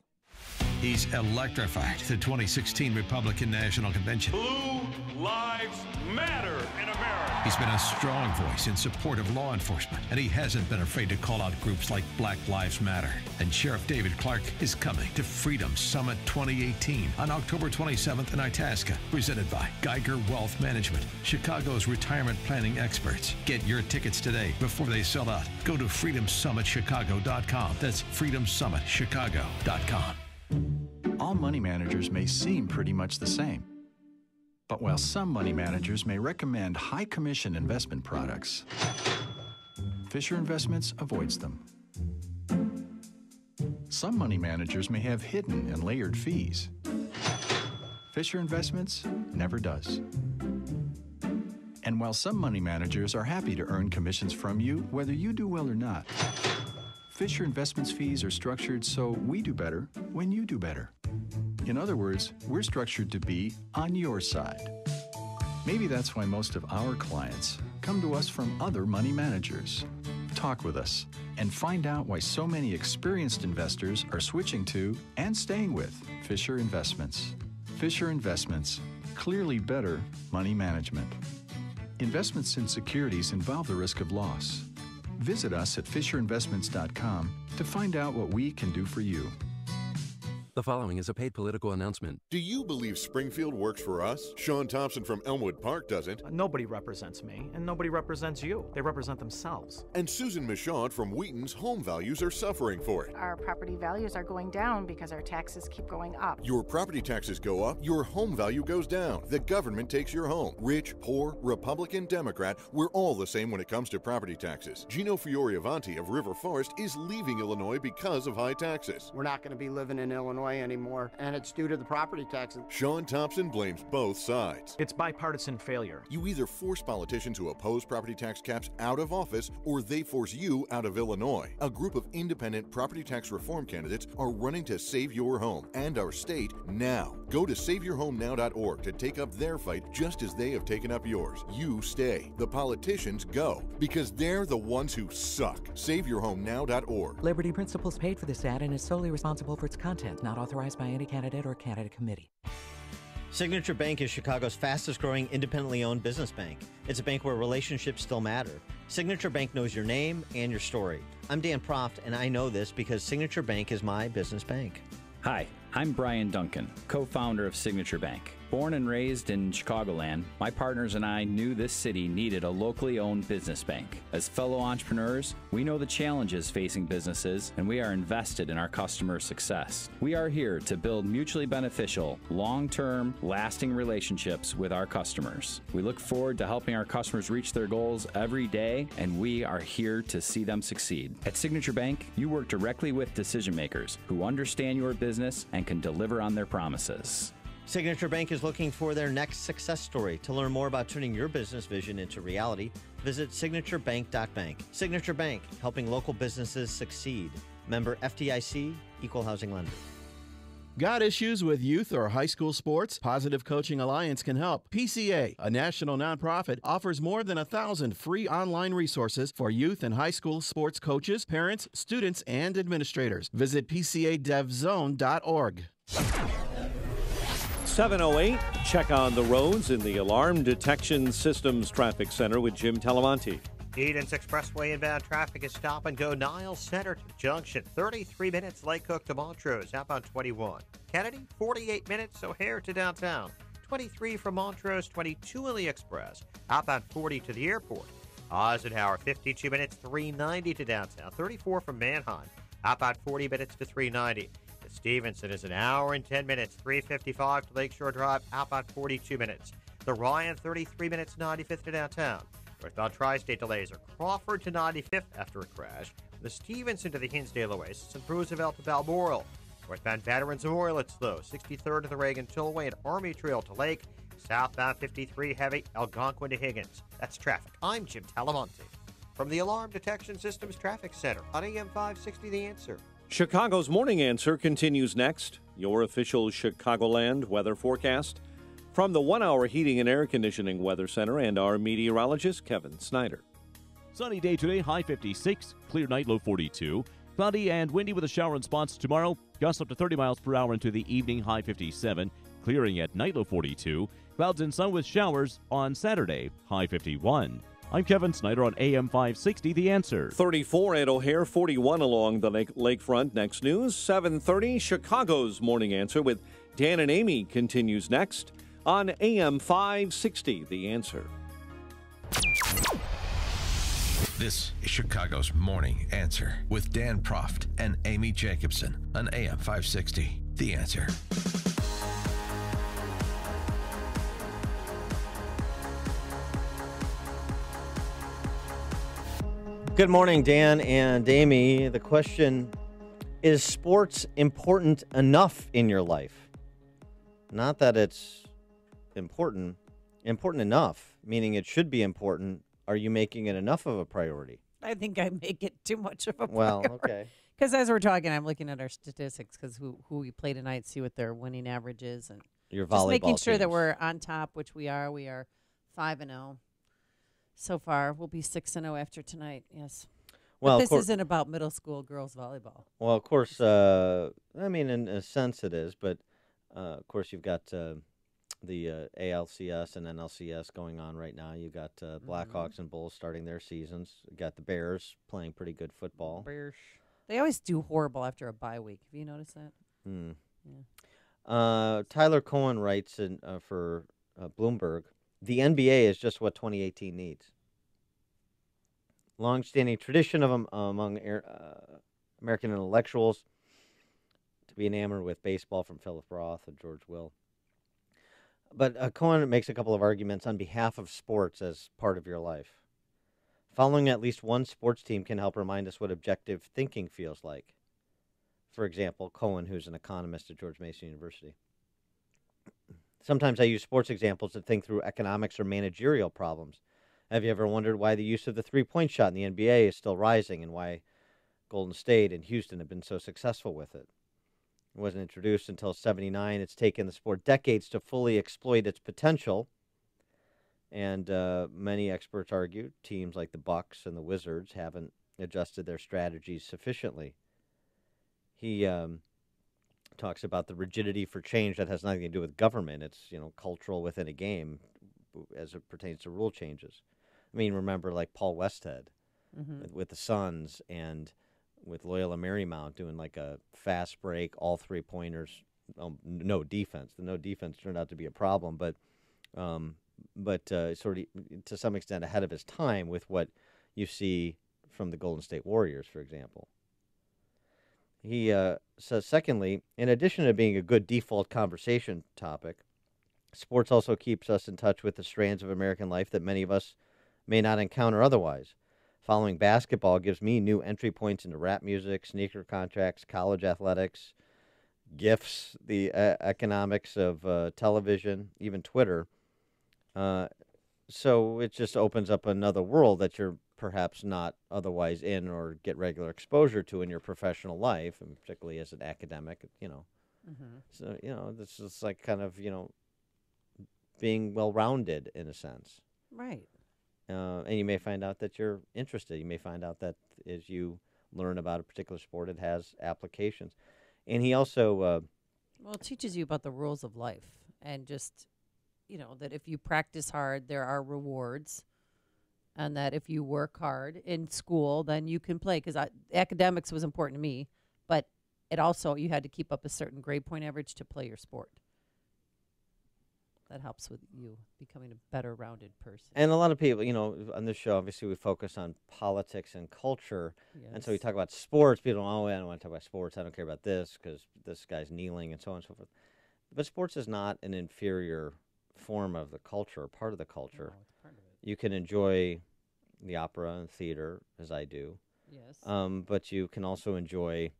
He's electrified the 2016 Republican National Convention. Blue Lives Matter in America. He's been a strong voice in support of law enforcement, and he hasn't been afraid to call out groups like Black Lives Matter. And Sheriff David Clark is coming to Freedom Summit 2018 on October 27th in Itasca, presented by Geiger Wealth Management, Chicago's retirement planning experts. Get your tickets today before they sell out. Go to freedomsummitchicago.com. That's freedomsummitchicago.com. All money managers may seem pretty much the same. But while some money managers may recommend high commission investment products, Fisher Investments avoids them. Some money managers may have hidden and layered fees. Fisher Investments never does. And while some money managers are happy to earn commissions from you, whether you do well or not, Fisher Investments fees are structured so we do better when you do better. In other words, we're structured to be on your side. Maybe that's why most of our clients come to us from other money managers. Talk with us and find out why so many experienced investors are switching to and staying with Fisher Investments. Fisher Investments, clearly better money management. Investments in securities involve the risk of loss. Visit us at FisherInvestments.com to find out what we can do for you. The following is a paid political announcement. Do you believe Springfield works for us? Sean Thompson from Elmwood Park doesn't. Nobody represents me, and nobody represents you. They represent themselves. And Susan Michaud from Wheaton's home values are suffering for it. Our property values are going down because our taxes keep going up. Your property taxes go up, your home value goes down. The government takes your home. Rich, poor, Republican, Democrat, we're all the same when it comes to property taxes. Gino Fioravanti of River Forest is leaving Illinois because of high taxes. We're not going to be living in Illinois anymore, and it's due to the property taxes. Sean Thompson blames both sides. It's bipartisan failure. You either force politicians who oppose property tax caps out of office, or they force you out of Illinois. A group of independent property tax reform candidates are running to save your home and our state now. Go to SaveYourHomeNow.org to take up their fight just as they have taken up yours. You stay. The politicians go, because they're the ones who suck. SaveYourHomeNow.org. Liberty Principles paid for this ad and is solely responsible for its content, not authorized by any candidate or candidate committee. Signature Bank is Chicago's fastest growing independently owned business bank. It's a bank where relationships still matter. Signature Bank knows your name and your story. I'm Dan Proft, and I know this because Signature Bank is my business bank. Hi, I'm Brian Duncan, co-founder of Signature Bank. Born and raised in Chicagoland, my partners and I knew this city needed a locally owned business bank. As fellow entrepreneurs, we know the challenges facing businesses, and we are invested in our customers' success. We are here to build mutually beneficial, long-term, lasting relationships with our customers. We look forward to helping our customers reach their goals every day, and we are here to see them succeed. At Signature Bank, you work directly with decision makers who understand your business and can deliver on their promises. Signature Bank is looking for their next success story. To learn more about turning your business vision into reality, visit signaturebank.bank. Signature Bank, helping local businesses succeed. Member FDIC, Equal Housing Lender. Got issues with youth or high school sports? Positive Coaching Alliance can help. PCA, a national nonprofit, offers more than 1,000 free online resources for youth and high school sports coaches, parents, students, and administrators. Visit PCADevZone.org. 7:08, check on the roads in the Alarm Detection Systems Traffic Center with Jim Talamonte. Edens Expressway inbound traffic is stop and go Niles Center to Junction. 33 minutes Lake Cook to Montrose, outbound 21. Kennedy, 48 minutes O'Hare to downtown. 23 from Montrose, 22 in the Express. Outbound 40 to the airport. Eisenhower, 52 minutes, 390 to downtown. 34 from Manheim. Outbound 40 minutes to 390. The Stevenson is an hour and 10 minutes, 355 to Lakeshore Drive. Outbound 42 minutes. The Ryan, 33 minutes, 95th to downtown. Northbound Tri-State delays are Crawford to 95th after a crash. The Stevenson to the Hinsdale Oasis and Roosevelt to Balmoral. Northbound Veterans Memorial, it's slow. 63rd to the Reagan Tollway and Army Trail to Lake. Southbound 53 heavy, Algonquin to Higgins. That's traffic. I'm Jim Talamonte from the Alarm Detection Systems Traffic Center on AM 560 The Answer. Chicago's Morning Answer continues next. Your official Chicagoland weather forecast from the 1 Hour Heating and Air Conditioning Weather Center and our meteorologist, Kevin Snyder. Sunny day today, high 56, clear night, low 42. Cloudy and windy with a shower in spots tomorrow. Gusts up to 30 miles per hour into the evening, high 57. Clearing at night, low 42. Clouds and sun with showers on Saturday, high 51. I'm Kevin Snyder on AM 560, The Answer. 34 at O'Hare, 41 along the lakefront. Next news, 7:30, Chicago's Morning Answer with Dan and Amy continues next on AM 560, The Answer. This is Chicago's Morning Answer with Dan Proft and Amy Jacobson on AM 560, The Answer. Good morning, Dan and Amy. The question, is sports important enough in your life? Not that it's important enough, meaning it should be important. Are you making it enough of a priority? I think I make it too much of a priority. Well, okay. Because as we're talking, I'm looking at our statistics because who we play tonight, see what their winning average is, and your volleyball just making sure teams. that we're on top, which we are. We are 5-0 so far. We'll be 6-0 after tonight. Yes. Well, but this isn't about middle school girls volleyball. Well, of course, I mean, in a sense it is, but of course you've got the ALCS and NLCS going on right now. You've got Blackhawks and Bulls starting their seasons. You've got the Bears playing pretty good football. Bears. They always do horrible after a bye week. Have you noticed that? Yeah. Tyler Cohen writes for Bloomberg, the NBA is just what 2018 needs. Long-standing tradition of among American intellectuals to be enamored with baseball, from Philip Roth and George Will. But Cohen makes a couple of arguments on behalf of sports as part of your life. Following at least one sports team can help remind us what objective thinking feels like. For example, Cohen, who's an economist at George Mason University. Sometimes I use sports examples to think through economics or managerial problems. Have you ever wondered why the use of the three-point shot in the NBA is still rising and why Golden State and Houston have been so successful with it? It wasn't introduced until '79. It's taken the sport decades to fully exploit its potential. And many experts argue teams like the Bucks and the Wizards haven't adjusted their strategies sufficiently. He talks about the rigidity for change that has nothing to do with government. It's, cultural within a game as it pertains to rule changes. I mean, remember like Paul Westhead with the Suns and with Loyola Marymount doing like a fast break, all three-pointers, no defense. The no defense turned out to be a problem, but sort of to some extent ahead of his time with what you see from the Golden State Warriors, for example. He says, secondly, in addition to being a good default conversation topic, sports also keeps us in touch with the strands of American life that many of us may not encounter otherwise. Following basketball gives me new entry points into rap music, sneaker contracts, college athletics, gifts, the economics of television, even Twitter. So it just opens up another world that you're perhaps not otherwise in or get regular exposure to in your professional life, and particularly as an academic, So, this is like kind of, being well-rounded in a sense. Right. And you may find out that you're interested. You may find out that as you learn about a particular sport, it has applications. And he also... it teaches you about the rules of life and just, that if you practice hard, there are rewards. And that if you work hard in school, then you can play. Because academics was important to me, but it also, you had to keep up a certain grade point average to play your sport. that helps with you becoming a better rounded person. And a lot of people, on this show, obviously we focus on politics and culture. And so we talk about sports. People I don't want to talk about sports. I don't care about this because this guy's kneeling and so on and so forth. But sports is not an inferior form of the culture, part of the culture. No, it's part of it. You can enjoy the opera and theater, as I do. Yes. But you can also enjoy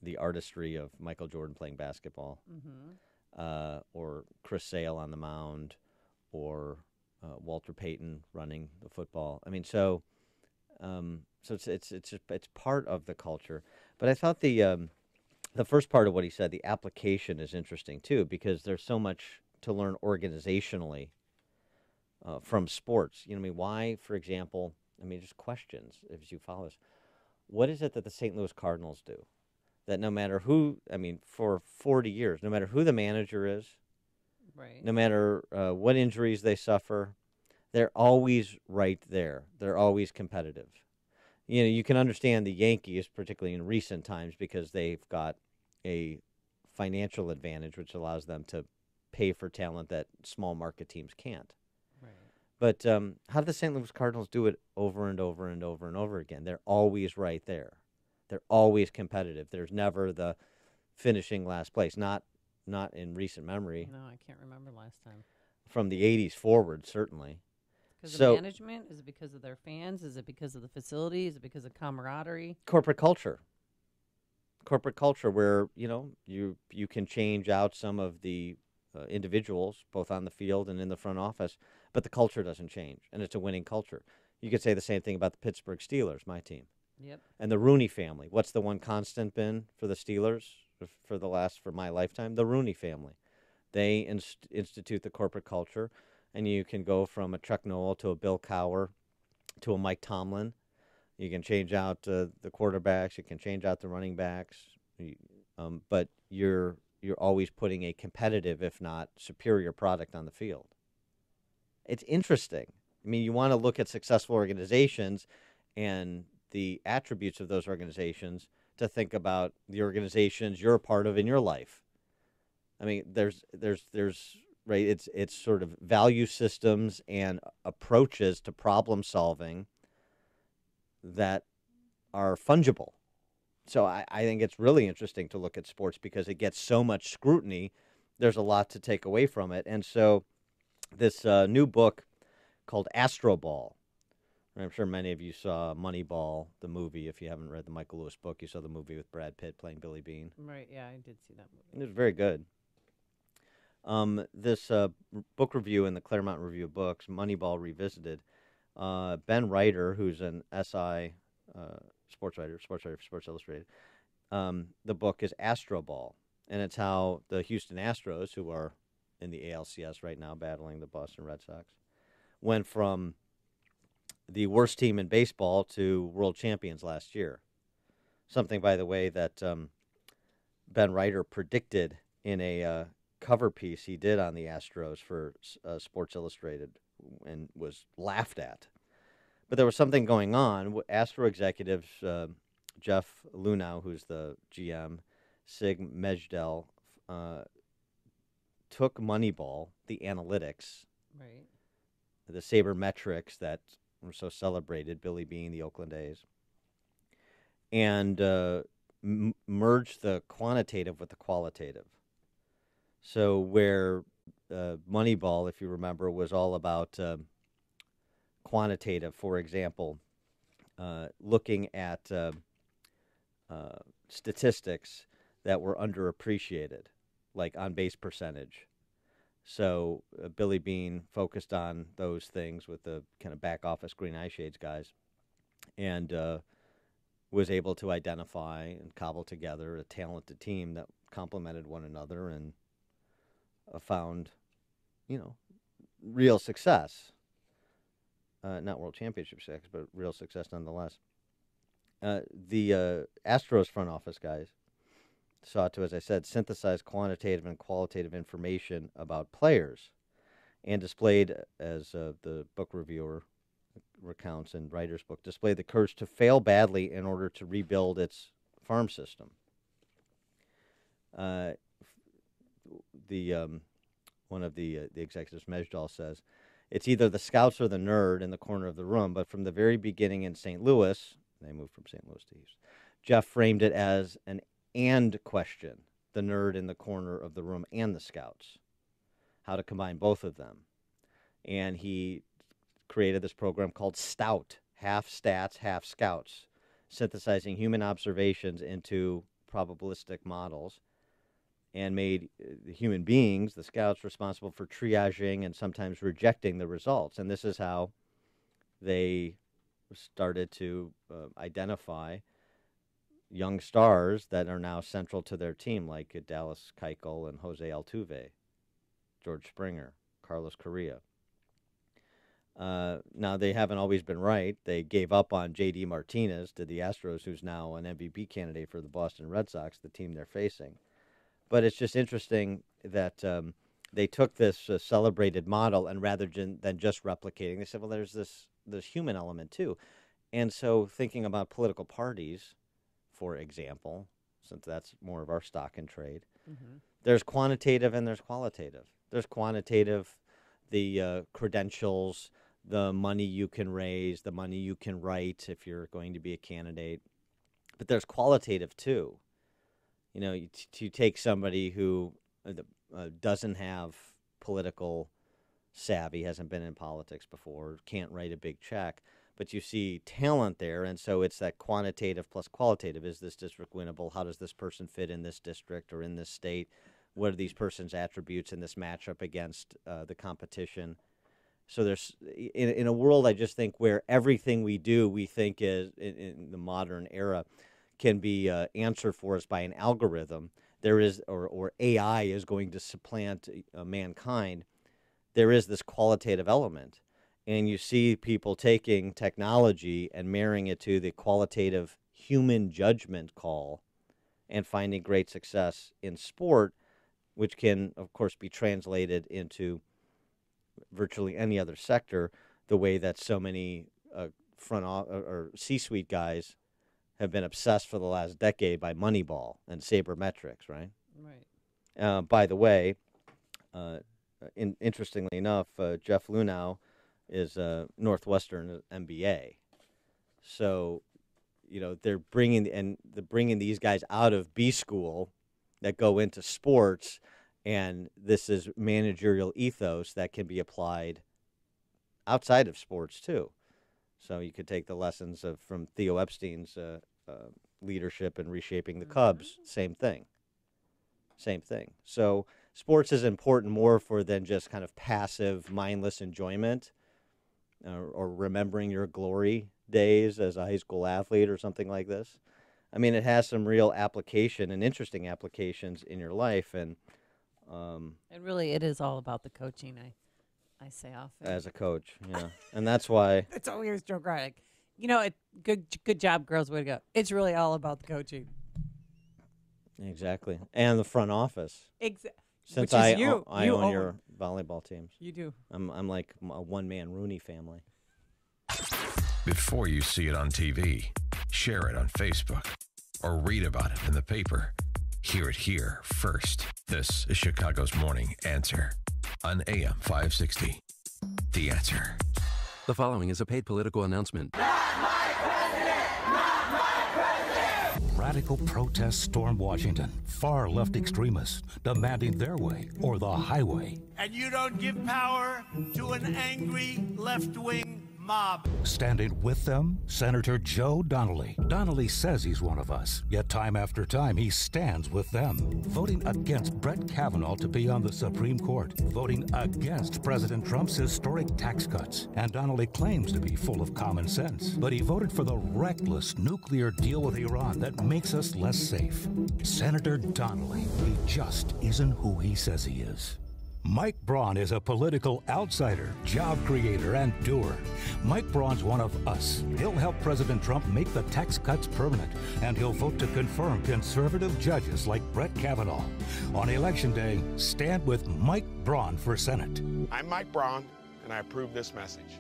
the artistry of Michael Jordan playing basketball. Mm-hmm. Or Chris Sale on the mound, or Walter Payton running the football. I mean, so it's part of the culture. But I thought the first part of what he said, the application, is interesting too, because there's so much to learn organizationally from sports. Why, for example, just questions as you follow this. What is it that the St. Louis Cardinals do? That no matter who, for 40 years, no matter who the manager is, right, no matter what injuries they suffer, they're always right there. They're always competitive. You can understand the Yankees, particularly in recent times, because they've got a financial advantage, which allows them to pay for talent that small market teams can't. Right. But how do the St. Louis Cardinals do it over and over and over and over again? They're always right there. They're always competitive. There's never the finishing last place. Not in recent memory. No, I can't remember last time. From the 80s forward, certainly. Because of management? Is it because of their fans? Is it because of the facility? Is it because of camaraderie? Corporate culture. Corporate culture where, you can change out some of the individuals, both on the field and in the front office, but the culture doesn't change, and it's a winning culture. You could say the same thing about the Pittsburgh Steelers, my team. Yep. And the Rooney family. What's the one constant been for the Steelers for my lifetime? The Rooney family. They institute the corporate culture, and you can go from a Chuck Noll to a Bill Cowher to a Mike Tomlin. You can change out the quarterbacks. You can change out the running backs. But you're always putting a competitive, if not superior, product on the field. It's interesting. You want to look at successful organizations and the attributes of those organizations to think about the organizations you're a part of in your life. There's right. It's sort of value systems and approaches to problem solving that are fungible. So I think it's really interesting to look at sports because it gets so much scrutiny. There's a lot to take away from it. And so this new book called Astro Ball. I'm sure many of you saw Moneyball, the movie. If you haven't read the Michael Lewis book, you saw the movie with Brad Pitt playing Billy Beane. Right, yeah, I did see that movie. It was very good. This book review in the Claremont Review of Books, Moneyball Revisited, Ben Reiter, who's an SI sports writer for Sports Illustrated, the book is Astro Ball, and it's how the Houston Astros, who are in the ALCS right now battling the Boston Red Sox, went from the worst team in baseball to world champions last year. Something, by the way, that Ben Reiter predicted in a cover piece he did on the Astros for Sports Illustrated and was laughed at. But there was something going on. Astro executives, Jeff Lunau, who's the GM, Sig Mejdal, took Moneyball, the analytics, right, the sabermetrics that were so celebrated, Billy Beane, the Oakland A's, and merged the quantitative with the qualitative. So where Moneyball, if you remember, was all about quantitative, for example, looking at statistics that were underappreciated, like on-base percentage. So Billy Beane focused on those things with the kind of back office green eye shades guys, and was able to identify and cobble together a talented team that complemented one another and found, real success. Not world championship success, but real success nonetheless. The Astros front office guys sought to, as I said, synthesize quantitative and qualitative information about players, and displayed, as the book reviewer recounts in Reiter's book, displayed the courage to fail badly in order to rebuild its farm system. one of the executives, Mejdal, says, it's either the scouts or the nerd in the corner of the room. But from the very beginning in St. Louis, they moved from St. Louis to Houston, Jeff framed it as an and question, the nerd in the corner of the room and the scouts, how to combine both of them. And he created this program called STOUT, half stats, half scouts, synthesizing human observations into probabilistic models, and made human beings, the scouts, responsible for triaging and sometimes rejecting the results. And this is how they started to identify young stars that are now central to their team, like Dallas Keuchel and Jose Altuve, George Springer, Carlos Correa. Now, they haven't always been right. They gave up on J.D. Martinez to the Astros, who's now an MVP candidate for the Boston Red Sox, the team they're facing. But it's just interesting that they took this celebrated model, and rather than just replicating, they said, well, there's this human element too. And so thinking about political parties, for example, since that's more of our stock and trade, there's quantitative and there's qualitative. There's quantitative, the credentials, the money you can raise, the money you can write if you're going to be a candidate. But there's qualitative too. You know, you take somebody who doesn't have political savvy, hasn't been in politics before, can't write a big check, but you see talent there, and so it's that quantitative plus qualitative. Is this district winnable? How does this person fit in this district or in this state? What are these person's attributes in this matchup against the competition? So there's in a world, I just think, where everything we do, we think is in the modern era, can be answered for us by an algorithm. There is, or AI is going to supplant mankind. There is this qualitative element. And you see people taking technology and marrying it to the qualitative human judgment call and finding great success in sport, which can, of course, be translated into virtually any other sector, the way that so many or C-suite guys have been obsessed for the last decade by Moneyball and sabermetrics, right? Right. By the way, interestingly enough, Jeff Lunau is a Northwestern MBA. So, you know, they're bringing these guys out of B school that go into sports, and this is managerial ethos that can be applied outside of sports too. So you could take the lessons from Theo Epstein's leadership and reshaping the Cubs. Same thing. So sports is important more for than just kind of passive, mindless enjoyment or remembering your glory days as a high school athlete or something like this. I mean, it has some real application and interesting applications in your life. And really, it is all about the coaching, I say often. As a coach, yeah. And that's why. That's all we hear is Joe Granick. You know, good job, girls. Way to go. It's really all about the coaching. Exactly. And the front office. Exactly. Since I own your volleyball teams. You do. I'm like a one-man Rooney family. Before you see it on TV, share it on Facebook, or read about it in the paper. Hear it here first. This is Chicago's Morning Answer on AM 560. The Answer. The following is a paid political announcement. Radical protests storm Washington. Far-left extremists demanding their way or the highway. And you don't give power to an angry left-wing mob. Standing with them, Senator Joe Donnelly. Donnelly says he's one of us, yet time after time he stands with them. Voting against Brett Kavanaugh to be on the Supreme Court. Voting against President Trump's historic tax cuts. And Donnelly claims to be full of common sense. But he voted for the reckless nuclear deal with Iran that makes us less safe. Senator Donnelly, he just isn't who he says he is. Mike Braun is a political outsider, job creator, and doer. Mike Braun's one of us. He'll help President Trump make the tax cuts permanent, and he'll vote to confirm conservative judges like Brett Kavanaugh. On Election Day, stand with Mike Braun for Senate. I'm Mike Braun, and I approve this message.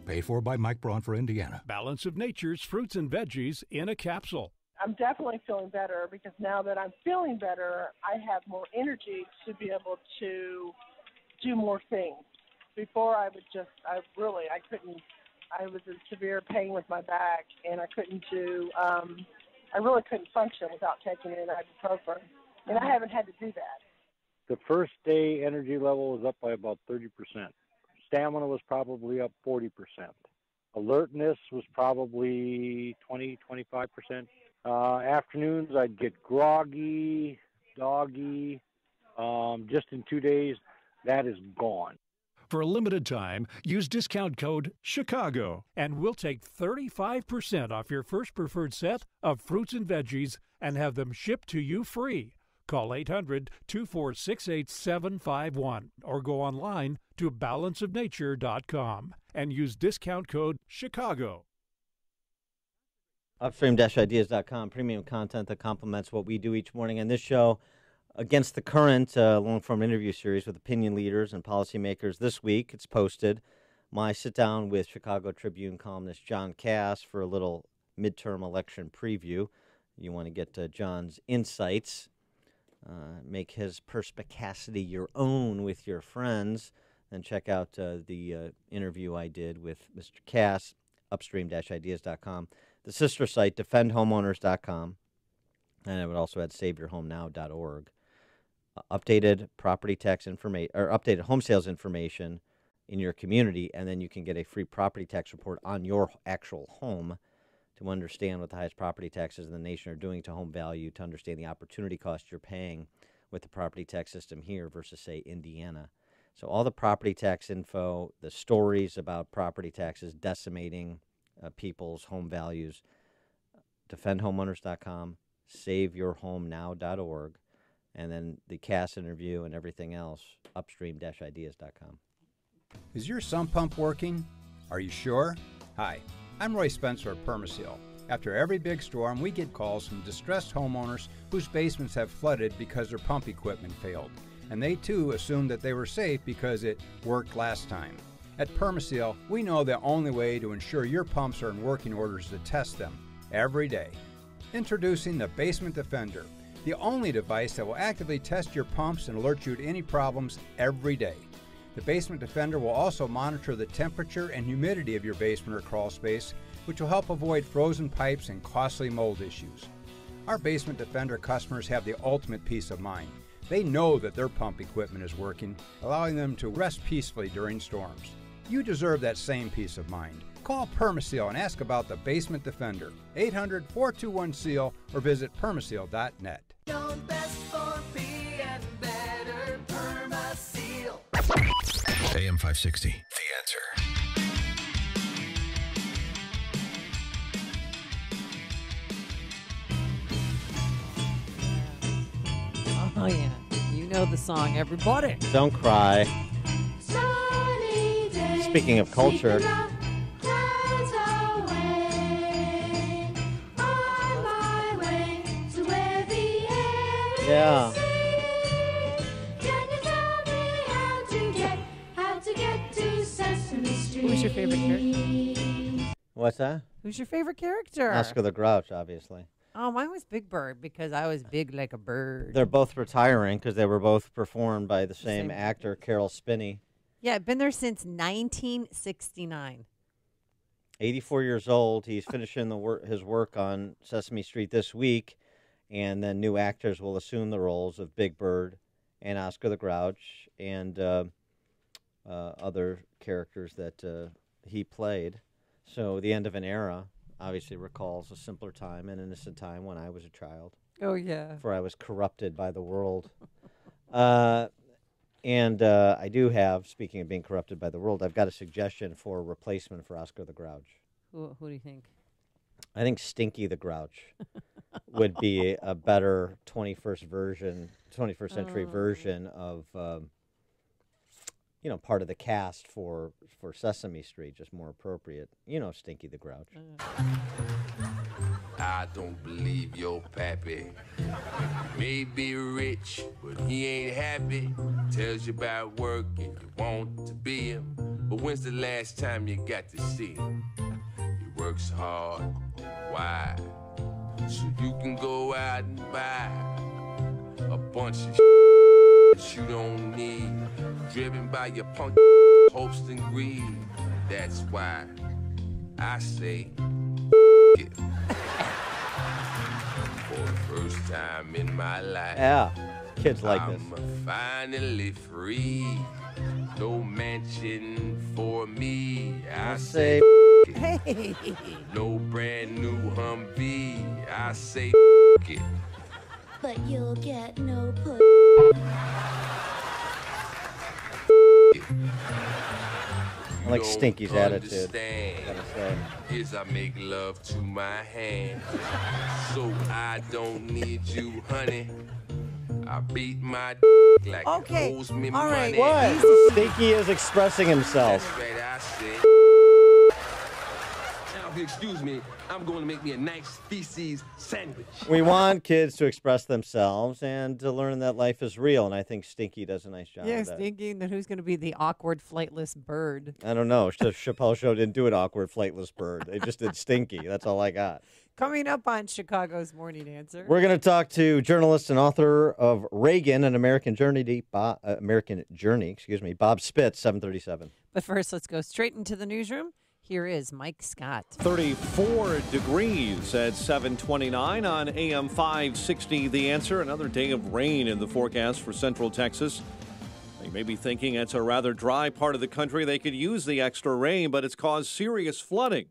Paid for by Mike Braun for Indiana. Balance of Nature's fruits and veggies in a capsule. I'm definitely feeling better because now that I'm feeling better, I have more energy to be able to do more things. Before I couldn't, I was in severe pain with my back, and I really couldn't function without taking an ibuprofen, and I haven't had to do that. The first day energy level was up by about 30%. Stamina was probably up 40%. Alertness was probably 20-25%. Afternoons, I'd get groggy, doggy. Just in 2 days, that is gone. For a limited time, use discount code CHICAGO, and we'll take 35% off your first preferred set of fruits and veggies and have them shipped to you free. Call 800-246-8751 or go online to balanceofnature.com and use discount code CHICAGO. Upstream-ideas.com, premium content that complements what we do each morning. And this show, Against the Current, long-form interview series with opinion leaders and policymakers. This week, it's posted. My sit-down with Chicago Tribune columnist John Kass for a little midterm election preview. You want to get John's insights, make his perspicacity your own with your friends, then check out the interview I did with Mr. Kass, upstream-ideas.com. The sister site, defendhomeowners.com, and I would also add saveyourhomenow.org. Updated property tax information, or updated home sales information in your community, and then you can get a free property tax report on your actual home to understand what the highest property taxes in the nation are doing to home value, to understand the opportunity cost you're paying with the property tax system here versus, say, Indiana. So all the property tax info, the stories about property taxes decimating people's home values, defendhomeowners.com, saveyourhomenow.org, and then the Kass interview and everything else, upstream-ideas.com. Is your sump pump working? Are you sure? Hi, I'm Roy Spencer at Permaseal. After every big storm, we get calls from distressed homeowners whose basements have flooded because their pump equipment failed. And they, too, assumed that they were safe because it worked last time. At Permaseal, we know the only way to ensure your pumps are in working order is to test them every day. Introducing the Basement Defender, the only device that will actively test your pumps and alert you to any problems every day. The Basement Defender will also monitor the temperature and humidity of your basement or crawl space, which will help avoid frozen pipes and costly mold issues. Our Basement Defender customers have the ultimate peace of mind. They know that their pump equipment is working, allowing them to rest peacefully during storms. You deserve that same peace of mind. Call Permaseal and ask about the Basement Defender. 800-421-SEAL or visit permaseal.net. AM 560, The Answer. Oh, yeah. You know the song, everybody. Don't cry. Speaking of culture, yeah. Who's your favorite character? What's that? Who's your favorite character? Oscar the Grouch, obviously. Oh, mine was Big Bird because I was big like a bird. They're both retiring because they were both performed by the same actor, Carol Spinney. Yeah, I've been there since 1969. 84 years old. He's finishing his work on Sesame Street this week, and then new actors will assume the roles of Big Bird and Oscar the Grouch and other characters that he played. So the end of an era obviously recalls a simpler time, an innocent time when I was a child. Oh, yeah. Before I was corrupted by the world. And I do have, speaking of being corrupted by the world, I've got a suggestion for a replacement for Oscar the Grouch. Who do you think? I think Stinky the Grouch would be a better 21st century version of, part of the cast for Sesame Street, just more appropriate. You know Stinky the Grouch. I don't believe your pappy. May be rich, but he ain't happy. Tells you about work and you want to be him. But when's the last time you got to see him? He works hard. Why? So you can go out and buy a bunch of that you don't need. Driven by your punk hopes and greed. That's why I say it. For the first time in my life. Yeah, kids like I'm finally free. No mansion for me. I say Hey. no brand new Humvee. I say it. But you'll get no put. I like Stinky's attitude. Is I make love to my hand, so I don't need you, honey. I beat my like Okay, it owes me all right. money. What? Stinky is expressing himself. That's right, I said. Now, if you excuse me, I'm going to make me a nice feces sandwich. We want kids to express themselves and to learn that life is real, and I think Stinky does a nice job Yeah, of that. thinking that who's going to be the awkward flightless bird. I don't know. The Chappelle Show didn't do an awkward flightless bird. They just did Stinky. That's all I got. Coming up on Chicago's Morning Answer. We're going to talk to journalist and author of Reagan, an American Journey, Bob Spitz, 737. But first, let's go straight into the newsroom. Here is Mike Scott. 34 degrees at 7:29 on AM 560. The Answer. Another day of rain in the forecast for Central Texas. You may be thinking it's a rather dry part of the country. They could use the extra rain, but it's caused serious flooding.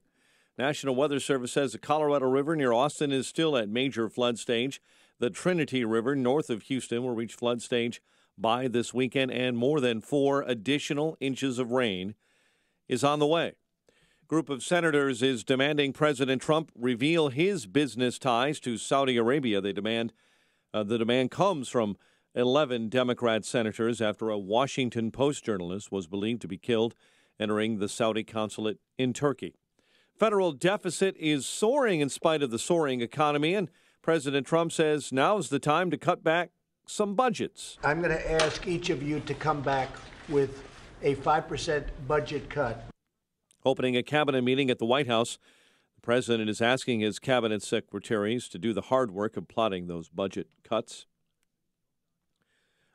National Weather Service says the Colorado River near Austin is still at major flood stage. The Trinity River north of Houston will reach flood stage by this weekend, and more than 4 additional inches of rain is on the way. Group of senators is demanding President Trump reveal his business ties to Saudi Arabia. The demand comes from 11 Democrat senators after a Washington Post journalist was believed to be killed entering the Saudi consulate in Turkey. Federal deficit is soaring in spite of the soaring economy, and President Trump says now's the time to cut back some budgets. I'm going to ask each of you to come back with a 5% budget cut. Opening a cabinet meeting at the White House, the president is asking his cabinet secretaries to do the hard work of plotting those budget cuts.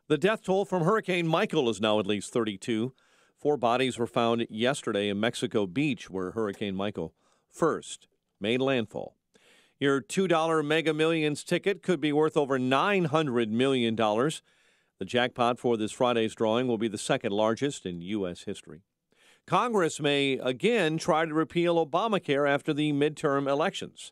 The death toll from Hurricane Michael is now at least 32. 4 bodies were found yesterday in Mexico Beach, where Hurricane Michael first made landfall. Your $2 Mega Millions ticket could be worth over $900 million. The jackpot for this Friday's drawing will be the second largest in U.S. history. Congress may again try to repeal Obamacare after the midterm elections.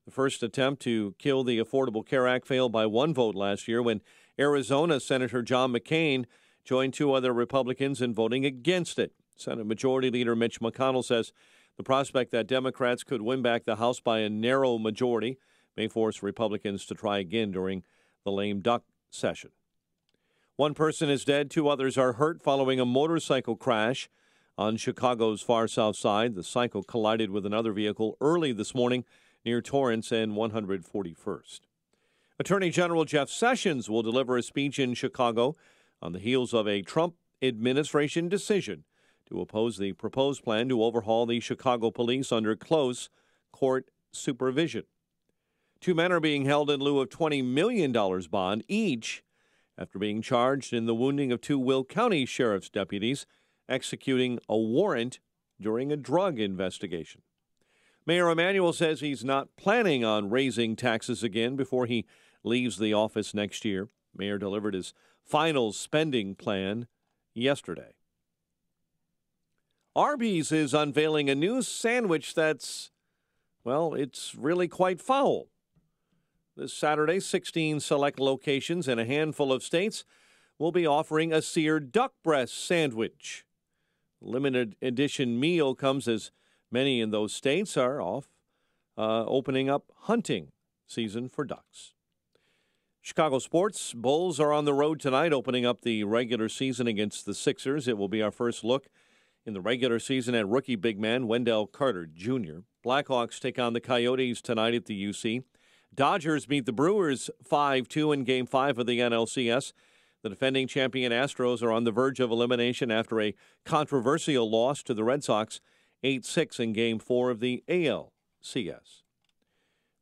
The first attempt to kill the Affordable Care Act failed by 1 vote last year when Arizona Senator John McCain joined 2 other Republicans in voting against it. Senate Majority Leader Mitch McConnell says the prospect that Democrats could win back the House by a narrow majority may force Republicans to try again during the lame duck session. 1 person is dead, 2 others are hurt following a motorcycle crash on Chicago's far south side. The cycle collided with another vehicle early this morning near Torrance and 141st. Attorney General Jeff Sessions will deliver a speech in Chicago on the heels of a Trump administration decision to oppose the proposed plan to overhaul the Chicago police under close court supervision. 2 men are being held in lieu of $20 million bond each after being charged in the wounding of 2 Will County Sheriff's deputies executing a warrant during a drug investigation. Mayor Emanuel says he's not planning on raising taxes again before he leaves the office next year. Mayor delivered his final spending plan yesterday. Arby's is unveiling a new sandwich that's, well, it's really quite foul. This Saturday, 16 select locations in a handful of states will be offering a seared duck breast sandwich. Limited edition meal comes as many in those states are opening up hunting season for ducks. Chicago sports. Bulls are on the road tonight, opening up the regular season against the Sixers. It will be our first look in the regular season at rookie big man Wendell Carter Jr. Blackhawks take on the Coyotes tonight at the UC. Dodgers beat the Brewers 5-2 in Game 5 of the NLCS. The defending champion Astros are on the verge of elimination after a controversial loss to the Red Sox 8-6 in Game 4 of the ALCS.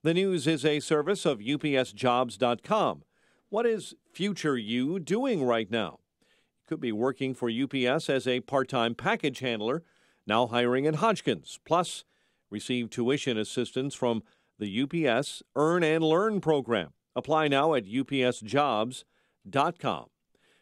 The news is a service of UPSJobs.com. What is future you doing right now? You could be working for UPS as a part-time package handler, now hiring at Hodgkins. Plus, receive tuition assistance from the UPS Earn and Learn program. Apply now at upsjobs.com.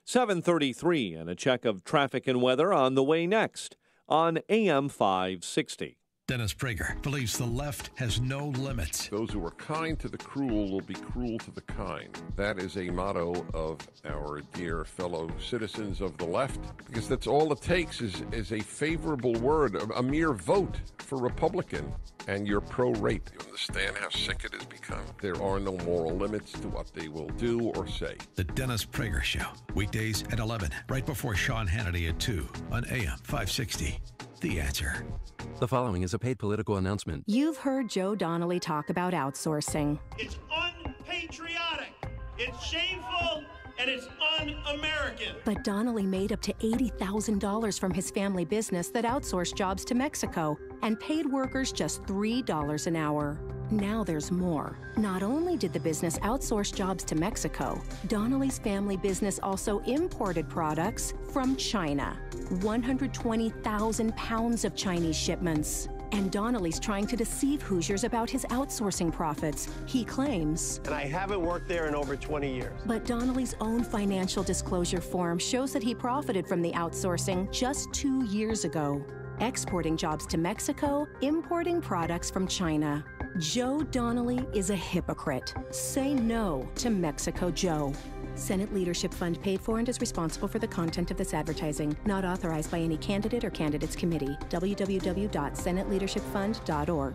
7:33 and a check of traffic and weather on the way next on AM 560. Dennis Prager believes the left has no limits. Those who are kind to the cruel will be cruel to the kind. That is a motto of our dear fellow citizens of the left, because that's all it takes is a favorable word, a mere vote for Republican, and you're pro-rape. You understand how sick it has become? There are no moral limits to what they will do or say. The Dennis Prager Show, weekdays at 11, right before Sean Hannity at 2 on AM 560. The Answer. The following is a paid political announcement. You've heard Joe Donnelly talk about outsourcing. It's unpatriotic, it's shameful, and it's un-American. But Donnelly made up to $80,000 from his family business that outsourced jobs to Mexico and paid workers just $3 an hour. Now there's more. Not only did the business outsource jobs to Mexico, Donnelly's family business also imported products from China. 120,000 pounds of Chinese shipments. And Donnelly's trying to deceive Hoosiers about his outsourcing profits. He claims. And I haven't worked there in over 20 years. But Donnelly's own financial disclosure form shows that he profited from the outsourcing just 2 years ago. Exporting jobs to Mexico, importing products from China. Joe Donnelly is a hypocrite. Say no to Mexico Joe. Senate Leadership Fund paid for and is responsible for the content of this advertising. Not authorized by any candidate or candidates committee. www.senateleadershipfund.org.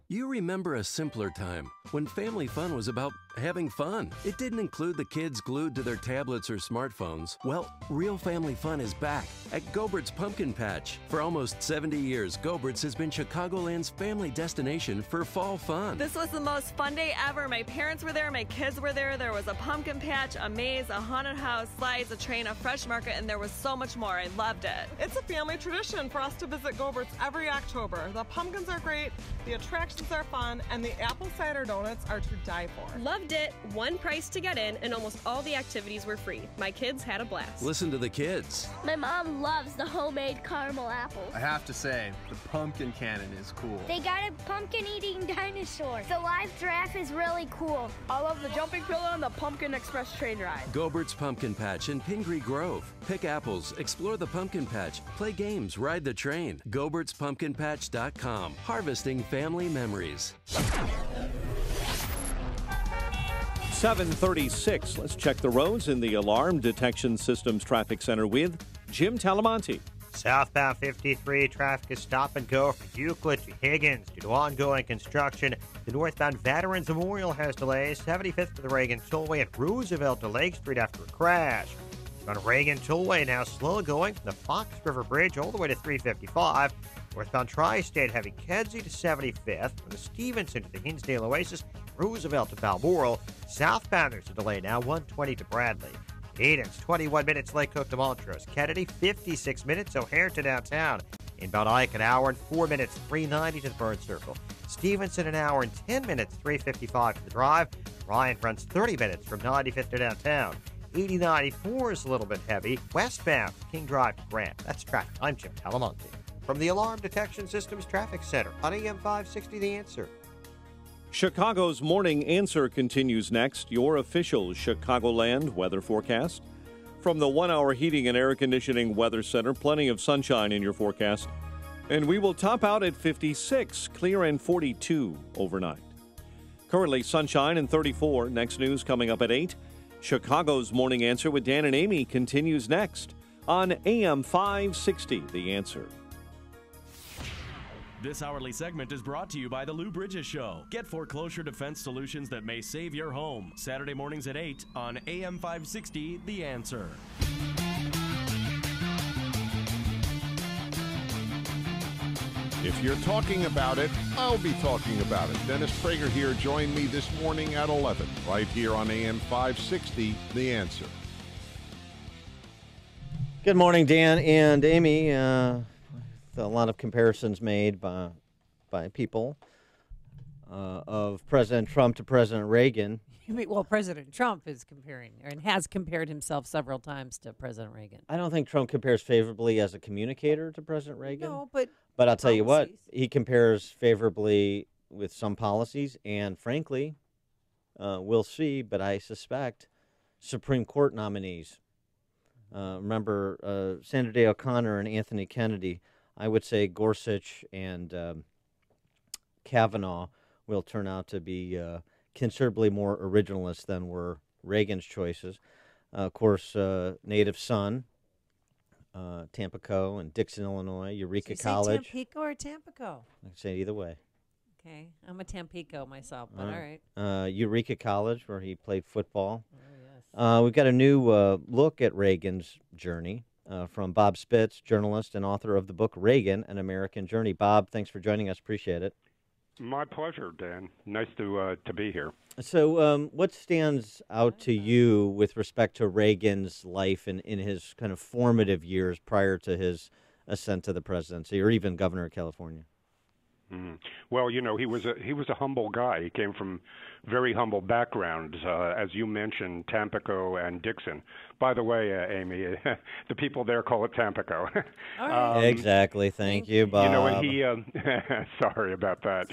You remember a simpler time when family fun was about having fun. It didn't include the kids glued to their tablets or smartphones. Well, real family fun is back at Gobert's Pumpkin Patch. For almost 70 years, Gobert's has been Chicagoland's family destination for fall fun. This was the most fun day ever. My parents were there, my kids were there. There was a pumpkin patch, a maze, a haunted house, slides, a train, a fresh market, and there was so much more. I loved it. It's a family tradition for us to visit Gobert's every October. The pumpkins are great, the attractions are fun, and the apple cider donuts are to die for. Loved it. One price to get in, and almost all the activities were free. My kids had a blast. Listen to the kids. My mom loves the homemade caramel apples. I have to say, the pumpkin cannon is cool. They got a pumpkin-eating dinosaur. The live giraffe is really cool. I love the jumping pillow and the Pumpkin Express train ride. Gobert's Pumpkin Patch in Pingree Grove. Pick apples, explore the pumpkin patch, play games, ride the train. Gobert'sPumpkinPatch.com. Harvesting family memories. 7:36. Let's check the roads in the Alarm Detection Systems Traffic Center with Jim Talamonte. Southbound 53 traffic is stop and go from Euclid to Higgins due to ongoing construction. The northbound Veterans Memorial has delays. 75th to the Reagan Tollway at Roosevelt to Lake Street after a crash. On Reagan Tollway now slow going from the Fox River Bridge all the way to 355. Northbound Tri-State heavy Kedzie to 75th. From the Stevenson to the Hinsdale Oasis, Roosevelt to Balmoral. Southbound there's a delay now, 120 to Bradley. Edens, 21 minutes, Lake Cook to Montrose. Kennedy, 56 minutes, O'Hare to downtown. Inbound Ike, an hour and 4 minutes, 390 to the Burn Circle. Stevenson, an hour and 10 minutes, 355 to the Drive. Ryan runs 30 minutes from 95th to downtown. 8094 is a little bit heavy. Westbound, King Drive to Grant. That's traffic. I'm Jim Talamonte. From the Alarm Detection Systems Traffic Center on AM 560, The Answer. Chicago's Morning Answer continues next. Your official Chicagoland weather forecast. From the 1-hour heating and air conditioning weather center, plenty of sunshine in your forecast. And we will top out at 56, clear and 42 overnight. Currently sunshine and 34. Next news coming up at 8. Chicago's Morning Answer with Dan and Amy continues next on AM 560, The Answer. This hourly segment is brought to you by the Lou Bridges Show. Get foreclosure defense solutions that may save your home. Saturday mornings at 8 on AM 560, The Answer. If you're talking about it, I'll be talking about it. Dennis Prager here. Join me this morning at 11, right here on AM 560, The Answer. Good morning, Dan and Amy. A lot of comparisons made by people of President Trump to President Reagan. Well, President Trump is comparing and has compared himself several times to President Reagan. I don't think Trump compares favorably as a communicator to President Reagan. No, but I'll tell you what, he compares favorably with some policies, and frankly, we'll see, but I suspect Supreme Court nominees. Remember Sandra Day O'Connor and Anthony Kennedy. I would say Gorsuch and Kavanaugh will turn out to be considerably more originalist than were Reagan's choices. Of course, native son, Tampico and Dixon, Illinois, Eureka College. Tampico or Tampico? I can say it either way. Okay, I'm a Tampico myself, but all right. Eureka College, where he played football. Oh, yes. We've got a new look at Reagan's journey from Bob Spitz, journalist and author of the book Reagan, An American Journey. Bob, thanks for joining us. Appreciate it. My pleasure, Dan. Nice to be here. So what stands out to you with respect to Reagan's life in his kind of formative years prior to his ascent to the presidency, or even governor of California? Well, you know, he was a humble guy. He came from very humble backgrounds, as you mentioned, Tampico and Dixon. By the way, Amy, the people there call it Tampico. Exactly. Thank you, Bob. You know, and he sorry about that.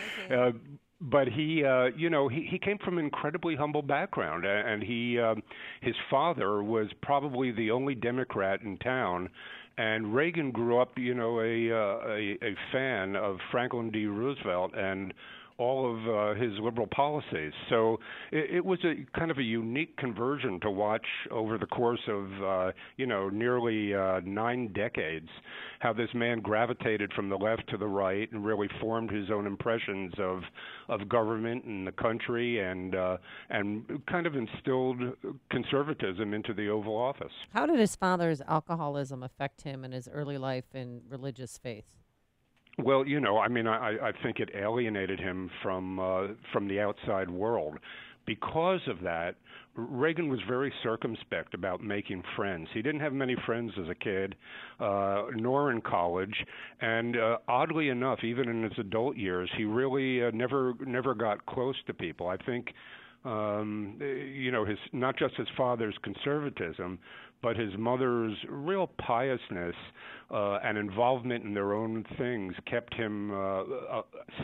But he, you know, he came from an incredibly humble background, and his father was probably the only Democrat in town. And Reagan grew up, you know, a fan of Franklin D. Roosevelt and all of his liberal policies. So it was a kind of a unique conversion to watch over the course of, you know, nearly 9 decades, how this man gravitated from the left to the right and really formed his own impressions of government and the country, and kind of instilled conservatism into the Oval Office. How did his father's alcoholism affect him in his early life in religious faith? Well, you know, I mean, I think it alienated him from the outside world. Because of that, Reagan was very circumspect about making friends. He didn't have many friends as a kid, nor in college, and oddly enough, even in his adult years, he really never got close to people. I think, you know, not just his father's conservatism, but his mother's real piousness and involvement in their own things kept him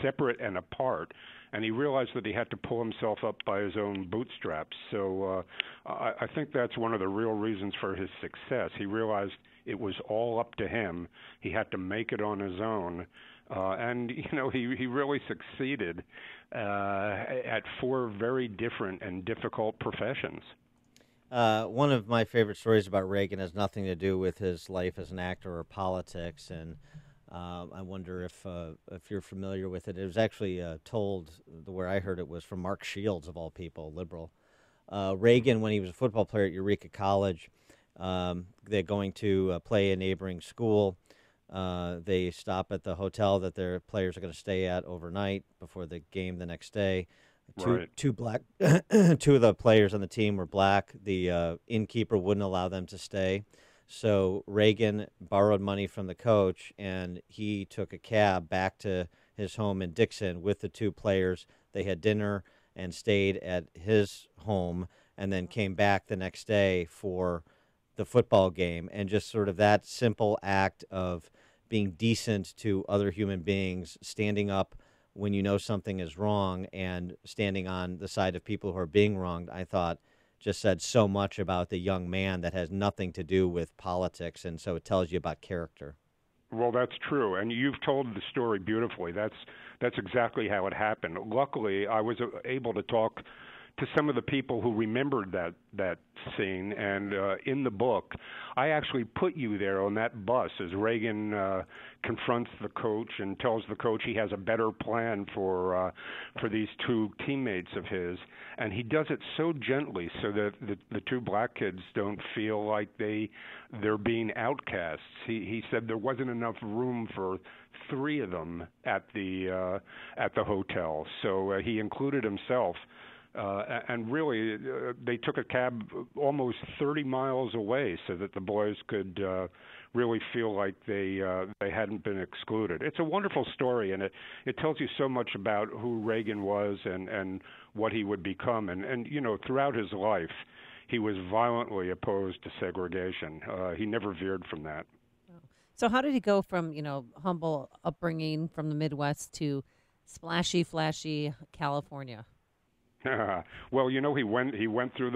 separate and apart. And he realized that he had to pull himself up by his own bootstraps. So I think that's one of the real reasons for his success. He realized it was all up to him. He had to make it on his own. And, you know, he really succeeded at 4 very different and difficult professions. One of my favorite stories about Reagan has nothing to do with his life as an actor or politics, and I wonder if you're familiar with it. It was actually told, the way I heard it was from Mark Shields, of all people, liberal. Reagan, when he was a football player at Eureka College, they're going to play a neighboring school. They stop at the hotel that their players are going to stay at overnight before the game the next day. Two black, 2 of the players on the team were black. The innkeeper wouldn't allow them to stay. So Reagan borrowed money from the coach, and he took a cab back to his home in Dixon with the 2 players. They had dinner and stayed at his home, and then came back the next day for the football game. And just sort of that simple act of being decent to other human beings, standing up when you know something is wrong and standing on the side of people who are being wronged, I thought just said so much about the young man that has nothing to do with politics, and so it tells you about character. Well, that's true, and you've told the story beautifully. That's exactly how it happened. Luckily, I was able to talk to some of the people who remembered that scene, and in the book, I actually put you there on that bus as Reagan confronts the coach and tells the coach he has a better plan for these 2 teammates of his, and he does it so gently so that the 2 black kids don't feel like they're being outcasts. He said there wasn't enough room for 3 of them at the hotel, so he included himself And really, they took a cab almost 30 miles away so that the boys could really feel like they hadn't been excluded. It's a wonderful story, and it tells you so much about who Reagan was and what he would become. And you know, throughout his life, he was violently opposed to segregation. He never veered from that. So how did he go from, you know, humble upbringing from the Midwest to splashy, flashy California? Well, you know, he went through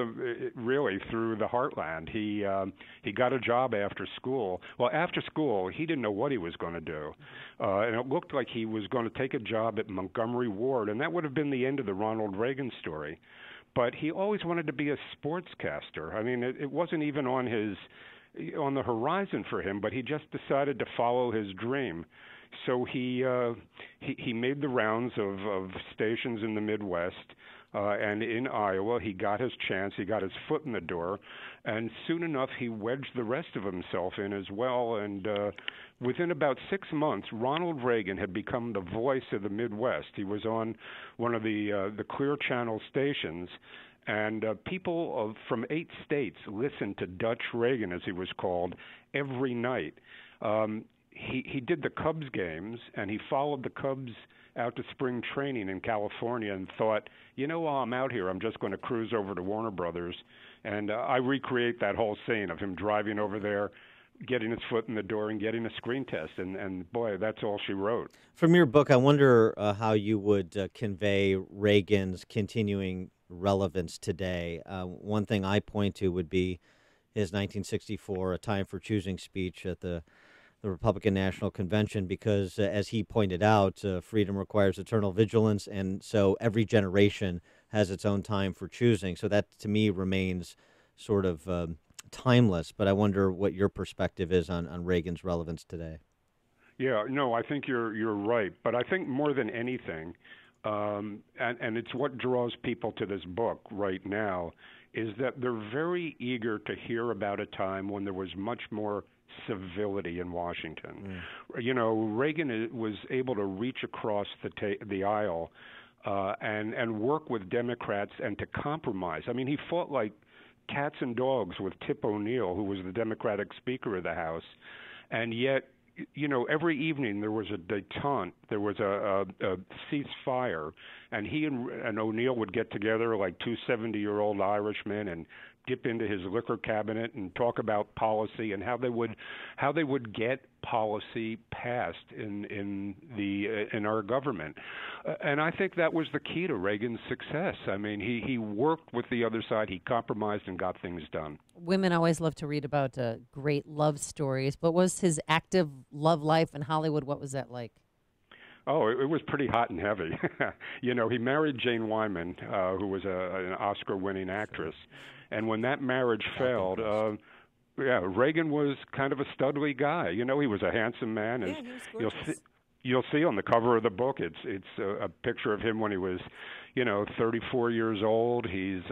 through the heartland. He got a job after school. Well, after school, he didn't know what he was going to do, and it looked like he was going to take a job at Montgomery Ward, and that would have been the end of the Ronald Reagan story. But he always wanted to be a sportscaster. I mean, it wasn't even on the horizon for him, but he just decided to follow his dream. So he made the rounds of stations in the Midwest. And in Iowa, he got his chance. He got his foot in the door, and soon enough, he wedged the rest of himself in as well. And within about 6 months, Ronald Reagan had become the voice of the Midwest. He was on one of the Clear Channel stations, and people from 8 states listened to Dutch Reagan, as he was called, every night. He did the Cubs games, and he followed the Cubs out to spring training in California and thought, you know, while I'm out here, I'm just going to cruise over to Warner Brothers. And I recreate that whole scene of him driving over there, getting his foot in the door and getting a screen test. And boy, that's all she wrote. From your book, I wonder how you would convey Reagan's continuing relevance today. One thing I point to would be his 1964 A Time for Choosing speech at the Republican National Convention, because as he pointed out, freedom requires eternal vigilance, and so every generation has its own time for choosing. So that, to me, remains sort of timeless, but I wonder what your perspective is on Reagan's relevance today. Yeah, no, I think you're right, but I think more than anything, and it's what draws people to this book right now, is that they're very eager to hear about a time when there was much more civility in Washington. You know, Reagan was able to reach across the aisle and work with Democrats and to compromise. I mean, he fought like cats and dogs with Tip O'Neill, who was the Democratic Speaker of the House, and yet, you know, every evening there was a détente, there was a ceasefire, and he and O'Neill would get together like two 70-year-old Irishmen and dip into his liquor cabinet and talk about policy and how they would get policy passed in our government. And I think that was the key to Reagan's success. I mean, he worked with the other side, he compromised and got things done. Women always love to read about great love stories, but was his active love life in Hollywood, what was that like? Oh, it was pretty hot and heavy. You know, he married Jane Wyman, who was an Oscar-winning actress. And when that marriage failed, Reagan was kind of a studly guy. You know, he was a handsome man. Yeah, he was gorgeous. You'll see on the cover of the book, it's a picture of him when he was, you know, 34 years old. He's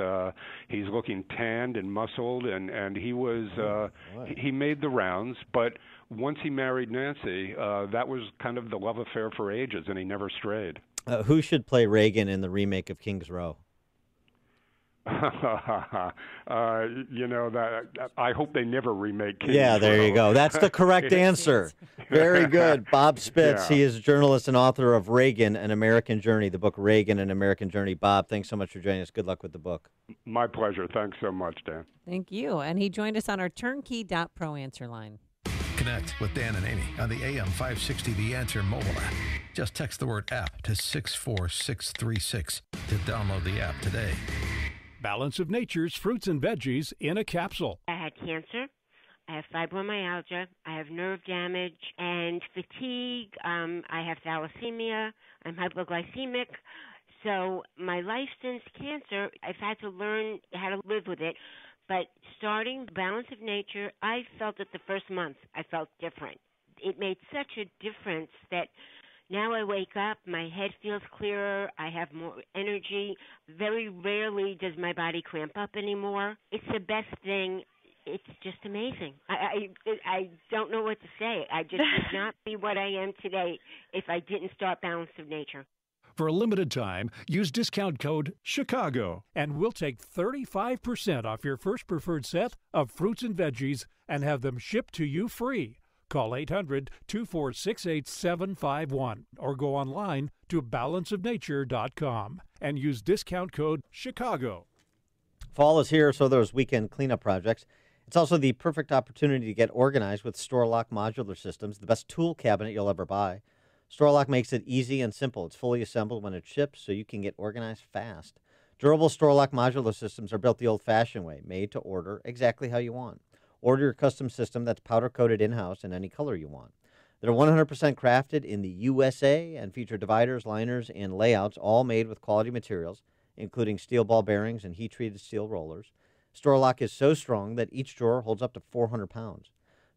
looking tanned and muscled, and he was he made the rounds. But once he married Nancy, that was kind of the love affair for ages, and he never strayed. Who should play Reagan in the remake of King's Row? You know, that I hope they never remake King's Yeah, there Row. you go. That's the correct answer. Very good. Bob Spitz, He is a journalist and author of Reagan, An American Journey, the book Reagan, An American Journey. Bob, thanks so much for joining us. Good luck with the book. My pleasure. Thanks so much, Dan. Thank you. And he joined us on our Turnkey.pro answer line. Connect with Dan and Amy on the AM 560 The Answer mobile app. Just text the word app to 64636 to download the app today. Balance of Nature's fruits and veggies in a capsule. I had cancer. I have fibromyalgia. I have nerve damage and fatigue. I have thalassemia. I'm hypoglycemic. So my life since cancer, I've had to learn how to live with it. But starting Balance of Nature, I felt that the first month I felt different. It made such a difference that now I wake up, my head feels clearer, I have more energy. Very rarely does my body cramp up anymore. It's the best thing. It's just amazing. I don't know what to say. I just would not be what I am today if I didn't start Balance of Nature. For a limited time, use discount code CHICAGO, and we'll take 35% off your first preferred set of fruits and veggies and have them shipped to you free. Call 800-246-8751 or go online to balanceofnature.com and use discount code CHICAGO. Fall is here, so there's weekend cleanup projects. It's also the perfect opportunity to get organized with StoreLock modular systems, the best tool cabinet you'll ever buy. StoreLock makes it easy and simple. It's fully assembled when it ships, so you can get organized fast. Durable StoreLock modular systems are built the old-fashioned way, made to order exactly how you want. Order your custom system that's powder-coated in-house in any color you want. They're 100% crafted in the USA and feature dividers, liners, and layouts, all made with quality materials, including steel ball bearings and heat-treated steel rollers. StoreLock is so strong that each drawer holds up to 400 pounds.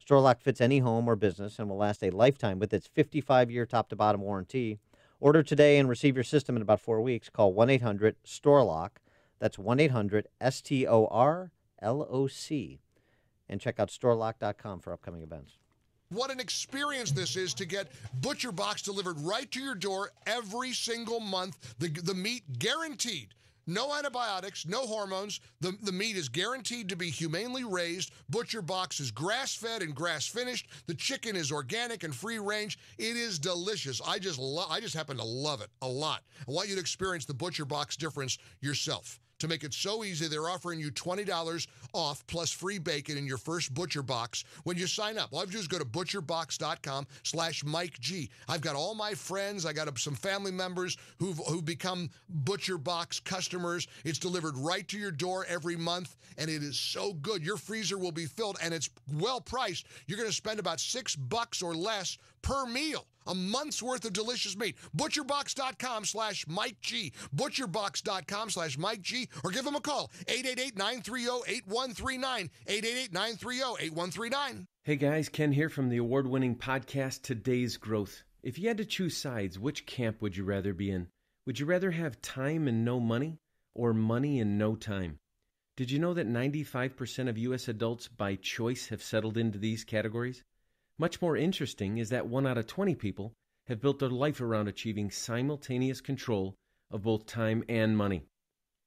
StoreLock fits any home or business and will last a lifetime with its 55-year top-to-bottom warranty. Order today and receive your system in about 4 weeks. Call 1-800-STORELOCK. That's 1-800-STORLOC. And check out StoreLock.com for upcoming events. What an experience this is to get Butcher Box delivered right to your door every single month. The meat guaranteed. No antibiotics, no hormones. The meat is guaranteed to be humanely raised. Butcher Box is grass-fed and grass-finished. The chicken is organic and free-range. It is delicious. I just happen to love it a lot. I want you to experience the Butcher Box difference yourself. To make it so easy, they're offering you $20 off plus free bacon in your first Butcher Box when you sign up. All you have to do is go to butcherbox.com/MikeG. I've got all my friends. I got some family members who've become Butcher Box customers. It's delivered right to your door every month, and it is so good. Your freezer will be filled, and it's well priced. You're going to spend about $6 or less per meal. A month's worth of delicious meat. ButcherBox.com/MikeG. ButcherBox.com/MikeG. Or give them a call. 888-930-8139. 888-930-8139. Hey guys, Ken here from the award-winning podcast Today's Growth. If you had to choose sides, which camp would you rather be in? Would you rather have time and no money, or money and no time? Did you know that 95% of U.S. adults by choice have settled into these categories? Much more interesting is that 1 out of 20 people have built their life around achieving simultaneous control of both time and money.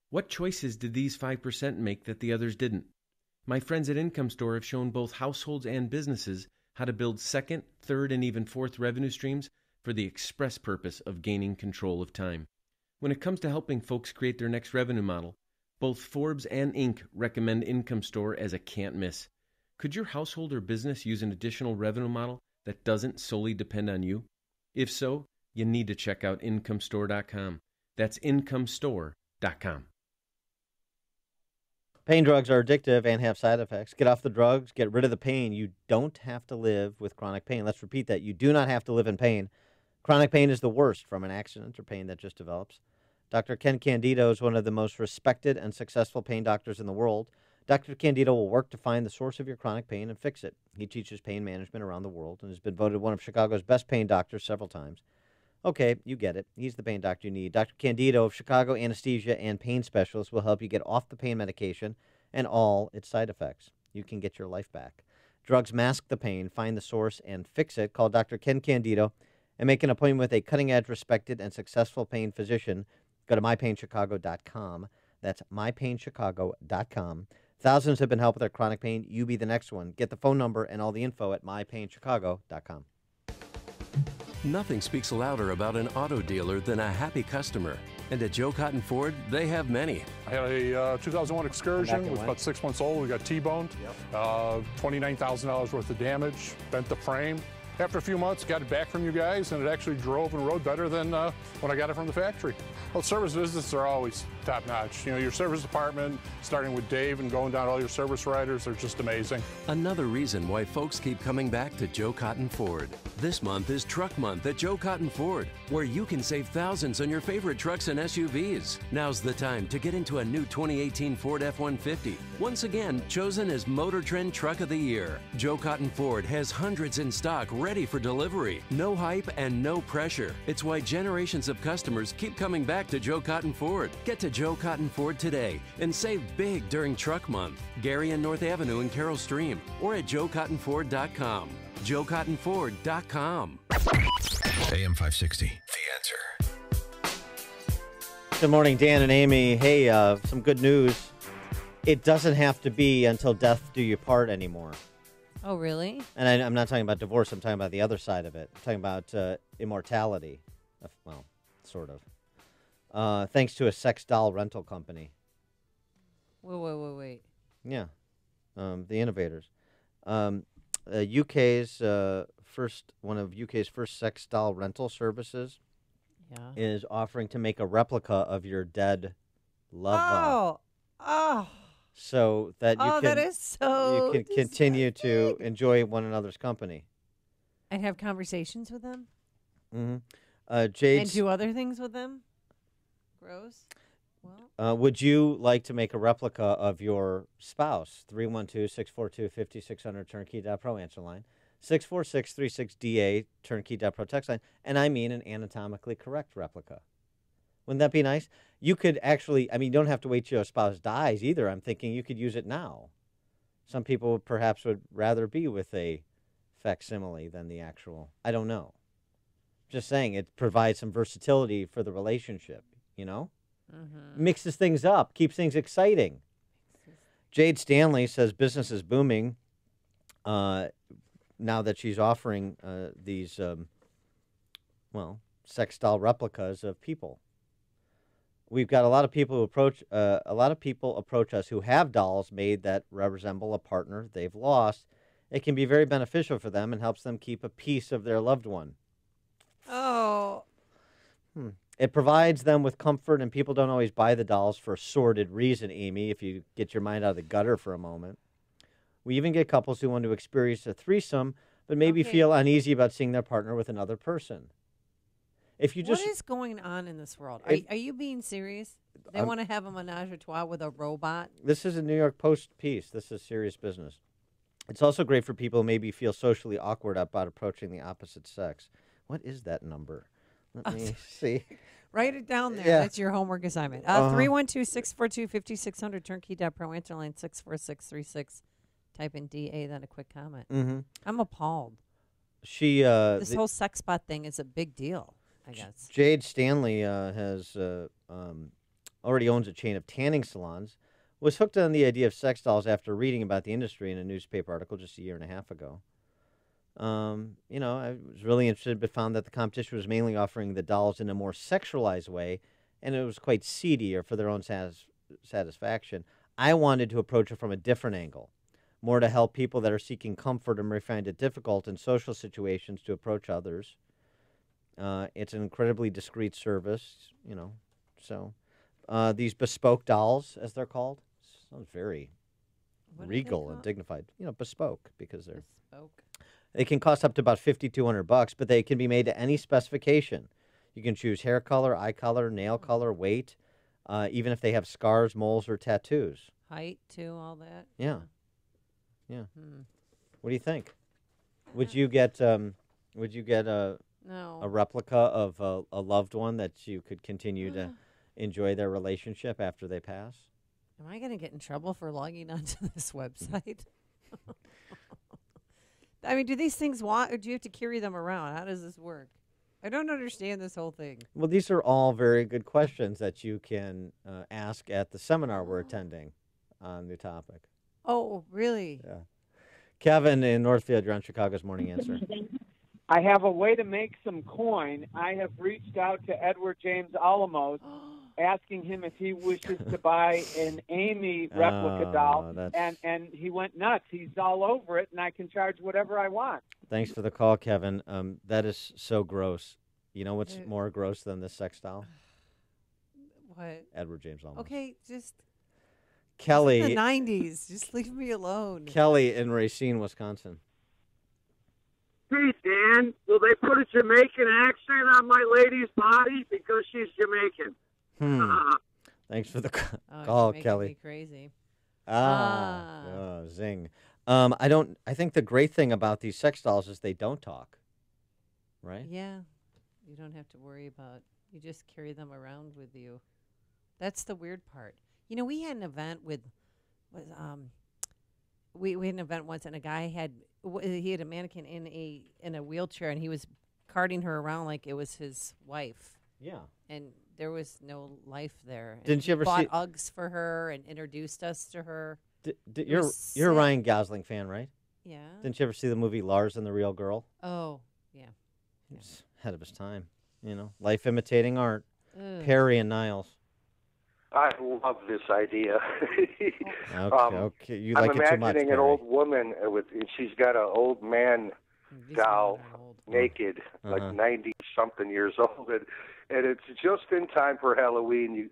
What choices did these 5% make that the others didn't? My friends at Income Store have shown both households and businesses how to build second, third, and even fourth revenue streams for the express purpose of gaining control of time. When it comes to helping folks create their next revenue model, both Forbes and Inc. recommend Income Store as a can't miss. Could your household or business use an additional revenue model that doesn't solely depend on you? If so, you need to check out IncomeStore.com. That's IncomeStore.com. Pain drugs are addictive and have side effects. Get off the drugs. Get rid of the pain. You don't have to live with chronic pain. Let's repeat that. You do not have to live in pain. Chronic pain is the worst from an accident or pain that just develops. Dr. Ken Candido is one of the most respected and successful pain doctors in the world. Dr. Candido will work to find the source of your chronic pain and fix it. He teaches pain management around the world and has been voted one of Chicago's best pain doctors several times. Okay, you get it. He's the pain doctor you need. Dr. Candido of Chicago Anesthesia and Pain Specialists will help you get off the pain medication and all its side effects. You can get your life back. Drugs mask the pain. Find the source and fix it. Call Dr. Ken Candido and make an appointment with a cutting-edge, respected, and successful pain physician. Go to mypainchicago.com. That's mypainchicago.com. Thousands have been helped with their chronic pain. You be the next one. Get the phone number and all the info at mypainchicago.com. Nothing speaks louder about an auto dealer than a happy customer. And at Joe Cotton Ford, they have many. I had a 2001 Excursion. It was about 6 months old. We got T-boned. $29,000 worth of damage. Bent the frame. After a few months, got it back from you guys, and it actually drove and rode better than when I got it from the factory. Well, service visits are always top-notch. You know, your service department, starting with Dave and going down all your service riders, are just amazing. Another reason why folks keep coming back to Joe Cotton Ford. This month is Truck Month at Joe Cotton Ford, where you can save thousands on your favorite trucks and SUVs. Now's the time to get into a new 2018 Ford F-150. Once again, chosen as Motor Trend Truck of the Year. Joe Cotton Ford has hundreds in stock ready for delivery. No hype and no pressure. It's why generations of customers keep coming back to Joe Cotton Ford. Get to Joe Cotton Ford today and save big during Truck Month. Gary and North Avenue in Carroll Stream or at joecottonford.com. joecottonford.com. AM 560, The Answer. Good morning, Dan and Amy. Hey, some good news. It doesn't have to be until death do you part anymore. Oh, really? And I'm not talking about divorce. I'm talking about the other side of it. I'm talking about immortality. Well, sort of. Thanks to a sex doll rental company. Wait. Yeah. The innovators. UK's one of UK's first sex doll rental services is offering to make a replica of your dead lover. Oh. So that you can, that is so you can continue to enjoy one another's company. And have conversations with them? Mm-hmm. Jade, and do other things with them? Gross. Well, would you like to make a replica of your spouse? 312-642-5600 turnkey.pro answer line. 64636DA turnkey.pro text line. And I mean an anatomically correct replica. Wouldn't that be nice? You could actually, you don't have to wait till your spouse dies either. I'm thinking you could use it now. Some people perhaps would rather be with a facsimile than the actual. I don't know. Just saying, it provides some versatility for the relationship, you know? Mm-hmm. Mixes things up, keeps things exciting. Jade Stanley says business is booming now that she's offering these, sex doll replicas of people. We've got a lot of people who approach us who have dolls made that resemble a partner they've lost. It can be very beneficial for them and helps them keep a piece of their loved one. Oh. It provides them with comfort, and people don't always buy the dolls for a sordid reason, Amy, if you get your mind out of the gutter for a moment. We even get couples who want to experience a threesome, but maybe feel uneasy about seeing their partner with another person. If you just, what is going on in this world? Are you being serious? They want to have a menage a trois with a robot? This is a New York Post piece. This is serious business. It's also great for people who maybe feel socially awkward about approaching the opposite sex. What is that number? Let me see. Write it down there. Yeah. That's your homework assignment. 312-642-5600, turnkey.pro, answer line 64636. Type in DA, then a quick comment. Mm-hmm. I'm appalled. This whole sex bot thing is a big deal, I guess. Jade Stanley has already owns a chain of tanning salons, was hooked on the idea of sex dolls after reading about the industry in a newspaper article just a year and a half ago. I was really interested, but found that the competition was mainly offering the dolls in a more sexualized way, and it was quite seedy or for their own satisfaction. I wanted to approach it from a different angle, more to help people that are seeking comfort and may find it difficult in social situations to approach others. It's an incredibly discreet service, So these bespoke dolls, as they're called, sounds very regal and dignified. Bespoke because they're bespoke. They can cost up to about $5,200, but they can be made to any specification. You can choose hair color, eye color, nail color, weight, even if they have scars, moles, or tattoos. Height too, all that. Yeah. What do you think? Would you get a replica of a loved one that you could continue to enjoy their relationship after they pass? Am I going to get in trouble for logging onto this website? I mean, do these things or do you have to carry them around? How does this work? I don't understand this whole thing. Well, these are all very good questions that you can ask at the seminar we're attending on the topic. Oh, really? Yeah. Kevin in Northfield, you're on Chicago's Morning Answer. I have a way to make some coin. I have reached out to Edward James Olmos, asking him if he wishes to buy an Amy replica doll, and he went nuts. He's all over it, and I can charge whatever I want. Thanks for the call, Kevin. That is so gross. You know what's more gross than this sex doll? What? Edward James Olmos. Okay, just Kelly. It's the 90s. Just leave me alone. Kelly in Racine, Wisconsin. Hey, Dan, will they put a Jamaican accent on my lady's body because she's Jamaican? Thanks for the Oh, call, you're Kelly. making me crazy. Zing. I think the great thing about these sex dolls is they don't talk, right? Yeah, you don't have to worry about. You just carry them around with you. That's the weird part. We had an event we had an event once, and a guy had a mannequin in a wheelchair, and he was carting her around like it was his wife. Yeah. And there was no life there. And Didn't you ever bought see Uggs for her and introduced us to her? You're a Ryan Gosling fan, right? Yeah. Didn't you ever see the movie Lars and the Real Girl? Oh, yeah. He was ahead of his time. Life imitating art. Ugh. Perry and Niles. I love this idea. Okay. You like I'm it too much, imagining an Perry. old woman she's got an old man doll naked, like 90-something years old, and it's just in time for Halloween.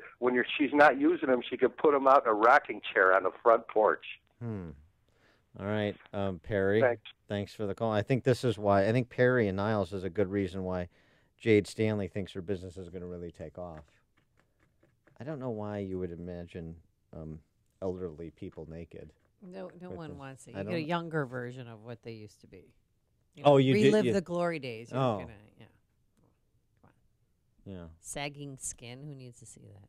She's not using them, she could put them out in a rocking chair on the front porch. All right, Perry. Thanks for the call. I think this is why. I think Perry and Niles is a good reason why Jade Stanley thinks her business is going to really take off. I don't know why you would imagine elderly people naked. No one wants it. I You get a younger version of what they used to be. You relive the glory days. You're Oh. gonna, yeah. Come on. Yeah. Sagging skin. Who needs to see that?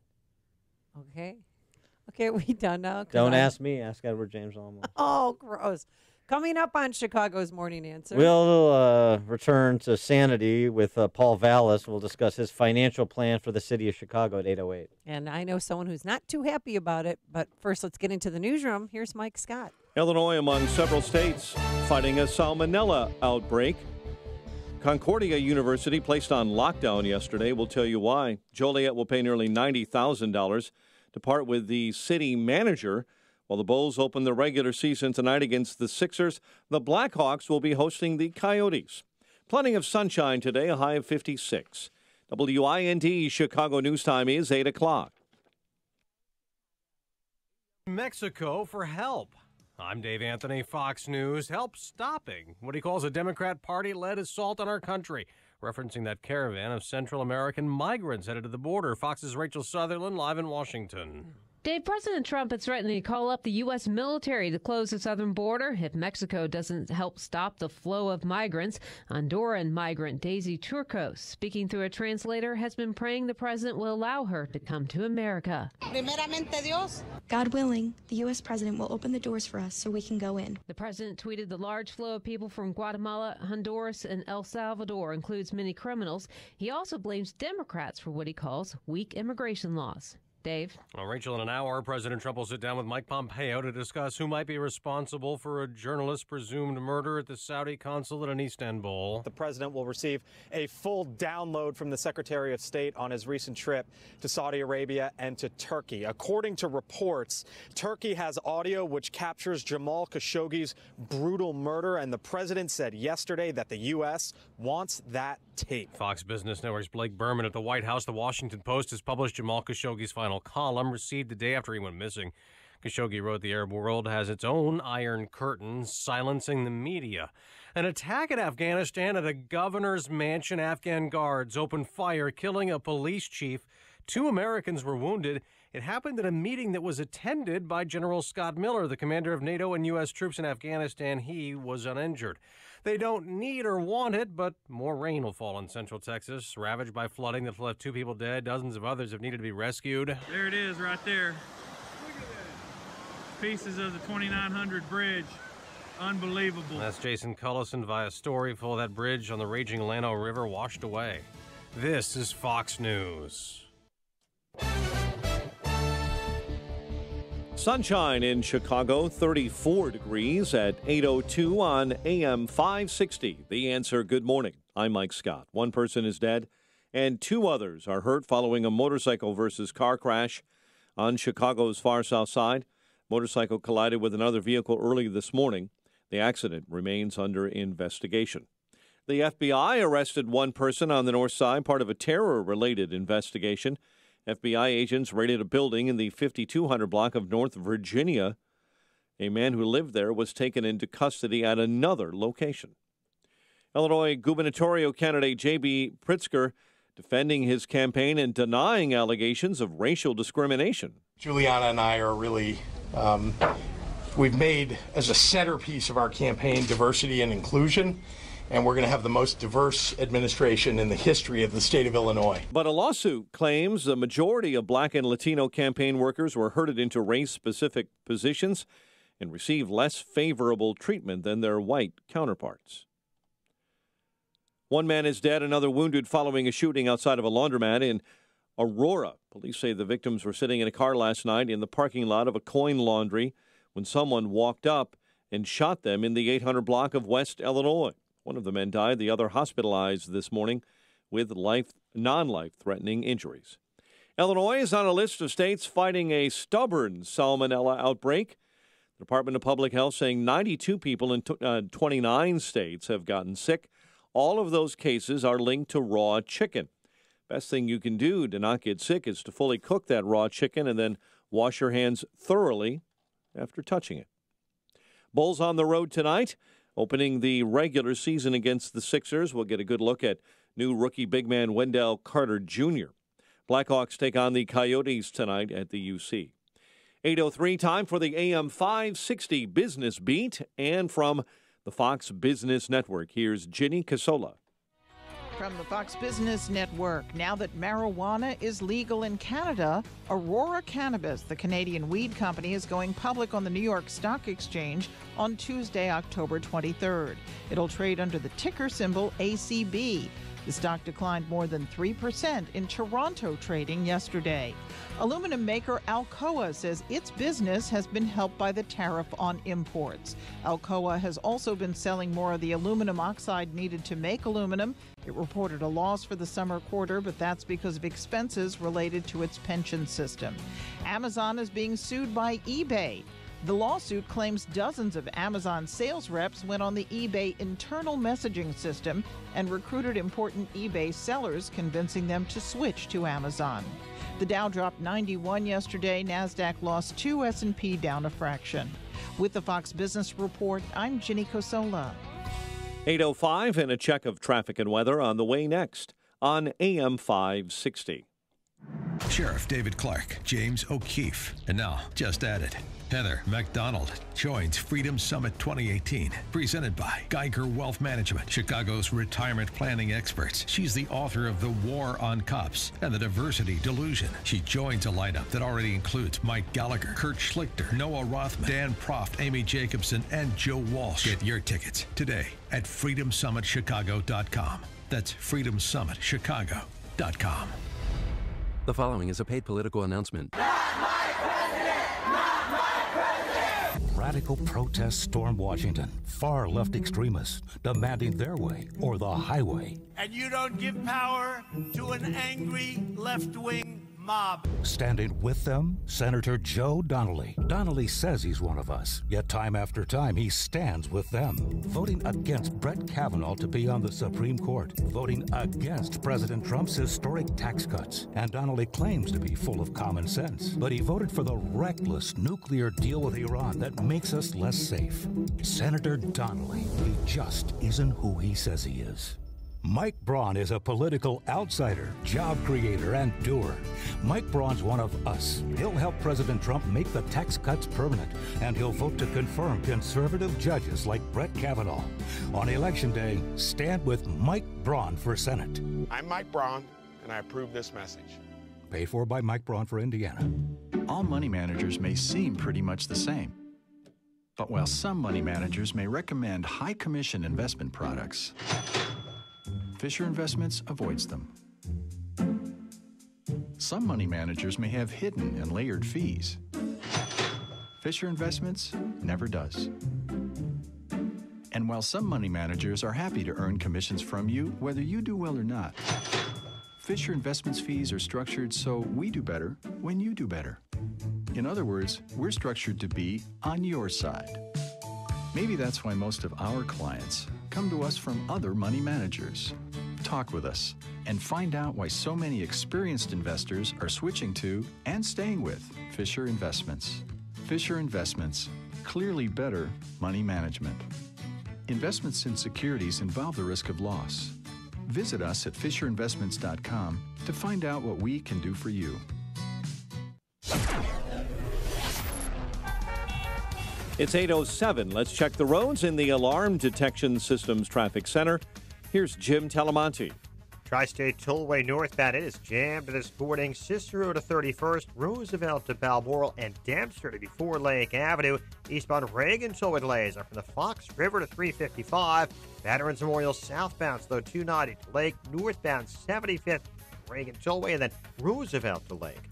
Okay, are we done now? 'Cause Don't ask me. Ask Edward James Olmos. Oh, gross. Coming up on Chicago's Morning Answer. We'll return to sanity with Paul Vallis. We'll discuss his financial plan for the city of Chicago at 8:08. And I know someone who's not too happy about it. But first, let's get into the newsroom. Here's Mike Scott. Illinois, among several states, fighting a salmonella outbreak. Concordia University placed on lockdown yesterday. We'll tell you why. Joliet will pay nearly $90,000 to part with the city manager. While the Bulls open the regular season tonight against the Sixers, the Blackhawks will be hosting the Coyotes. Plenty of sunshine today, a high of 56. WIND Chicago News Time is 8 o'clock. Mexico for help. I'm Dave Anthony, Fox News. Help stopping what he calls a Democrat Party-led assault on our country, referencing that caravan of Central American migrants headed to the border. Fox's Rachel Sutherland live in Washington. Dave, President Trump is threatening to call up the U.S. military to close the southern border if Mexico doesn't help stop the flow of migrants. Honduran migrant Daisy Turcos, speaking through a translator, has been praying the president will allow her to come to America. Primeramente Dios. God willing, the U.S. president will open the doors for us so we can go in. The president tweeted the large flow of people from Guatemala, Honduras, and El Salvador includes many criminals. He also blames Democrats for what he calls weak immigration laws. Dave? Well, Rachel, in an hour, President Trump will sit down with Mike Pompeo to discuss who might be responsible for a journalist's presumed murder at the Saudi consulate in Istanbul. The president will receive a full download from the Secretary of State on his recent trip to Saudi Arabia and to Turkey. According to reports, Turkey has audio which captures Jamal Khashoggi's brutal murder, and the president said yesterday that the U.S. wants that tape. Fox Business Network's Blake Berman at the White House. The Washington Post has published Jamal Khashoggi's final column, received the day after he went missing. Khashoggi wrote the Arab world has its own iron curtain, silencing the media. An attack in Afghanistan at a governor's mansion. Afghan guards opened fire, killing a police chief. 2 Americans were wounded. It happened at a meeting that was attended by General Scott Miller, the commander of NATO and U.S. troops in Afghanistan. He was uninjured. They don't need or want it, but more rain will fall in central Texas, ravaged by flooding that left 2 people dead. Dozens of others have needed to be rescued. There it is right there. Look at that. Pieces of the 2900 bridge. Unbelievable. That's Jason Cullison via story. Full of that bridge on the raging Llano River washed away. This is Fox News. Sunshine in Chicago, 34 degrees at 8:02 on AM 560. The Answer, good morning. I'm Mike Scott. 1 person is dead and 2 others are hurt following a motorcycle versus car crash on Chicago's far south side. Motorcycle collided with another vehicle early this morning. The accident remains under investigation. The FBI arrested 1 person on the north side, part of a terror-related investigation. FBI agents raided a building in the 5200 block of North Virginia. A man who lived there was taken into custody at another location. Illinois gubernatorial candidate J.B. Pritzker defending his campaign and denying allegations of racial discrimination. Juliana and I are really, we've made as a centerpiece of our campaign diversity and inclusion. And we're going to have the most diverse administration in the history of the state of Illinois. But a lawsuit claims the majority of Black and Latino campaign workers were herded into race-specific positions and received less favorable treatment than their white counterparts. 1 man is dead, another wounded following a shooting outside of a laundromat in Aurora. Police say the victims were sitting in a car last night in the parking lot of a coin laundry when someone walked up and shot them in the 800 block of West Illinois. One of the men died, the other hospitalized this morning with non-life-threatening injuries. Illinois is on a list of states fighting a stubborn salmonella outbreak. The Department of Public Health saying 92 people in 29 states have gotten sick. All of those cases are linked to raw chicken. Best thing you can do to not get sick is to fully cook that raw chicken and then wash your hands thoroughly after touching it. Bulls on the road tonight, opening the regular season against the Sixers. We'll get a good look at new rookie big man Wendell Carter Jr. Blackhawks take on the Coyotes tonight at the UC. 8:03, time for the AM 560 Business Beat. And from the Fox Business Network, here's Ginny Casola. From the Fox Business Network, now that marijuana is legal in Canada, Aurora Cannabis, the Canadian weed company, is going public on the New York Stock Exchange on Tuesday, October 23rd. It'll trade under the ticker symbol ACB. The stock declined more than 3% in Toronto trading yesterday. Aluminum maker Alcoa says its business has been helped by the tariff on imports. Alcoa has also been selling more of the aluminum oxide needed to make aluminum. It reported a loss for the summer quarter, but that's because of expenses related to its pension system. Amazon is being sued by eBay. The lawsuit claims dozens of Amazon sales reps went on the eBay internal messaging system and recruited important eBay sellers, convincing them to switch to Amazon. The Dow dropped 91 yesterday. NASDAQ lost 2, S&P down a fraction. With the Fox Business Report, I'm Ginny Cosola. 8:05 and a check of traffic and weather on the way next on AM 560. Sheriff David Clark, James O'Keefe, and now just added, Heather McDonald joins Freedom Summit 2018, presented by Geiger Wealth Management, Chicago's retirement planning experts. She's the author of The War on Cops and The Diversity Delusion. She joins a lineup that already includes Mike Gallagher, Kurt Schlichter, Noah Rothman, Dan Proft, Amy Jacobson, and Joe Walsh. Get your tickets today at freedomsummitchicago.com. That's freedomsummitchicago.com. The following is a paid political announcement. Radical protests storm Washington. Far left extremists demanding their way or the highway. And you don't give power to an angry left-wing mob. Standing with them, Senator Joe Donnelly. Donnelly says he's one of us, yet time after time he stands with them. Voting against Brett Kavanaugh to be on the Supreme Court. Voting against President Trump's historic tax cuts. And Donnelly claims to be full of common sense. But he voted for the reckless nuclear deal with Iran that makes us less safe. Senator Donnelly, he just isn't who he says he is. Mike Braun is a political outsider, job creator, and doer. Mike Braun's one of us. He'll help President Trump make the tax cuts permanent, and he'll vote to confirm conservative judges like Brett Kavanaugh. On Election Day, stand with Mike Braun for Senate. I'm Mike Braun, and I approve this message. Paid for by Mike Braun for Indiana. All money managers may seem pretty much the same. But while some money managers may recommend high commission investment products, Fisher Investments avoids them. Some money managers may have hidden and layered fees. Fisher Investments never does. And while some money managers are happy to earn commissions from you, whether you do well or not, Fisher Investments fees are structured so we do better when you do better. In other words, we're structured to be on your side. Maybe that's why most of our clients come to us from other money managers. Talk with us and find out why so many experienced investors are switching to and staying with Fisher Investments. Fisher Investments, clearly better money management. Investments in securities involve the risk of loss. Visit us at FisherInvestments.com to find out what we can do for you. It's 8:07. Let's check the roads in the Alarm Detection Systems Traffic Center. Here's Jim Talamonte. Tri-State Tollway northbound, it is jammed this morning. Cicero to 31st, Roosevelt to Balmoral, and Dempster to before Lake Avenue. Eastbound Reagan Tollway delays are from the Fox River to 355. Veterans Memorial southbound, slow 290 to Lake. Northbound 75th Reagan Tollway, and then Roosevelt to Lake.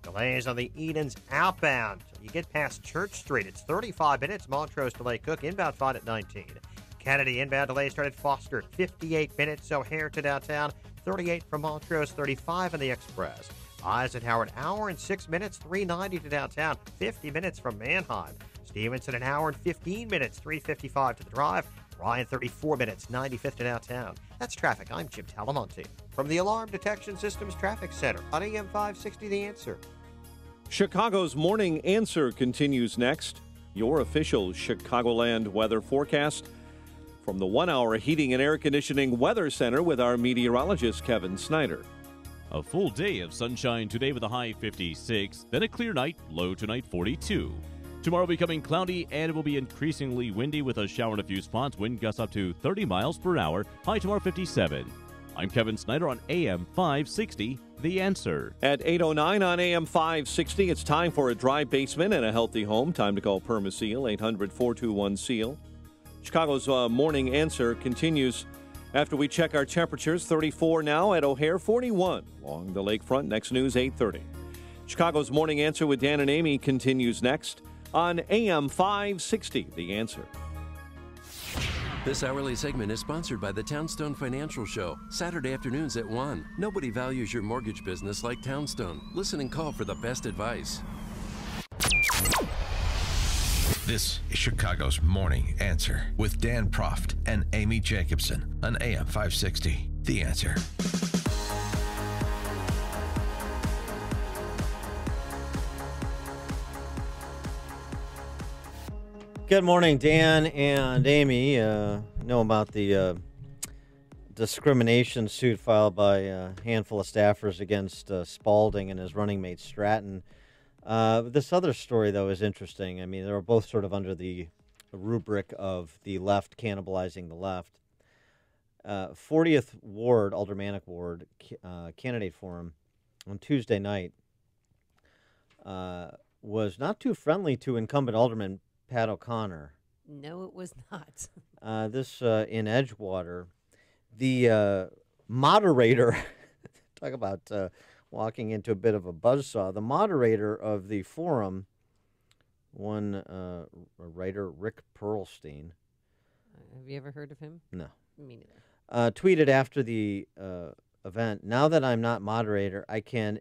Delays on the Edens outbound. You get past Church Street. It's 35 minutes. Montrose to Lake Cook. Inbound fine at 19. Kennedy inbound delay started Foster. 58 minutes. O'Hare to downtown. 38 from Montrose. 35 in the Express. Eisenhower an hour and 6 minutes. 390 to downtown. 50 minutes from Manheim. Stevenson an hour and 15 minutes. 355 to the Drive. Ryan 34 minutes. 95th to downtown. That's traffic. I'm Jim Talamonte from the Alarm Detection Systems Traffic Center on AM 560 The Answer. Chicago's Morning Answer continues next. Your official Chicagoland weather forecast from the 1 hour Heating and Air Conditioning Weather Center with our meteorologist, Kevin Snyder. A full day of sunshine today with a high 56, then a clear night, low tonight 42. Tomorrow becoming cloudy and it will be increasingly windy with a shower in a few spots, wind gusts up to 30 miles per hour, high tomorrow 57. I'm Kevin Snyder on AM 560, The Answer. At 8:09 on AM 560, it's time for a dry basement and a healthy home. Time to call Permaseal, 800-421-SEAL. Chicago's Morning Answer continues after we check our temperatures. 34 now at O'Hare, 41 along the lakefront. Next news, 8:30. Chicago's Morning Answer with Dan and Amy continues next on AM 560, The Answer. This hourly segment is sponsored by the Townstone Financial Show, Saturday afternoons at 1. Nobody values your mortgage business like Townstone. Listen and call for the best advice. This is Chicago's Morning Answer with Dan Proft and Amy Jacobson on AM 560. The Answer. Good morning, Dan and Amy. Know about the discrimination suit filed by a handful of staffers against Spalding and his running mate Stratton. This other story, though, is interesting. I mean, they were both sort of under the rubric of the left cannibalizing the left. 40th Ward, Aldermanic Ward, candidate forum on Tuesday night was not too friendly to incumbent Alderman Pat O'Connor. No, it was not. This in Edgewater, the moderator, talk about walking into a bit of a buzzsaw. The moderator of the forum, one writer, Rick Perlstein. Have you ever heard of him? No. Me neither. Tweeted after the event, "Now that I'm not moderator, I can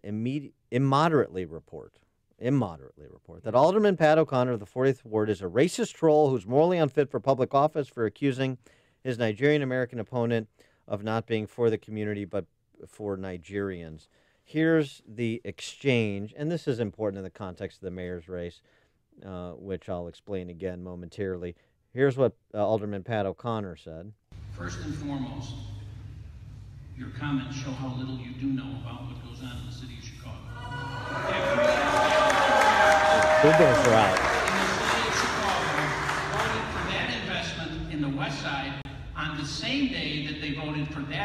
immoderately report that Alderman Pat O'Connor of the 40th Ward is a racist troll who's morally unfit for public office for accusing his Nigerian-American opponent of not being for the community but for Nigerians." Here's the exchange, and this is important in the context of the mayor's race, which I'll explain again momentarily. Here's what Alderman Pat O'Connor said. First and foremost, your comments show how little you do know about what goes on in the city of Chicago. Liberals are out. In the city of Chicago, voted for that investment in the West Side on the same day that they voted for the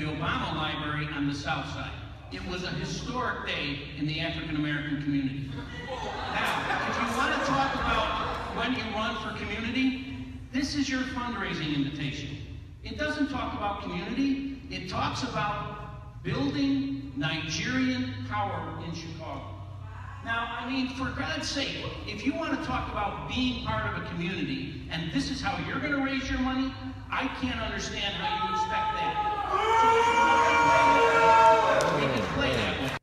Obama Library on the South Side. It was a historic day in the African American community. Now, if you want to talk about when you run for community, this is your fundraising invitation. It doesn't talk about community. It talks about building Nigerian power in Chicago. Now, I mean, for God's sake, if you want to talk about being part of a community, and this is how you're going to raise your money, I can't understand how you expect that. We can play that way.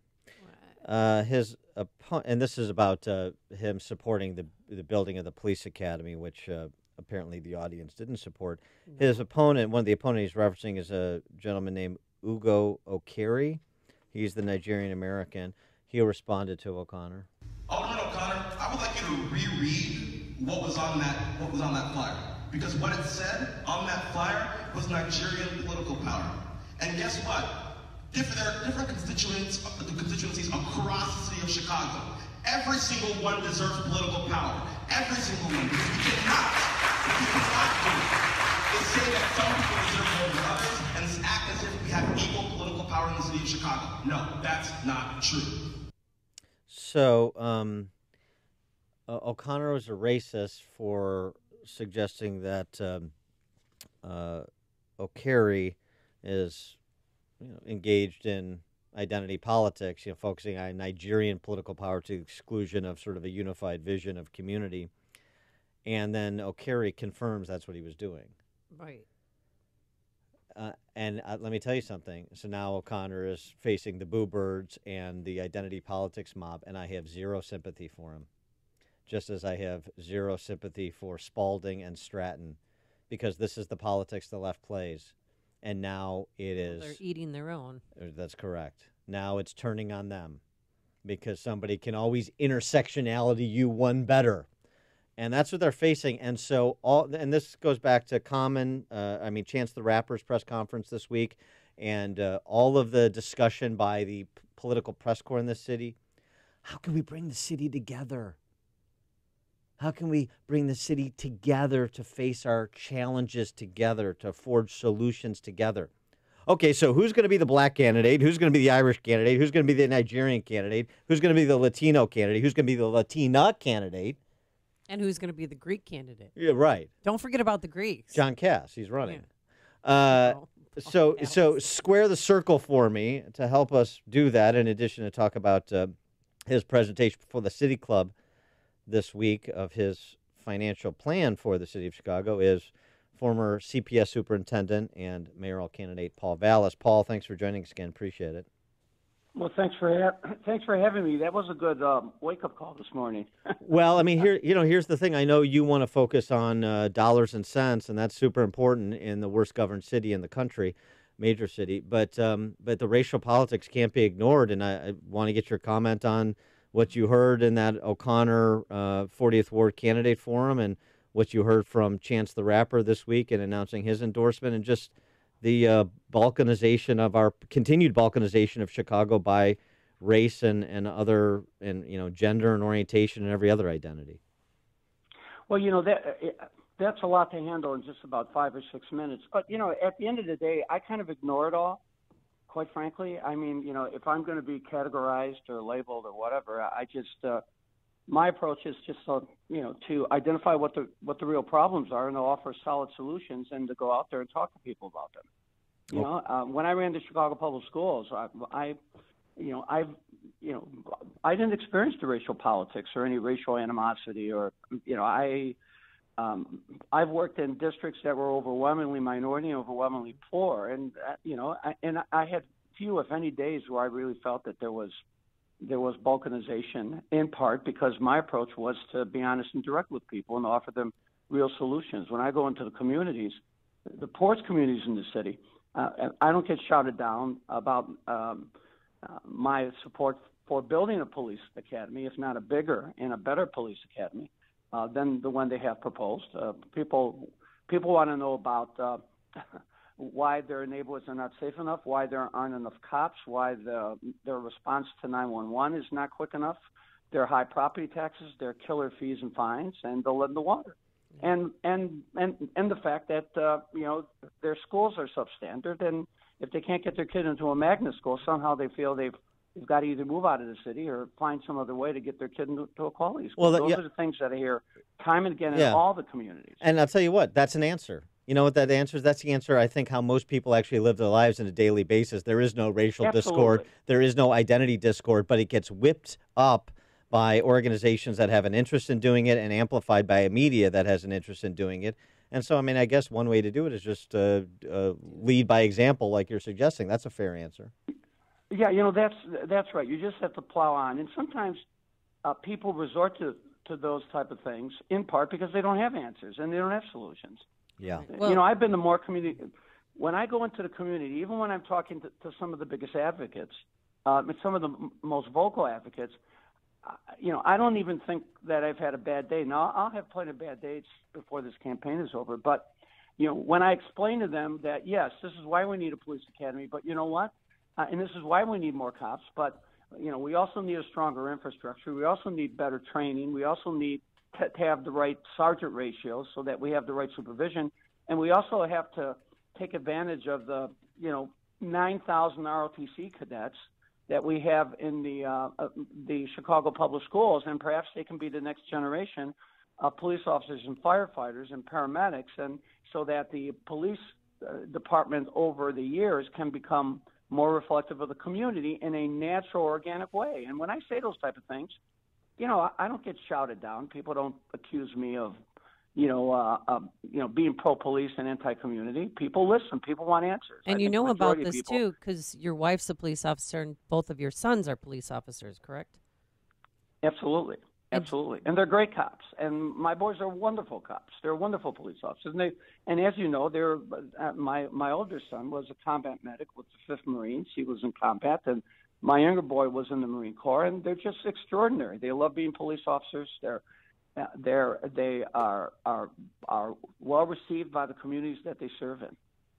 And this is about him supporting the building of the police academy, which apparently the audience didn't support. His opponent, one of the opponents he's referencing, is a gentleman named Ugo Okere. He's the Nigerian American. He responded to O'Connor. Alderman O'Connor, I would like you to reread what was on that flyer, because what it said on that flyer was Nigerian political power. And guess what? There are different constituencies across the city of Chicago. Every single one deserves political power. Every single one. Because we cannot do it. Is say that some people deserve more than others and act as if we have equal political power in the city of Chicago. No, that's not true. So, O'Connor was a racist for suggesting that Okere is engaged in identity politics, focusing on Nigerian political power to the exclusion of sort of a unified vision of community. And then O'Carey confirms that's what he was doing. Right. And let me tell you something. So now O'Connor is facing the Boo Birds and the identity politics mob, and I have zero sympathy for him, just as I have zero sympathy for Spalding and Stratton, because this is the politics the left plays. And now it is... They're eating their own. That's correct. Now it's turning on them because somebody can always intersectionality you one better. And that's what they're facing. And so and this goes back to Chance the Rapper's press conference this week and all of the discussion by the political press corps in this city. How can we bring the city together? How can we bring the city together to face our challenges together, to forge solutions together? Okay, so who's going to be the black candidate? Who's going to be the Irish candidate? Who's going to be the Nigerian candidate? Who's going to be the Latino candidate? Who's going to be the Latina candidate? And who's going to be the Greek candidate? Yeah, right. Don't forget about the Greeks. John Cass, he's running. Yeah. So square the circle for me to help us do that, in addition to talk about his presentation for the City Club this week of his financial plan for the city of Chicago, is former CPS superintendent and mayoral candidate Paul Vallas. Paul, thanks for joining us again. Appreciate it. Well, thanks for having me. That was a good wake-up call this morning. Well, I mean, here's the thing. I know you want to focus on dollars and cents, and that's super important in the worst governed city in the country, major city. But the racial politics can't be ignored, and I want to get your comment on what you heard in that O'Connor 40th Ward candidate forum, and what you heard from Chance the Rapper this week in announcing his endorsement, and just the continued balkanization of Chicago by race and gender and orientation and every other identity. Well, that's a lot to handle in just about 5 or 6 minutes. But at the end of the day, I kind of ignore it all, quite frankly. I mean, if I'm going to be categorized or labeled or whatever, I just my approach is just to identify what the real problems are and to offer solid solutions and to go out there and talk to people about them. When I ran the Chicago Public Schools, I didn't experience the racial politics or any racial animosity, or I've worked in districts that were overwhelmingly minority and overwhelmingly poor, and I had few, if any, days where I really felt that there was balkanization, in part because my approach was to be honest and direct with people and offer them real solutions. When I go into the communities, the poorest communities in the city, I don't get shouted down about my support for building a police academy, if not a bigger and a better police academy than the one they have proposed. People want to know about why their neighborhoods are not safe enough, why there aren't enough cops, why their response to 911 is not quick enough, their high property taxes, their killer fees and fines, and the lead in the water. And the fact that their schools are substandard, and if they can't get their kid into a magnet school, somehow they feel they've got to either move out of the city or find some other way to get their kid into a quality school. Those are the things that I hear time and again in all the communities. And I'll tell you what, that's an answer. You know what that answer is? That's the answer, I think, how most people actually live their lives on a daily basis. There is no racial discord. There is no identity discord, but it gets whipped up by organizations that have an interest in doing it and amplified by a media that has an interest in doing it. And so, I mean, I guess one way to do it is just lead by example, like you're suggesting. That's a fair answer. Yeah, that's right. You just have to plow on. And sometimes people resort to those type of things in part because they don't have answers and they don't have solutions. Yeah. Well, I've been to more community. When I go into the community, even when I'm talking to some of the biggest advocates, some of the most vocal advocates, I don't even think that I've had a bad day. Now, I'll have plenty of bad days before this campaign is over. But, when I explain to them that, yes, this is why we need a police academy, but you know what? And this is why we need more cops. But, we also need a stronger infrastructure. We also need better training. We also need to have the right sergeant ratios so that we have the right supervision. And we also have to take advantage of the, 9,000 ROTC cadets that we have in the Chicago Public Schools, and perhaps they can be the next generation of police officers and firefighters and paramedics, and so that the police department over the years can become more reflective of the community in a natural, organic way. And when I say those type of things, I don't get shouted down. People don't accuse me of, being pro-police and anti-community. People listen. People want answers. And I you think know the about majority of this people, too, because your wife's a police officer and both of your sons are police officers, correct? Absolutely. Absolutely. And they're great cops. And my boys are wonderful cops. They're wonderful police officers. And as you know, my older son was a combat medic with the 5th Marines. He was in combat. And my younger boy was in the Marine Corps. And they're just extraordinary. They love being police officers. They are well received by the communities that they serve in.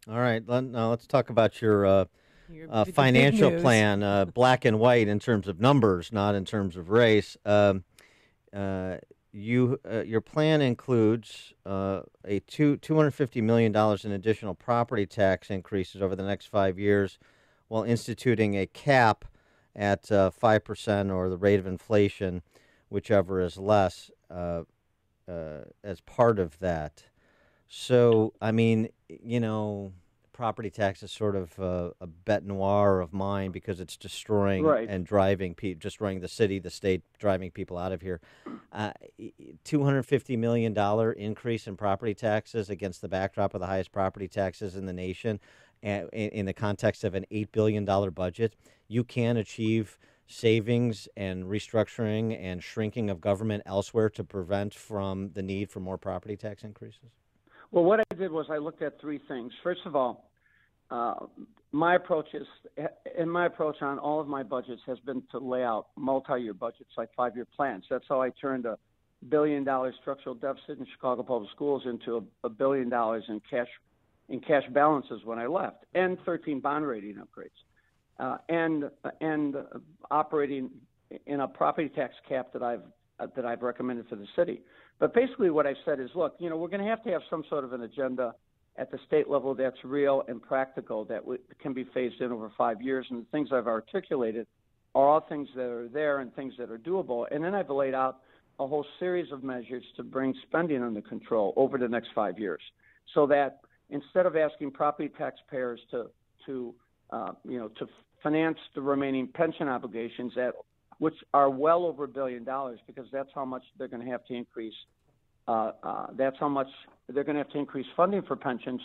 All right. Now let's talk about your financial plan, black and white in terms of numbers, not in terms of race. Your plan includes $250 million in additional property tax increases over the next 5 years, while instituting a cap at 5% or the rate of inflation, whichever is less, as part of that. So, I mean, property tax is sort of a bête noire of mine because it's destroying and destroying the city, the state, driving people out of here. $250 million increase in property taxes against the backdrop of the highest property taxes in the nation, in the context of an $8 billion budget. You can achieve savings and restructuring and shrinking of government elsewhere to prevent from the need for more property tax increases? Well, what I did was I looked at 3 things. First of all, my approach on all of my budgets has been to lay out multi-year budgets, like 5-year plans. That's how I turned $1 billion structural deficit in Chicago Public Schools into $1 billion in cash balances when I left, and 13 bond rating upgrades, and operating in a property tax cap that I've recommended for the city. But basically, what I've said is, look, we're going to have some sort of an agenda at the state level that's real and practical, that can be phased in over 5 years. And the things I've articulated are all things that are there and things that are doable. And then I've laid out a whole series of measures to bring spending under control over the next 5 years, so that instead of asking property taxpayers to finance the remaining pension obligations, which are well over $1 billion, because that's how much they're going to have to increase. That's how much they're going to have to increase funding for pensions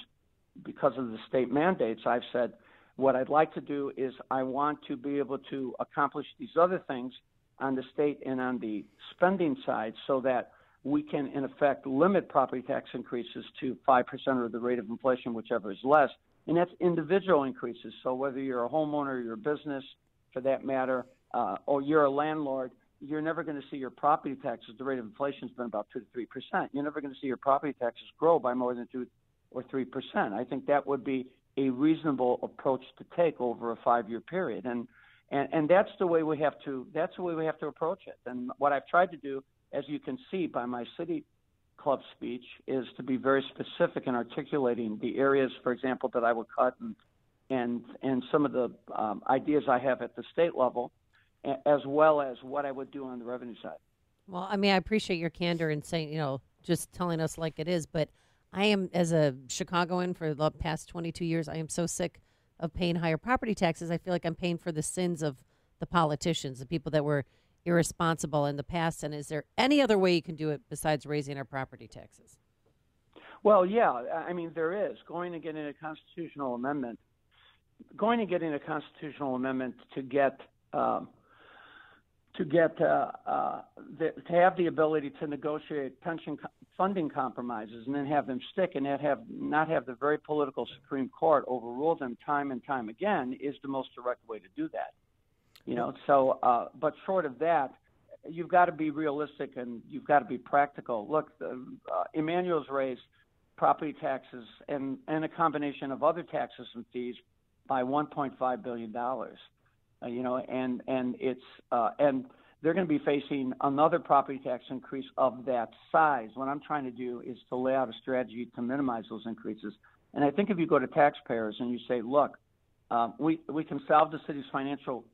because of the state mandates. I've said what I'd like to do is I want to be able to accomplish these other things on the state and on the spending side, so that we can, in effect, limit property tax increases to 5% or the rate of inflation, whichever is less. And that's individual increases. So whether you're a homeowner, you're a business, for that matter, or you're a landlord, you're never going to see your property taxes. The rate of inflation has been about 2 to 3%. You're never going to see your property taxes grow by more than 2 or 3%. I think that would be a reasonable approach to take over a 5-year period, and that's the way we have to. That's the way we have to approach it. And what I've tried to do, as you can see by my city club speech, is to be very specific in articulating the areas, for example, that I would cut, and some of the ideas I have at the state level, as well as what I would do on the revenue side. Well, I mean, I appreciate your candor in saying, just telling us like it is, but I am, as a Chicagoan for the past 22 years, I am so sick of paying higher property taxes. I feel like I'm paying for the sins of the politicians, the people that were irresponsible in the past. And is there any other way you can do it besides raising our property taxes? Well, yeah, I mean, there is. Going to get in a constitutional amendment to have the ability to negotiate pension funding compromises and then have them stick, and not have the very political Supreme Court overrule them time and time again, is the most direct way to do that. But short of that, you've got to be realistic and you've got to be practical. Look, Emmanuel's raised property taxes and a combination of other taxes and fees by $1.5 billion. And they're going to be facing another property tax increase of that size. What I'm trying to do is to lay out a strategy to minimize those increases. And I think if you go to taxpayers and you say, look, we can solve the city's financial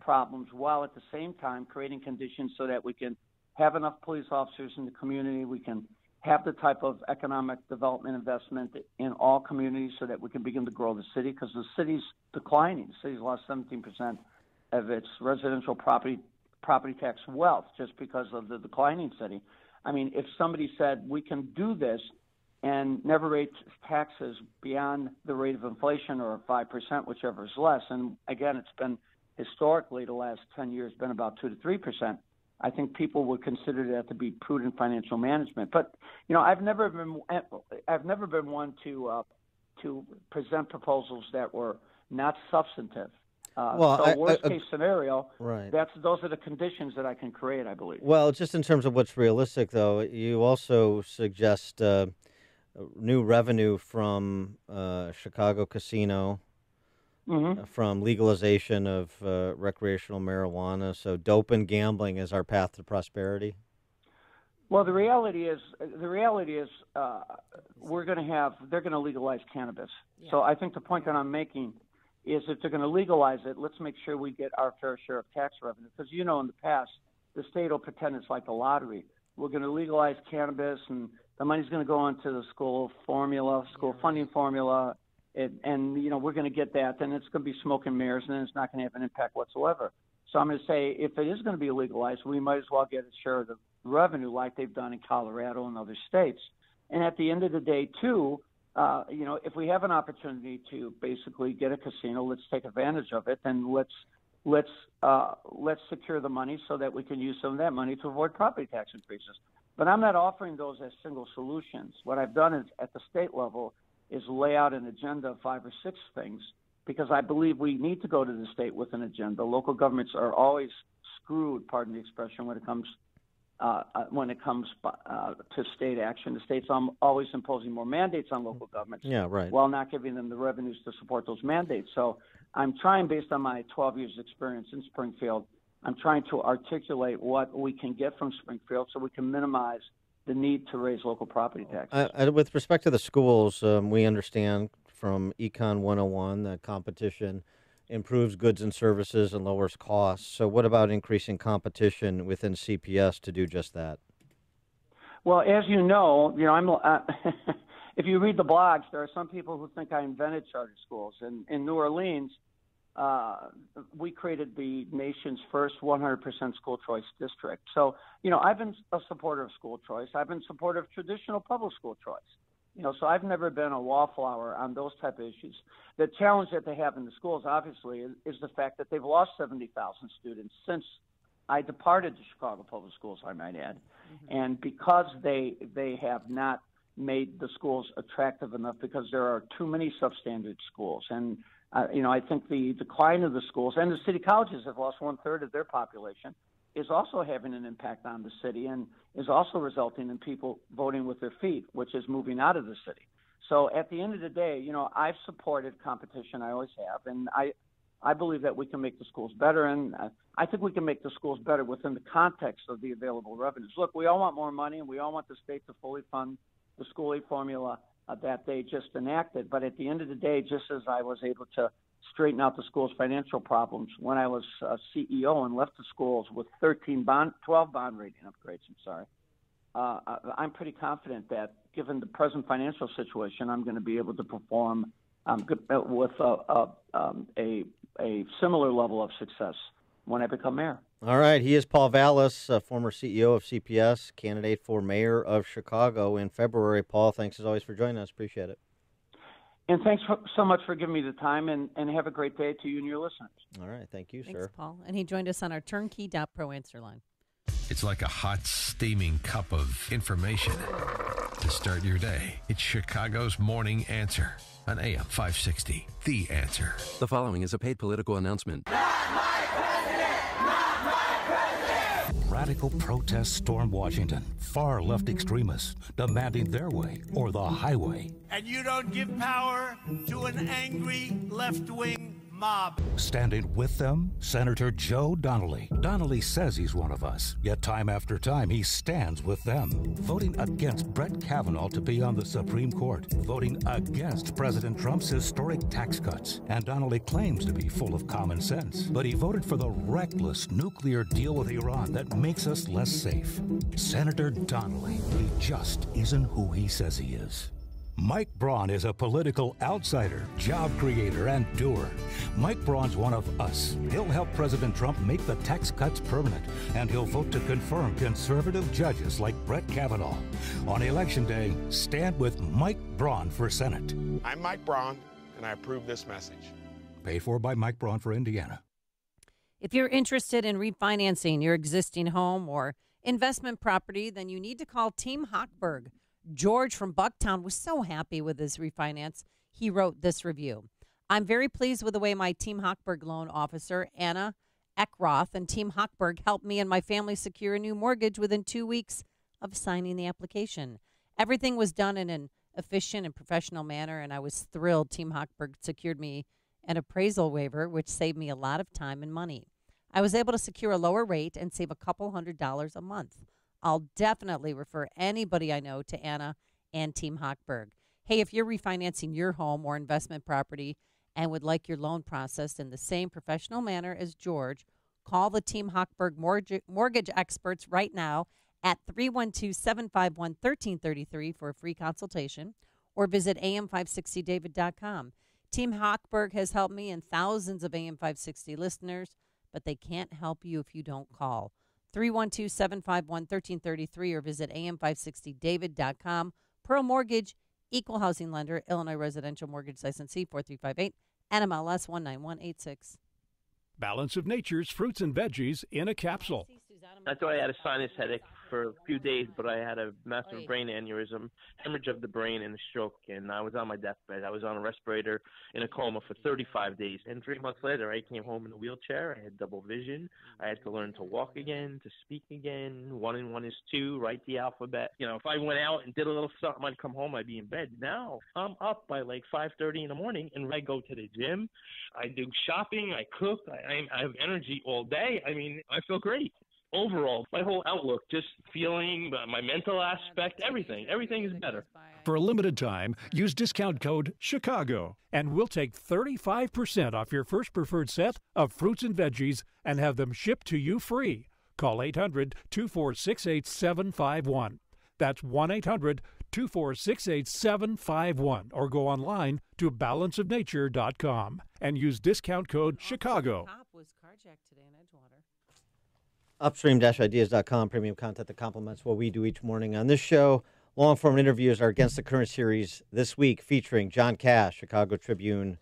problems while at the same time creating conditions so that we can have enough police officers in the community, we can have the type of economic development investment in all communities so that we can begin to grow the city, because the city's declining. The city's lost 17% of its residential property tax wealth just because of the declining city. I mean, if somebody said we can do this and never raise taxes beyond the rate of inflation or 5%, whichever is less, and again, it's been historically the last 10 years been about 2 to 3%, I think people would consider that to be prudent financial management. But I've never been one to present proposals that were not substantive. Worst case scenario, right. Those are the conditions that I can create, I believe. Well, just in terms of what's realistic, though, you also suggest new revenue from Chicago casino, from legalization of recreational marijuana. So dope and gambling is our path to prosperity. Well, the reality is they're going to legalize cannabis. Yeah. So I think the point that I'm making is if they're going to legalize it, let's make sure we get our fair share of tax revenue. Because, in the past, the state will pretend it's like the lottery. We're going to legalize cannabis, and the money's going to go into the school funding formula, and we're going to get that. Then it's going to be smoke and mirrors, and then it's not going to have an impact whatsoever. So I'm going to say if it is going to be legalized, we might as well get a share of the revenue like they've done in Colorado and other states. And at the end of the day, too, if we have an opportunity to basically get a casino, let's take advantage of it, and let's secure the money so that we can use some of that money to avoid property tax increases. But I'm not offering those as single solutions. What I've done is at the state level is lay out an agenda of 5 or 6 things, because I believe we need to go to the state with an agenda. Local governments are always screwed, pardon the expression, when it comes to state action. The state's always imposing more mandates on local governments, while not giving them the revenues to support those mandates. So I'm trying, based on my 12 years experience in Springfield, I'm trying to articulate what we can get from Springfield so we can minimize the need to raise local property taxes. With respect to the schools, we understand from Econ 101 that competition improves goods and services and lowers costs. So what about increasing competition within CPS to do just that? Well, as you know, I'm if you read the blogs, there are some people who think I invented charter schools. In New Orleans, we created the nation's first 100% school choice district. So, I've been a supporter of school choice. I've been supporter of traditional public school choice. So I've never been a wallflower on those type of issues. The challenge that they have in the schools, obviously, is the fact that they've lost 70,000 students since I departed the Chicago Public Schools, I might add. Mm-hmm. And because they have not made the schools attractive enough, because there are too many substandard schools. And, I think the decline of the schools, and the city colleges have lost 1/3 of their population, is also having an impact on the city and is also resulting in people voting with their feet, which is moving out of the city. So at the end of the day, I've supported competition. I always have. And I believe that we can make the schools better. And I think we can make the schools better within the context of the available revenues. Look, we all want more money, and we all want the state to fully fund the school aid formula that they just enacted. But at the end of the day, just as I was able to straighten out the school's financial problems when I was CEO and left the schools with 12 bond rating upgrades, I'm pretty confident that given the present financial situation, I'm going to be able to perform with a similar level of success when I become mayor. All right. He is Paul Vallas, former CEO of CPS, candidate for mayor of Chicago in February. Paul, thanks as always for joining us. Appreciate it. And thanks so much for giving me the time, and have a great day to you and your listeners. All right. Thank you, Thanks, sir. Paul. And he joined us on our Turnkey.pro answer line. It's like a hot, steaming cup of information to start your day. It's Chicago's Morning Answer on AM 560. The Answer. The following is a paid political announcement. Radical protests storm Washington. Far-left extremists demanding their way or the highway. And you don't give power to an angry left-wing mob. Standing with them, Senator Joe Donnelly. Donnelly says he's one of us, yet time after time he stands with them. Voting against Brett Kavanaugh to be on the Supreme Court. Voting against President Trump's historic tax cuts. And Donnelly claims to be full of common sense. But he voted for the reckless nuclear deal with Iran that makes us less safe. Senator Donnelly, he just isn't who he says he is. Mike Braun is a political outsider, job creator, and doer. Mike Braun's one of us. He'll help President Trump make the tax cuts permanent, and he'll vote to confirm conservative judges like Brett Kavanaugh. On Election Day, stand with Mike Braun for Senate. I'm Mike Braun, and I approve this message. Paid for by Mike Braun for Indiana. If you're interested in refinancing your existing home or investment property, then you need to call Team Hochberg. George from Bucktown was so happy with his refinance. He wrote this review. I'm very pleased with the way my Team Hochberg loan officer, Anna Eckroth, and Team Hochberg helped me and my family secure a new mortgage within 2 weeks of signing the application. Everything was done in an efficient and professional manner, and I was thrilled Team Hochberg secured me an appraisal waiver, which saved me a lot of time and money. I was able to secure a lower rate and save a couple $100 a month. I'll definitely refer anybody I know to Anna and Team Hochberg. Hey, if you're refinancing your home or investment property and would like your loan processed in the same professional manner as George, call the Team Hochberg mortgage experts right now at 312-751-1333 for a free consultation or visit am560david.com. Team Hochberg has helped me and thousands of AM560 listeners, but they can't help you if you don't call. 312-751-1333 or visit am560david.com. Pearl Mortgage, Equal Housing Lender, Illinois Residential Mortgage Licensee 4358, NMLS 19186. Balance of Nature's fruits and veggies in a capsule. I thought I had a sinus headache for a few days, but I had a massive brain aneurysm, hemorrhage of the brain, and a stroke, and I was on my deathbed. I was on a respirator in a coma for 35 days, and 3 months later, I came home in a wheelchair. I had double vision. I had to learn to walk again, to speak again. 1 and 1 is 2, write the alphabet. You know, if I went out and did a little something, I'd come home, I'd be in bed. Now, I'm up by like 5:30 in the morning, and I go to the gym. I do shopping. I cook. I have energy all day. I mean, I feel great. Overall, my whole outlook, just feeling, my mental aspect, everything is better. For a limited time, use discount code CHICAGO, and we'll take 35% off your first preferred set of fruits and veggies and have them shipped to you free. Call 800-246-8751. That's 1-800-246-8751, or go online to balanceofnature.com and use discount code CHICAGO. Upstream-ideas.com, premium content that complements what we do each morning on this show. Long-form interviews are Against the Current series this week, featuring John Cash, Chicago Tribune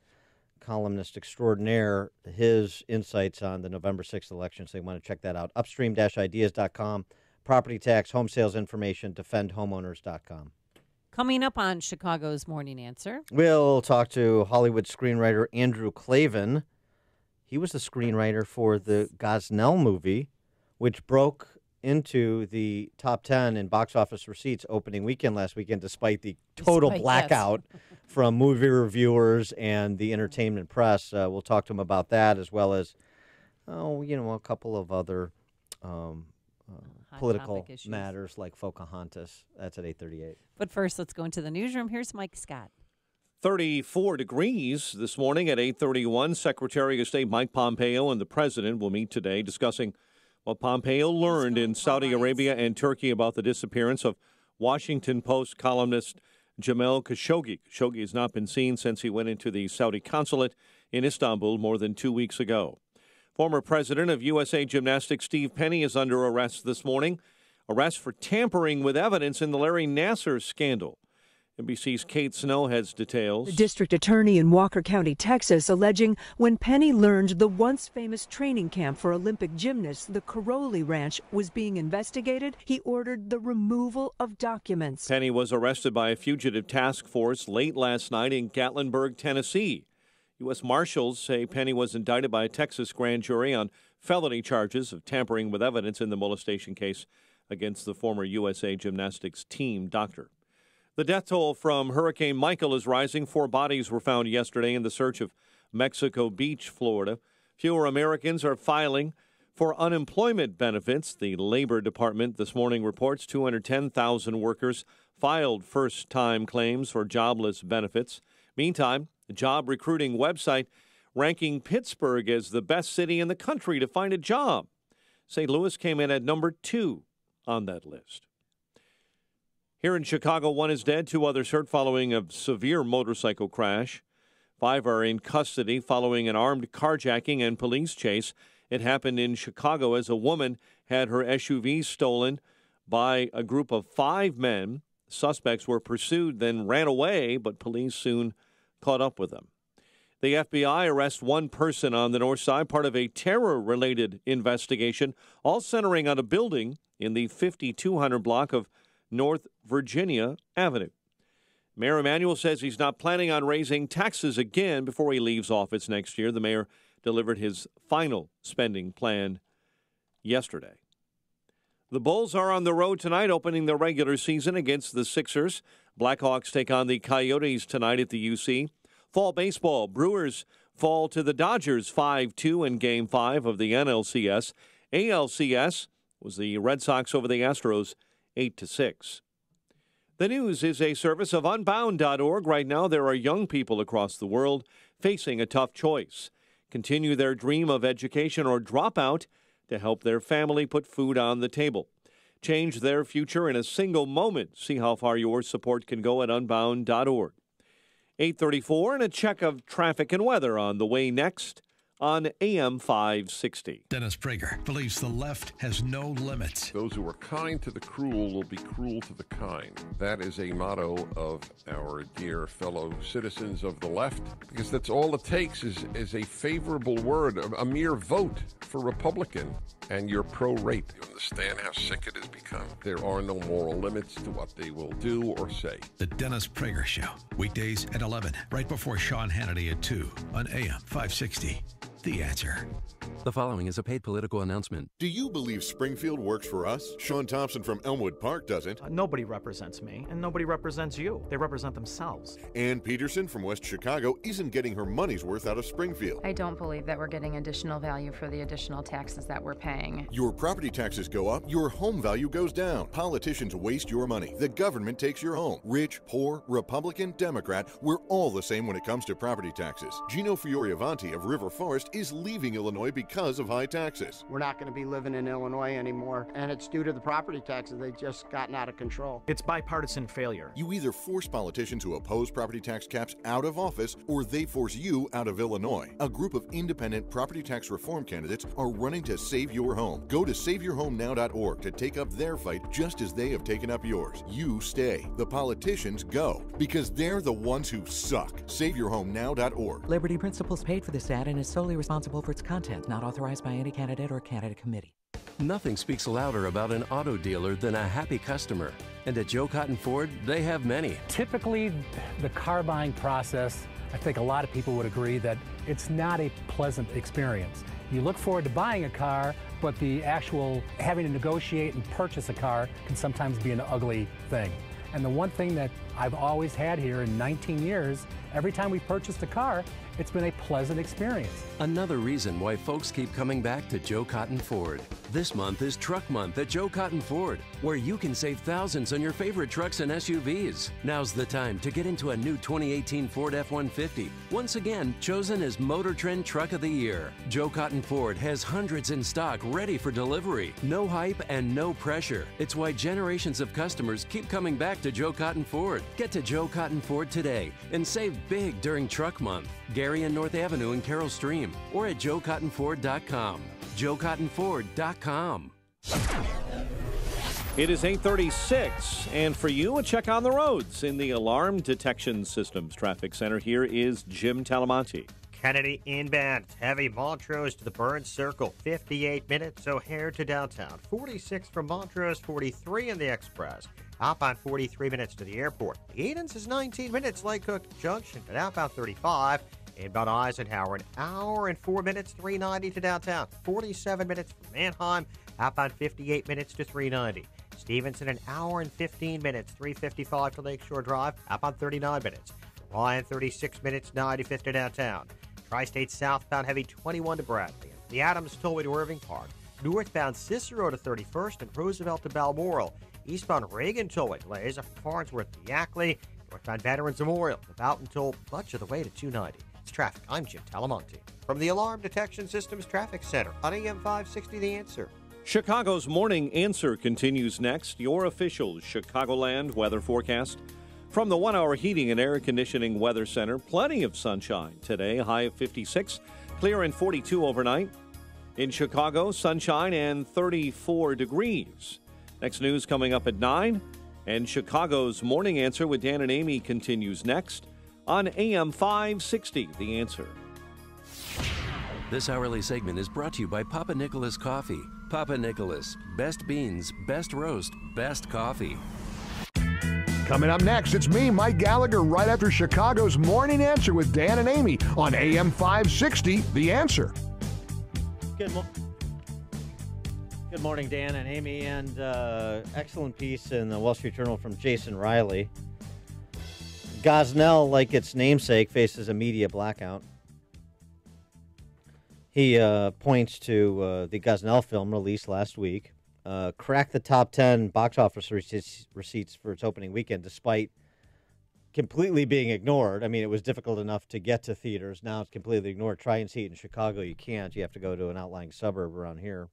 columnist extraordinaire, his insights on the November 6th election, so you want to check that out. Upstream-ideas.com, property tax, home sales information, defendhomeowners.com. Coming up on Chicago's Morning Answer, we'll talk to Hollywood screenwriter Andrew Klavan. He was the screenwriter for the Gosnell movie, which broke into the top 10 in box office receipts opening weekend last weekend, despite the total blackout from movie reviewers and the entertainment press. We'll talk to him about that, as well as, a couple of other political matters like Pocahontas. That's at 8:38. But first, let's go into the newsroom. Here's Mike Scott. 34 degrees this morning at 8:31. Secretary of State Mike Pompeo and the president will meet today discussing what Pompeo learned in Saudi Arabia and Turkey about the disappearance of Washington Post columnist Jamal Khashoggi. Khashoggi has not been seen since he went into the Saudi consulate in Istanbul more than 2 weeks ago. Former president of USA Gymnastics Steve Penny is under arrest this morning. Arrest for tampering with evidence in the Larry Nassar scandal. NBC's Kate Snow has details. The district attorney in Walker County, Texas, alleging when Penny learned the once famous training camp for Olympic gymnasts, the Caroli Ranch, was being investigated, he ordered the removal of documents. Penny was arrested by a fugitive task force late last night in Gatlinburg, Tennessee. U.S. Marshals say Penny was indicted by a Texas grand jury on felony charges of tampering with evidence in the molestation case against the former USA Gymnastics team doctor. The death toll from Hurricane Michael is rising. 4 bodies were found yesterday in the search of Mexico Beach, Florida. Fewer Americans are filing for unemployment benefits. The Labor Department this morning reports 210,000 workers filed first-time claims for jobless benefits. Meantime, the job recruiting website ranking Pittsburgh as the best city in the country to find a job. St. Louis came in at number 2 on that list. Here in Chicago, 1 is dead, 2 others hurt following a severe motorcycle crash. 5 are in custody following an armed carjacking and police chase. It happened in Chicago as a woman had her SUV stolen by a group of 5 men. Suspects were pursued, then ran away, but police soon caught up with them. The FBI arrests 1 person on the north side, part of a terror-related investigation, all centering on a building in the 5200 block of North Virginia Avenue. Mayor Emanuel says he's not planning on raising taxes again before he leaves office next year. The mayor delivered his final spending plan yesterday. The Bulls are on the road tonight, opening the regular season against the Sixers. Blackhawks take on the Coyotes tonight at the UC. Fall baseball, Brewers fall to the Dodgers 5-2 in Game 5 of the NLCS. ALCS was the Red Sox over the Astros 8-6. The news is a service of Unbound.org. Right now, there are young people across the world facing a tough choice. Continue their dream of education or drop out to help their family put food on the table. Change their future in a single moment. See how far your support can go at Unbound.org. 8:34 and a check of traffic and weather on the way next on AM 560. Dennis Prager believes the left has no limits. Those who are kind to the cruel will be cruel to the kind. That is a motto of our dear fellow citizens of the left, because that's all it takes is a favorable word, a mere vote for Republican, and you're pro-rape. You understand how sick it has become? There are no moral limits to what they will do or say. The Dennis Prager Show, weekdays at 11, right before Sean Hannity at 2 on AM 560. The Answer. The following is a paid political announcement. Do you believe Springfield works for us? Sean Thompson from Elmwood Park doesn't. Nobody represents me, and nobody represents you. They represent themselves. Ann Peterson from West Chicago isn't getting her money's worth out of Springfield. I don't believe that we're getting additional value for the additional taxes that we're paying. Your property taxes go up, your home value goes down. Politicians waste your money. The government takes your home. Rich, poor, Republican, Democrat, we're all the same when it comes to property taxes. Gino Fioravanti of River Forest is leaving Illinois because of high taxes. We're not going to be living in Illinois anymore, and it's due to the property taxes. They've just gotten out of control. It's bipartisan failure. You either force politicians who oppose property tax caps out of office, or they force you out of Illinois. A group of independent property tax reform candidates are running to save your home. Go to SaveYourHomeNow.org to take up their fight just as they have taken up yours. You stay. The politicians go, because they're the ones who suck. SaveYourHomeNow.org. Liberty Principles paid for this ad and is solely responsible for its content, not authorized by any candidate or candidate committee. Nothing speaks louder about an auto dealer than a happy customer. And at Joe Cotton Ford, they have many. Typically, the car buying process, I think a lot of people would agree that it's not a pleasant experience. You look forward to buying a car, but the actual having to negotiate and purchase a car can sometimes be an ugly thing. And the one thing that I've always had here in 19 years, every time we purchased a car, it's been a pleasant experience. Another reason why folks keep coming back to Joe Cotton Ford. This month is Truck Month at Joe Cotton Ford, where you can save thousands on your favorite trucks and SUVs. Now's the time to get into a new 2018 Ford F-150. Once again, chosen as Motor Trend Truck of the Year. Joe Cotton Ford has hundreds in stock ready for delivery. No hype and no pressure. It's why generations of customers keep coming back to Joe Cotton Ford. Get to Joe Cotton Ford today and save big during Truck Month. Gary and North Avenue in Carroll Stream, or at JoeCottonFord.com. JoeCottonFord.com. It is 8:36, and for you, a check on the roads in the Alarm Detection Systems Traffic Center. Here is Jim Talamonte. Kennedy inbound, heavy Montrose to the Burns Circle, 58 minutes. O'Hare to downtown, 46 from Montrose, 43 in the Express. Outbound 43 minutes to the airport. Edens is 19 minutes, Lake Cook Junction, and outbound 35. Inbound Eisenhower, an hour and 4 minutes, 390 to downtown. 47 minutes from Manheim, outbound 58 minutes to 390. Stevenson, an hour and 15 minutes, 355 to Lakeshore Drive, outbound 39 minutes. Ryan, 36 minutes, 95th to downtown. Tri-State southbound heavy 21 to Bradley. The Adams Tollway to Irving Park. Northbound Cicero to 31st and Roosevelt to Balmoral. Eastbound Reagan Tollway delays from Farnsworth to Yackley. Northbound Veterans Memorial to Boughton Toll, much of the way to 290. It's traffic. I'm Jim Talamonte. From the Alarm Detection Systems Traffic Center on AM 560 The Answer. Chicago's Morning Answer continues next. Your official Chicagoland weather forecast. From the 1-hour heating and air conditioning weather center, plenty of sunshine today, high of 56, clear and 42 overnight. In Chicago, sunshine and 34 degrees. Next news coming up at 9. And Chicago's Morning Answer with Dan and Amy continues next on AM 560, The Answer. This hourly segment is brought to you by Papa Nicholas Coffee. Papa Nicholas, best beans, best roast, best coffee. Coming up next, it's me, Mike Gallagher, right after Chicago's Morning Answer with Dan and Amy on AM 560, The Answer. Good morning, Dan and Amy, and excellent piece in the Wall Street Journal from Jason Riley. Gosnell, like its namesake, faces a media blackout. He points to the Gosnell film released last week, cracked the top 10 box office receipts for its opening weekend, despite completely being ignored. I mean, it was difficult enough to get to theaters. Now it's completely ignored. Try and see it in Chicago. You can't. You have to go to an outlying suburb around here.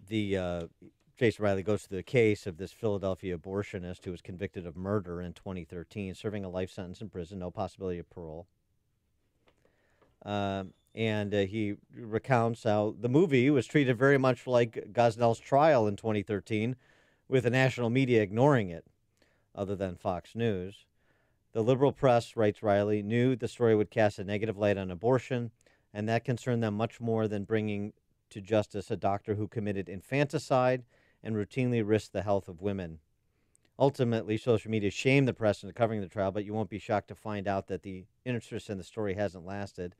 Jason Riley goes through the case of this Philadelphia abortionist who was convicted of murder in 2013, serving a life sentence in prison, no possibility of parole. And he recounts how the movie was treated very much like Gosnell's trial in 2013, with the national media ignoring it, other than Fox News. The liberal press, writes Riley, knew the story would cast a negative light on abortion, and that concerned them much more than bringing to justice a doctor who committed infanticide and routinely risked the health of women. Ultimately, social media shamed the press into covering the trial, but you won't be shocked to find out that the interest in the story hasn't lasted.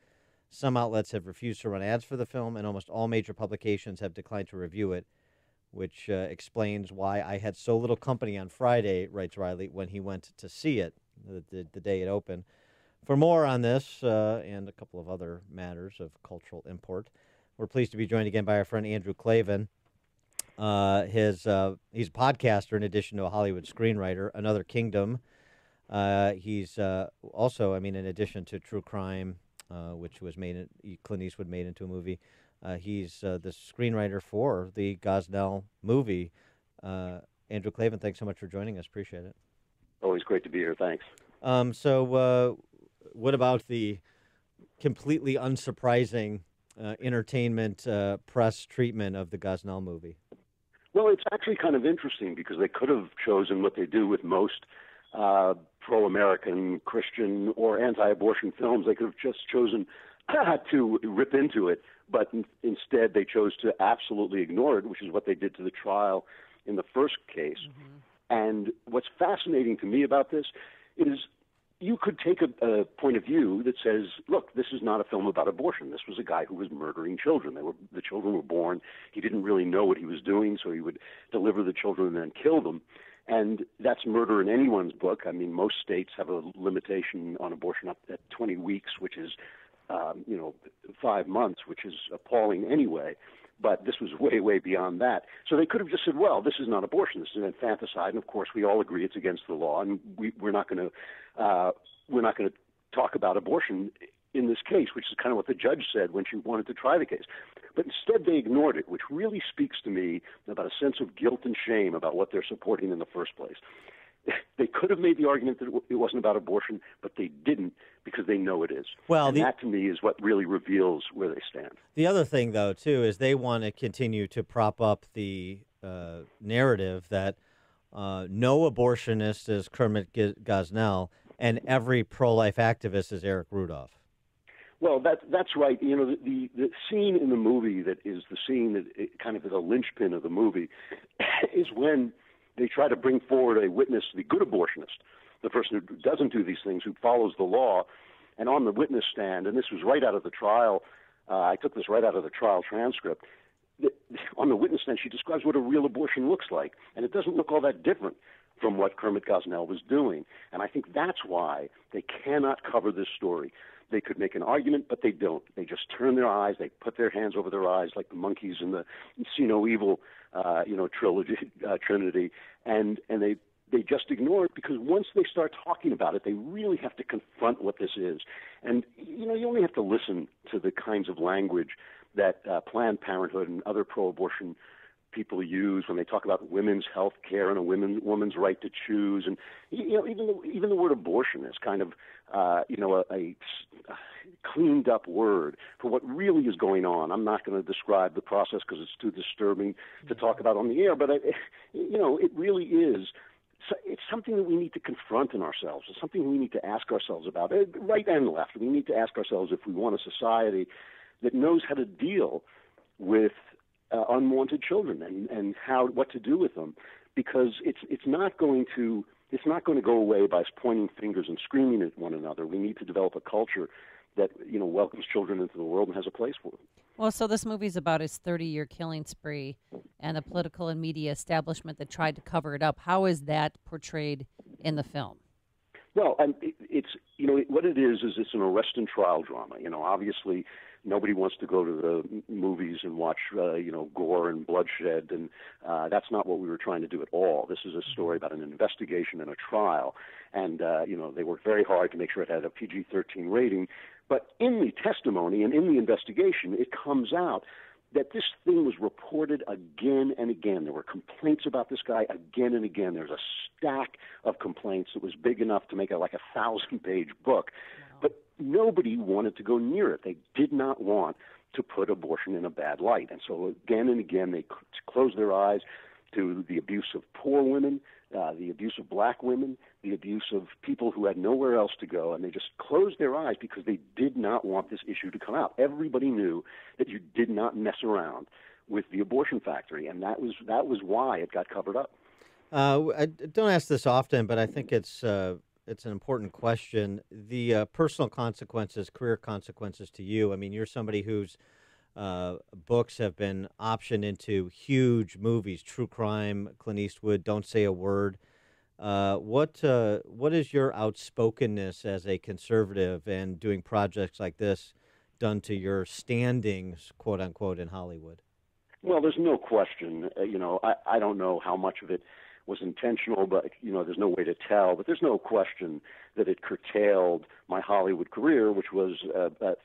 Some outlets have refused to run ads for the film, and almost all major publications have declined to review it, which explains why I had so little company on Friday, writes Riley, when he went to see it the day it opened. For more on this and a couple of other matters of cultural import, we're pleased to be joined again by our friend Andrew Klavan. He's a podcaster in addition to a Hollywood screenwriter, Another Kingdom. He's also, in addition to True Crime, which was Clint Eastwood made into a movie, he's the screenwriter for the Gosnell movie. Andrew Klavan, thanks so much for joining us. Appreciate it. Always great to be here. Thanks. So what about the completely unsurprising entertainment press treatment of the Gosnell movie? Well, it's actually kind of interesting because they could have chosen what they do with most pro-American, Christian, or anti-abortion films. They could have just chosen to rip into it, but instead they chose to absolutely ignore it, which is what they did to the trial in the first case. Mm-hmm. And what's fascinating to me about this is you could take a point of view that says, look, this is not a film about abortion. This was a guy who was murdering children. The children were born. He didn't really know what he was doing, so he would deliver the children and then kill them. And that's murder in anyone's book. I mean, most states have a limitation on abortion up at 20 weeks, which is, 5 months, which is appalling anyway. But this was way, way beyond that. So they could have just said, well, this is not abortion. This is an infanticide. And, of course, we all agree it's against the law. And we're not going to talk about abortion in this case, which is kind of what the judge said when she wanted to try the case. But instead they ignored it, which really speaks to me about a sense of guilt and shame about what they're supporting in the first place. They could have made the argument that it wasn't about abortion, but they didn't because they know it is. Well, that to me is what really reveals where they stand. The other thing, though, too, is they want to continue to prop up the narrative that no abortionist is Kermit Gosnell and every pro-life activist is Eric Rudolph. Well, that's right. You know, the scene in the movie that is the scene that kind of is a linchpin of the movie is when they try to bring forward a witness, the good abortionist, the person who doesn't do these things, who follows the law, and on the witness stand, and this was right out of the trial, I took this right out of the trial transcript, on the witness stand she describes what a real abortion looks like, and it doesn't look all that different from what Kermit Gosnell was doing. And I think that's why they cannot cover this story. They could make an argument, but they don't. They just turn their eyes, they put their hands over their eyes like the monkeys in the See No Evil, trilogy, Trinity, and they just ignore it, because once they start talking about it, they really have to confront what this is. And, you only have to listen to the kinds of language that Planned Parenthood and other pro-abortion people use when they talk about women's health care and a woman's right to choose. And, even the word abortion is kind of, a cleaned up word for what really is going on. I'm not going to describe the process because it's too disturbing to talk about on the air, but, it really is. It's something that we need to confront in ourselves. It's something we need to ask ourselves about, right and left. We need to ask ourselves if we want a society that knows how to deal with unwanted children and what to do with them, because it's not going to go away by us pointing fingers and screaming at one another. We need to develop a culture that welcomes children into the world and has a place for them. Well, so this movie's about his 30-year killing spree and the political and media establishment that tried to cover it up. How is that portrayed in the film? Well, it's what it is it's an arrest and trial drama. Obviously nobody wants to go to the movies and watch gore and bloodshed, and that's not what we were trying to do at all. This is a story about an investigation and a trial, and they worked very hard to make sure it had a PG-13 rating. But in the testimony and in the investigation, it comes out that this thing was reported again and again. There were complaints about this guy again and again. There's a stack of complaints that was big enough to make it like a 1,000-page book. Wow. But nobody wanted to go near it. They did not want to put abortion in a bad light. And so again and again, they closed their eyes to the abuse of poor women, the abuse of black women, the abuse of people who had nowhere else to go, and they just closed their eyes because they did not want this issue to come out. Everybody knew that you did not mess around with the abortion factory, and that was why it got covered up. I don't ask this often, but I think it's an important question. The personal consequences, career consequences to you. I mean, you're somebody whose books have been optioned into huge movies, true crime, Clint Eastwood, Don't Say a Word. What is your outspokenness as a conservative and doing projects like this done to your standings, quote unquote, in Hollywood? Well, there's no question. I don't know how much of it was intentional, but there's no way to tell. But there's no question that it curtailed my Hollywood career, which was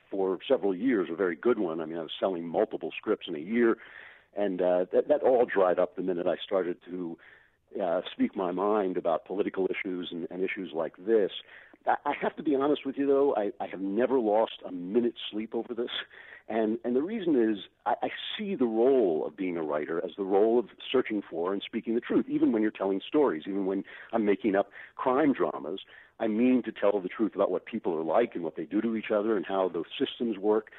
for several years a very good one. I mean, I was selling multiple scripts in a year, and that all dried up the minute I started to speak my mind about political issues and issues like this. I have to be honest with you, though. I have never lost a minute's sleep over this. And the reason is I see the role of being a writer as the role of searching for and speaking the truth, even when you're telling stories, even when I'm making up crime dramas. I mean to tell the truth about what people are like and what they do to each other and how those systems work.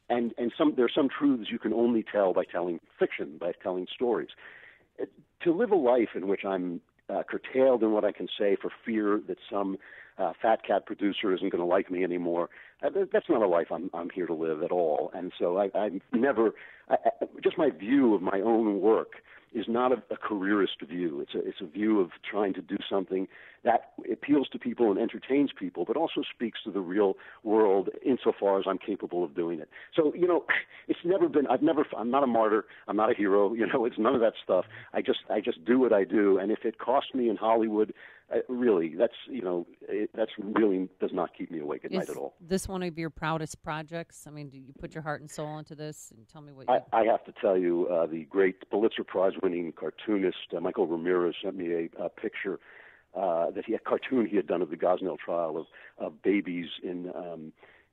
And there are some truths you can only tell by telling fiction, by telling stories. To live a life in which I'm curtailed in what I can say for fear that some fat cat producer isn't going to like me anymore, that's not a life I'm here to live at all. And so I'm never just my view of my own work is not a careerist view. It's a view of trying to do something that appeals to people and entertains people, but also speaks to the real world insofar as I'm capable of doing it. So, it's never been, I'm not a martyr, I'm not a hero, it's none of that stuff. I just do what I do. And if it costs me in Hollywood, really, that's really does not keep me awake at night at all. Is this one of your proudest projects? I mean, do you put your heart and soul into this? And tell me what I have to tell you, the great Pulitzer Prize-winning cartoonist Michael Ramirez sent me a picture a cartoon he had done of the Gosnell trial of babies in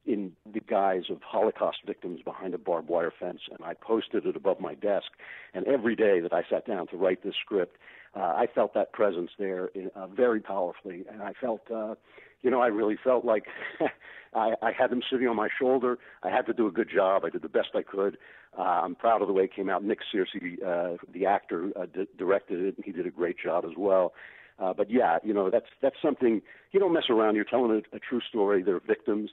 the guise of Holocaust victims behind a barbed wire fence, and I posted it above my desk. And every day that I sat down to write this script, I felt that presence there very powerfully, and I felt, I really felt like I had them sitting on my shoulder. I had to do a good job. I did the best I could. I'm proud of the way it came out. Nick Searcy, the actor, directed it, and he did a great job as well. But yeah, that's something, you don't mess around. You're telling a true story. There are victims.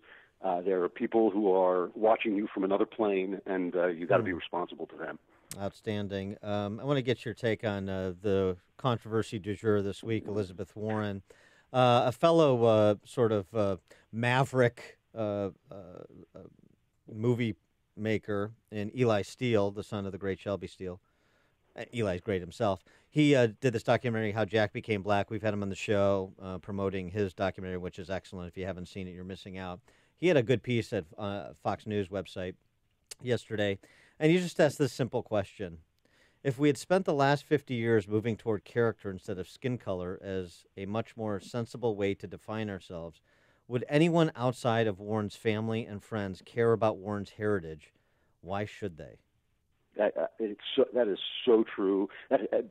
There are people who are watching you from another plane, and you got to be responsible to them. Outstanding. I want to get your take on the controversy du jour this week, Elizabeth Warren. A fellow sort of maverick movie maker in Eli Steele, the son of the great Shelby Steele. Eli's great himself. He did this documentary, How Jack Became Black. We've had him on the show promoting his documentary, which is excellent. If you haven't seen it, you're missing out. He had a good piece at Fox News website yesterday, and you just asked this simple question. If we had spent the last 50 years moving toward character instead of skin color as a much more sensible way to define ourselves, would anyone outside of Warren's family and friends care about Warren's heritage? Why should they? That is so true.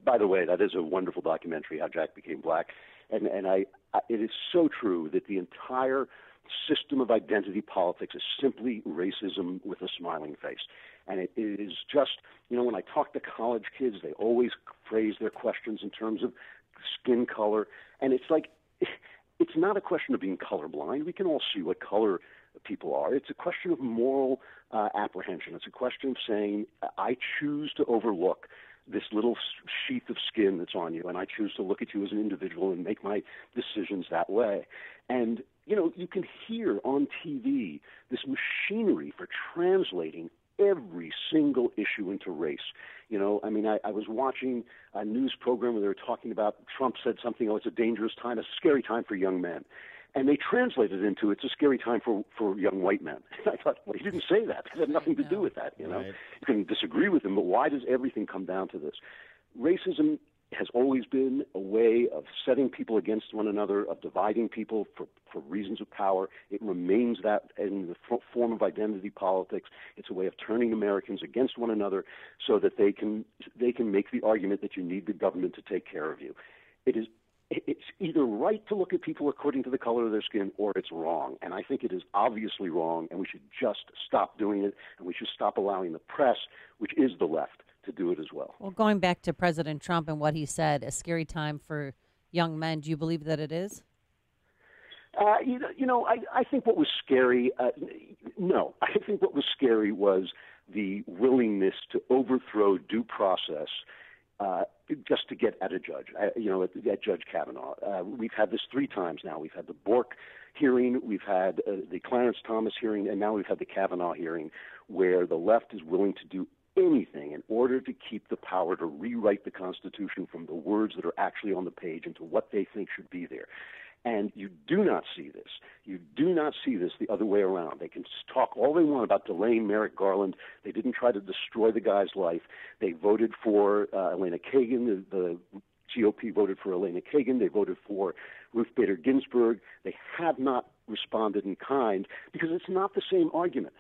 By the way, that is a wonderful documentary, How Jack Became Black. And it is so true that the entire system of identity politics is simply racism with a smiling face. And it is just, when I talk to college kids, they always phrase their questions in terms of skin color. And it's like, it's not a question of being colorblind. We can all see what color people are. It's a question of moral apprehension. It's a question of saying, I choose to overlook this little sheath of skin that's on you, and I choose to look at you as an individual and make my decisions that way. And, you can hear on TV this machinery for translating every single issue into race. I was watching a news program where they were talking about, Trump said something, it's a dangerous time, a scary time for young men. And they translated into, it's a scary time for young white men. And I thought, well, he didn't say that. It had nothing to do with that, Right. You can disagree with him, but why does everything come down to this? Racism has always been a way of setting people against one another, of dividing people for reasons of power. It remains that in the form of identity politics. It's a way of turning Americans against one another so that they can make the argument that you need the government to take care of you. It's either right to look at people according to the color of their skin, or it's wrong. And I think it is obviously wrong, and we should just stop doing it, and we should stop allowing the press, which is the left, to do it as well. Well, going back to President Trump and what he said, a scary time for young men, do you believe that it is? I think what was scary, no. I think what was scary was the willingness to overthrow due process just to get at a judge, at Judge Kavanaugh. We've had this 3 times now. We've had the Bork hearing, we've had the Clarence Thomas hearing, and now we've had the Kavanaugh hearing, where the left is willing to do anything in order to keep the power to rewrite the Constitution from the words that are actually on the page into what they think should be there. And you do not see this. You do not see this the other way around. They can talk all they want about delaying Merrick Garland. They didn't try to destroy the guy's life. They voted for Elena Kagan. The GOP voted for Elena Kagan. They voted for Ruth Bader Ginsburg. They have not responded in kind because it's not the same argument.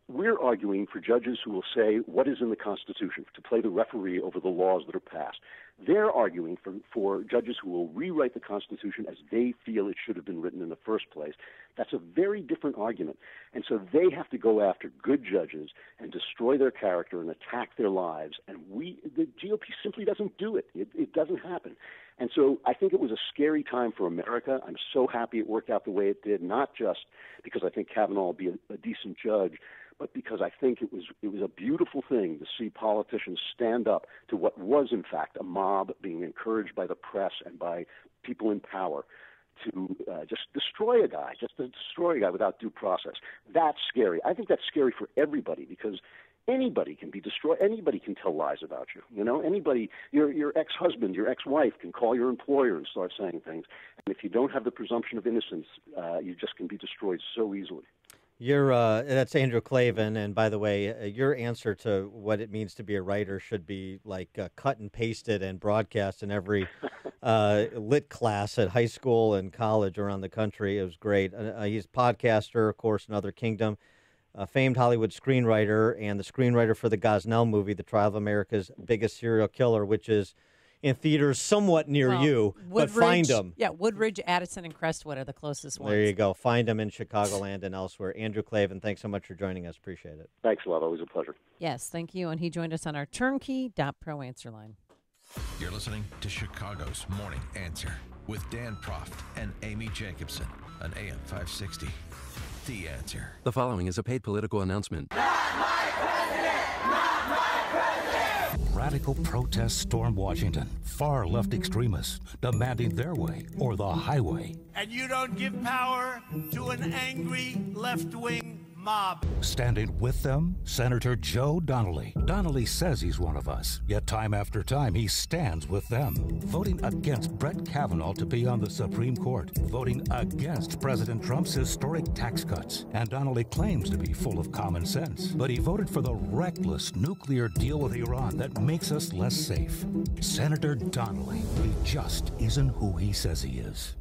We're arguing for judges who will say what is in the Constitution, to play the referee over the laws that are passed. They're arguing for judges who will rewrite the Constitution as they feel it should have been written in the first place. That's a very different argument. And so they have to go after good judges and destroy their character and attack their lives. And the GOP simply doesn't do it. It doesn't happen. And so I think it was a scary time for America. I'm so happy it worked out the way it did, not just because I think Kavanaugh will be a decent judge, but because I think it was a beautiful thing to see politicians stand up to what was, in fact, a mob being encouraged by the press and by people in power to just destroy a guy without due process. That's scary. I think that's scary for everybody because anybody can be destroyed. Anybody can tell lies about you. Anybody, your ex-husband, your ex-wife can call your employer and start saying things. And if you don't have the presumption of innocence, you just can be destroyed so easily. That's Andrew Klavan, and by the way, your answer to what it means to be a writer should be like cut and pasted and broadcast in every lit class at high school and college around the country. It was great. He's a podcaster, of course, Another Kingdom, a famed Hollywood screenwriter, and the screenwriter for the Gosnell movie, The Trial of America's Biggest Serial Killer, which is in theaters somewhat near you, but find them. Yeah, Woodridge, Addison, and Crestwood are the closest ones. There you go. Find them in Chicagoland and elsewhere. Andrew Klavan, thanks so much for joining us. Appreciate it. Thanks a lot. Always a pleasure. Yes, thank you. And he joined us on our turnkey.pro answer line. You're listening to Chicago's Morning Answer with Dan Proft and Amy Jacobson on AM 560. The Answer. The following is a paid political announcement. Not my president! Not my president! radical protests storm Washington. Far left extremists demanding their way or the highway. And you don't give power to an angry left-wing mob. Standing with them, Senator Joe Donnelly. Donnelly says he's one of us, yet time after time he stands with them. Voting against Brett Kavanaugh to be on the Supreme Court. Voting against President Trump's historic tax cuts. And Donnelly claims to be full of common sense. But he voted for the reckless nuclear deal with Iran that makes us less safe. Senator Donnelly, he just isn't who he says he is.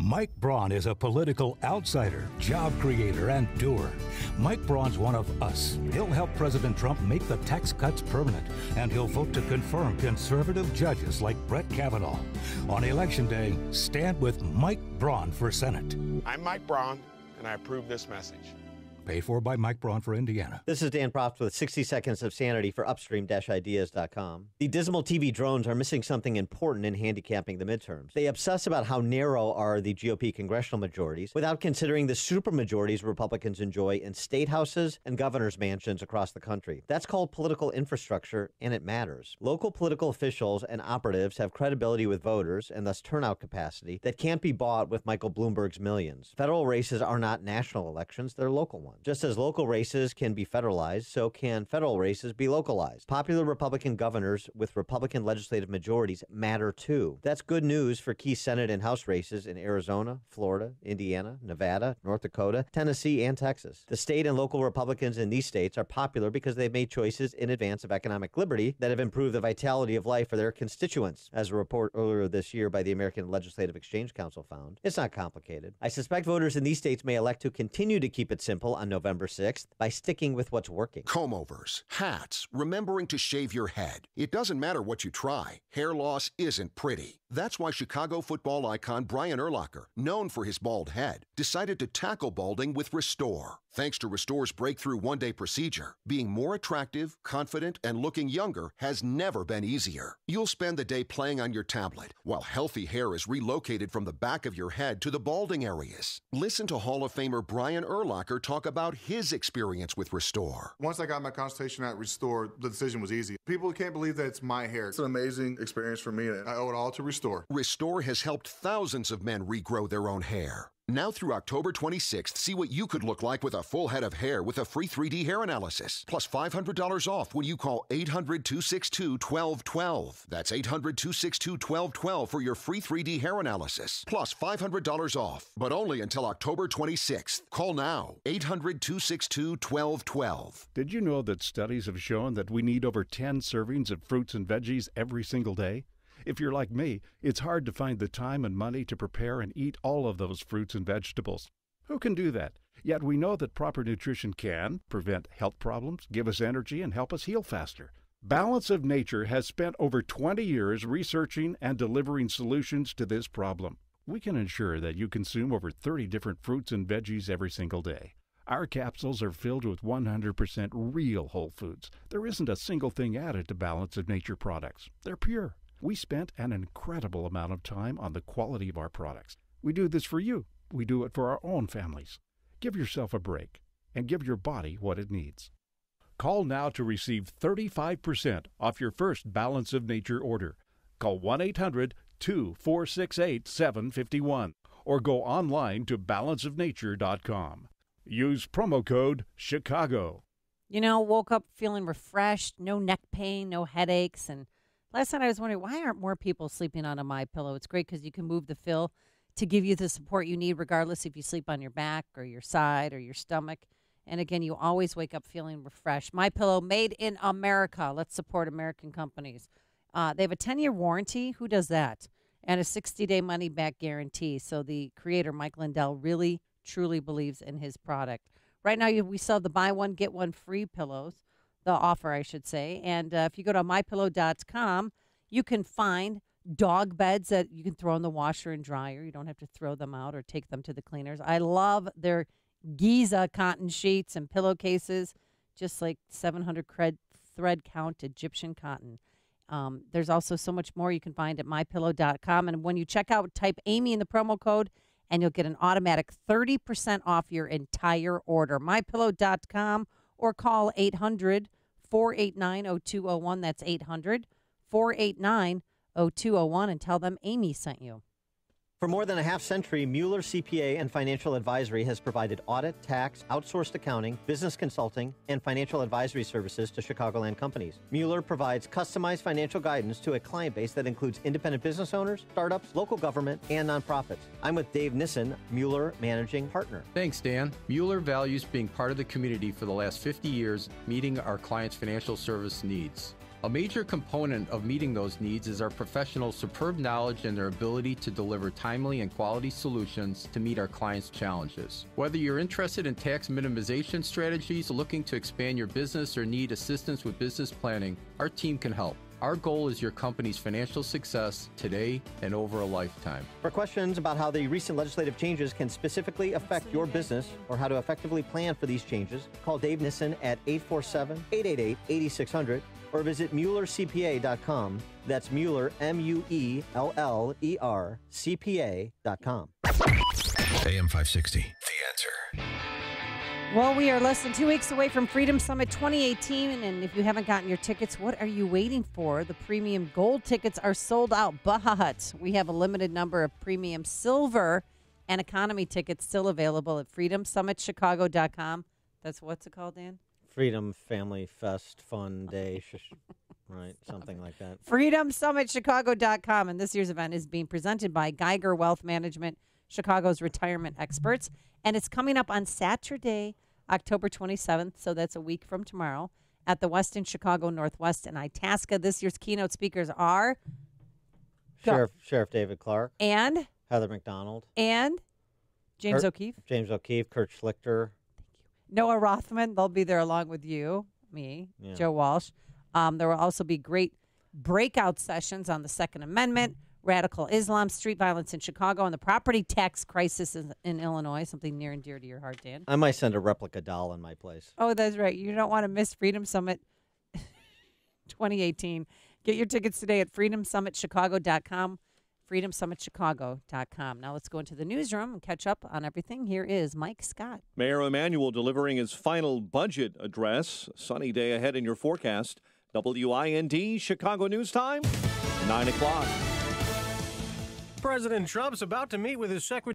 Mike Braun is a political outsider, job creator, and doer. Mike Braun's one of us. He'll help President Trump make the tax cuts permanent, and he'll vote to confirm conservative judges like Brett Kavanaugh. On Election Day, stand with Mike Braun for Senate. I'm Mike Braun, and I approve this message. Paid for by Mike Braun for Indiana. This is Dan Proft with 60 Seconds of Sanity for Upstream-Ideas.com. The dismal TV drones are missing something important in handicapping the midterms. They obsess about how narrow are the GOP congressional majorities without considering the supermajorities Republicans enjoy in state houses and governor's mansions across the country. That's called political infrastructure, and it matters. Local political officials and operatives have credibility with voters and thus turnout capacity that can't be bought with Michael Bloomberg's millions. Federal races are not national elections, they're local ones. Just as local races can be federalized, so can federal races be localized. Popular Republican governors with Republican legislative majorities matter too. That's good news for key Senate and House races in Arizona, Florida, Indiana, Nevada, North Dakota, Tennessee, and Texas. The state and local Republicans in these states are popular because they've made choices in advance of economic liberty that have improved the vitality of life for their constituents. As a report earlier this year by the American Legislative Exchange Council found, it's not complicated. I suspect voters in these states may elect to continue to keep it simple on November 6th by sticking with what's working. Comb-overs, hats, remembering to shave your head. It doesn't matter what you try. Hair loss isn't pretty. That's why Chicago football icon Brian Urlacher, known for his bald head, decided to tackle balding with Restore. Thanks to Restore's breakthrough one-day procedure, being more attractive, confident, and looking younger has never been easier. You'll spend the day playing on your tablet, while healthy hair is relocated from the back of your head to the balding areas. Listen to Hall of Famer Brian Urlacher talk about his experience with Restore. Once I got my consultation at Restore, the decision was easy. People can't believe that it's my hair. It's an amazing experience for me, and I owe it all to Restore. Restore has helped thousands of men regrow their own hair. Now through October 26th, see what you could look like with a full head of hair with a free 3D hair analysis. Plus $500 off when you call 800-262-1212. That's 800-262-1212 for your free 3D hair analysis. Plus $500 off, but only until October 26th. Call now, 800-262-1212. Did you know that studies have shown that we need over 10 servings of fruits and veggies every single day? If you're like me, it's hard to find the time and money to prepare and eat all of those fruits and vegetables. Who can do that? Yet we know that proper nutrition can prevent health problems, give us energy, and help us heal faster. Balance of Nature has spent over 20 years researching and delivering solutions to this problem. We can ensure that you consume over 30 different fruits and veggies every single day. Our capsules are filled with 100% real whole foods. There isn't a single thing added to Balance of Nature products. They're pure. We spent an incredible amount of time on the quality of our products. We do this for you. We do it for our own families. Give yourself a break and give your body what it needs. Call now to receive 35% off your first Balance of Nature order. Call 1-800-2468-751 or go online to balanceofnature.com. Use promo code CHICAGO. You know, woke up feeling refreshed, no neck pain, no headaches, and last night I was wondering, why aren't more people sleeping on a MyPillow? It's great because you can move the fill to give you the support you need, regardless if you sleep on your back or your side or your stomach. And again, you always wake up feeling refreshed. MyPillow, made in America. Let's support American companies. They have a 10-year warranty. Who does that? And a 60-day money-back guarantee. So the creator, Mike Lindell, really, truly believes in his product. Right now, we sell the buy one, get one free pillows. The offer, I should say. And if you go to MyPillow.com, you can find dog beds that you can throw in the washer and dryer. You don't have to throw them out or take them to the cleaners. I love their Giza cotton sheets and pillowcases, just like 700 thread count Egyptian cotton. There's also so much more you can find at MyPillow.com. And when you check out, type Amy in the promo code, and you'll get an automatic 30% off your entire order. MyPillow.com. Or call 800-489-0201. That's 489-0201 and tell them Amy sent you. For more than a half century, Mueller CPA and Financial Advisory has provided audit, tax, outsourced accounting, business consulting, and financial advisory services to Chicagoland companies. Mueller provides customized financial guidance to a client base that includes independent business owners, startups, local government, and nonprofits. I'm with Dave Nissen, Mueller Managing Partner. Thanks, Dan. Mueller values being part of the community for the last 50 years, meeting our clients' financial service needs. A major component of meeting those needs is our professionals' superb knowledge and their ability to deliver timely and quality solutions to meet our clients' challenges. Whether you're interested in tax minimization strategies, looking to expand your business, or need assistance with business planning, our team can help. Our goal is your company's financial success today and over a lifetime. For questions about how the recent legislative changes can specifically affect your business or how to effectively plan for these changes, call Dave Nissen at 847-888-8600 or visit MuellerCPA.com. That's Mueller, M-U-E-L-L-E-R, CPA.com. AM 560, The Answer. Well, we are less than 2 weeks away from Freedom Summit 2018, and if you haven't gotten your tickets, what are you waiting for? The premium gold tickets are sold out, but we have a limited number of premium silver and economy tickets still available at freedomsummitchicago.com. That's what's it called, Dan? Freedom Family Fest Fun Day, right? Something like that. freedomsummitchicago.com, and this year's event is being presented by Geiger Wealth Management, Chicago's retirement experts, and it's coming up on Saturday, October 27th, so that's a week from tomorrow, at the Westin Chicago Northwest in Itasca. This year's keynote speakers are Sheriff David Clark and Heather McDonald and James O'Keefe, Kurt Schlichter, Noah Rothman. They'll be there along with you, me, Joe Walsh. There will also be great breakout sessions on the Second Amendment, radical Islam, street violence in Chicago, and the property tax crisis in Illinois, something near and dear to your heart, Dan. I might send a replica doll in my place. Oh, that's right. You don't want to miss Freedom Summit 2018. Get your tickets today at freedomsummitchicago.com. freedomsummitchicago.com. Now let's go into the newsroom and catch up on everything. Here is Mike Scott. Mayor Emanuel delivering his final budget address. Sunny day ahead in your forecast. WIND Chicago News Time, 9 o'clock. President Trump's about to meet with his secretary.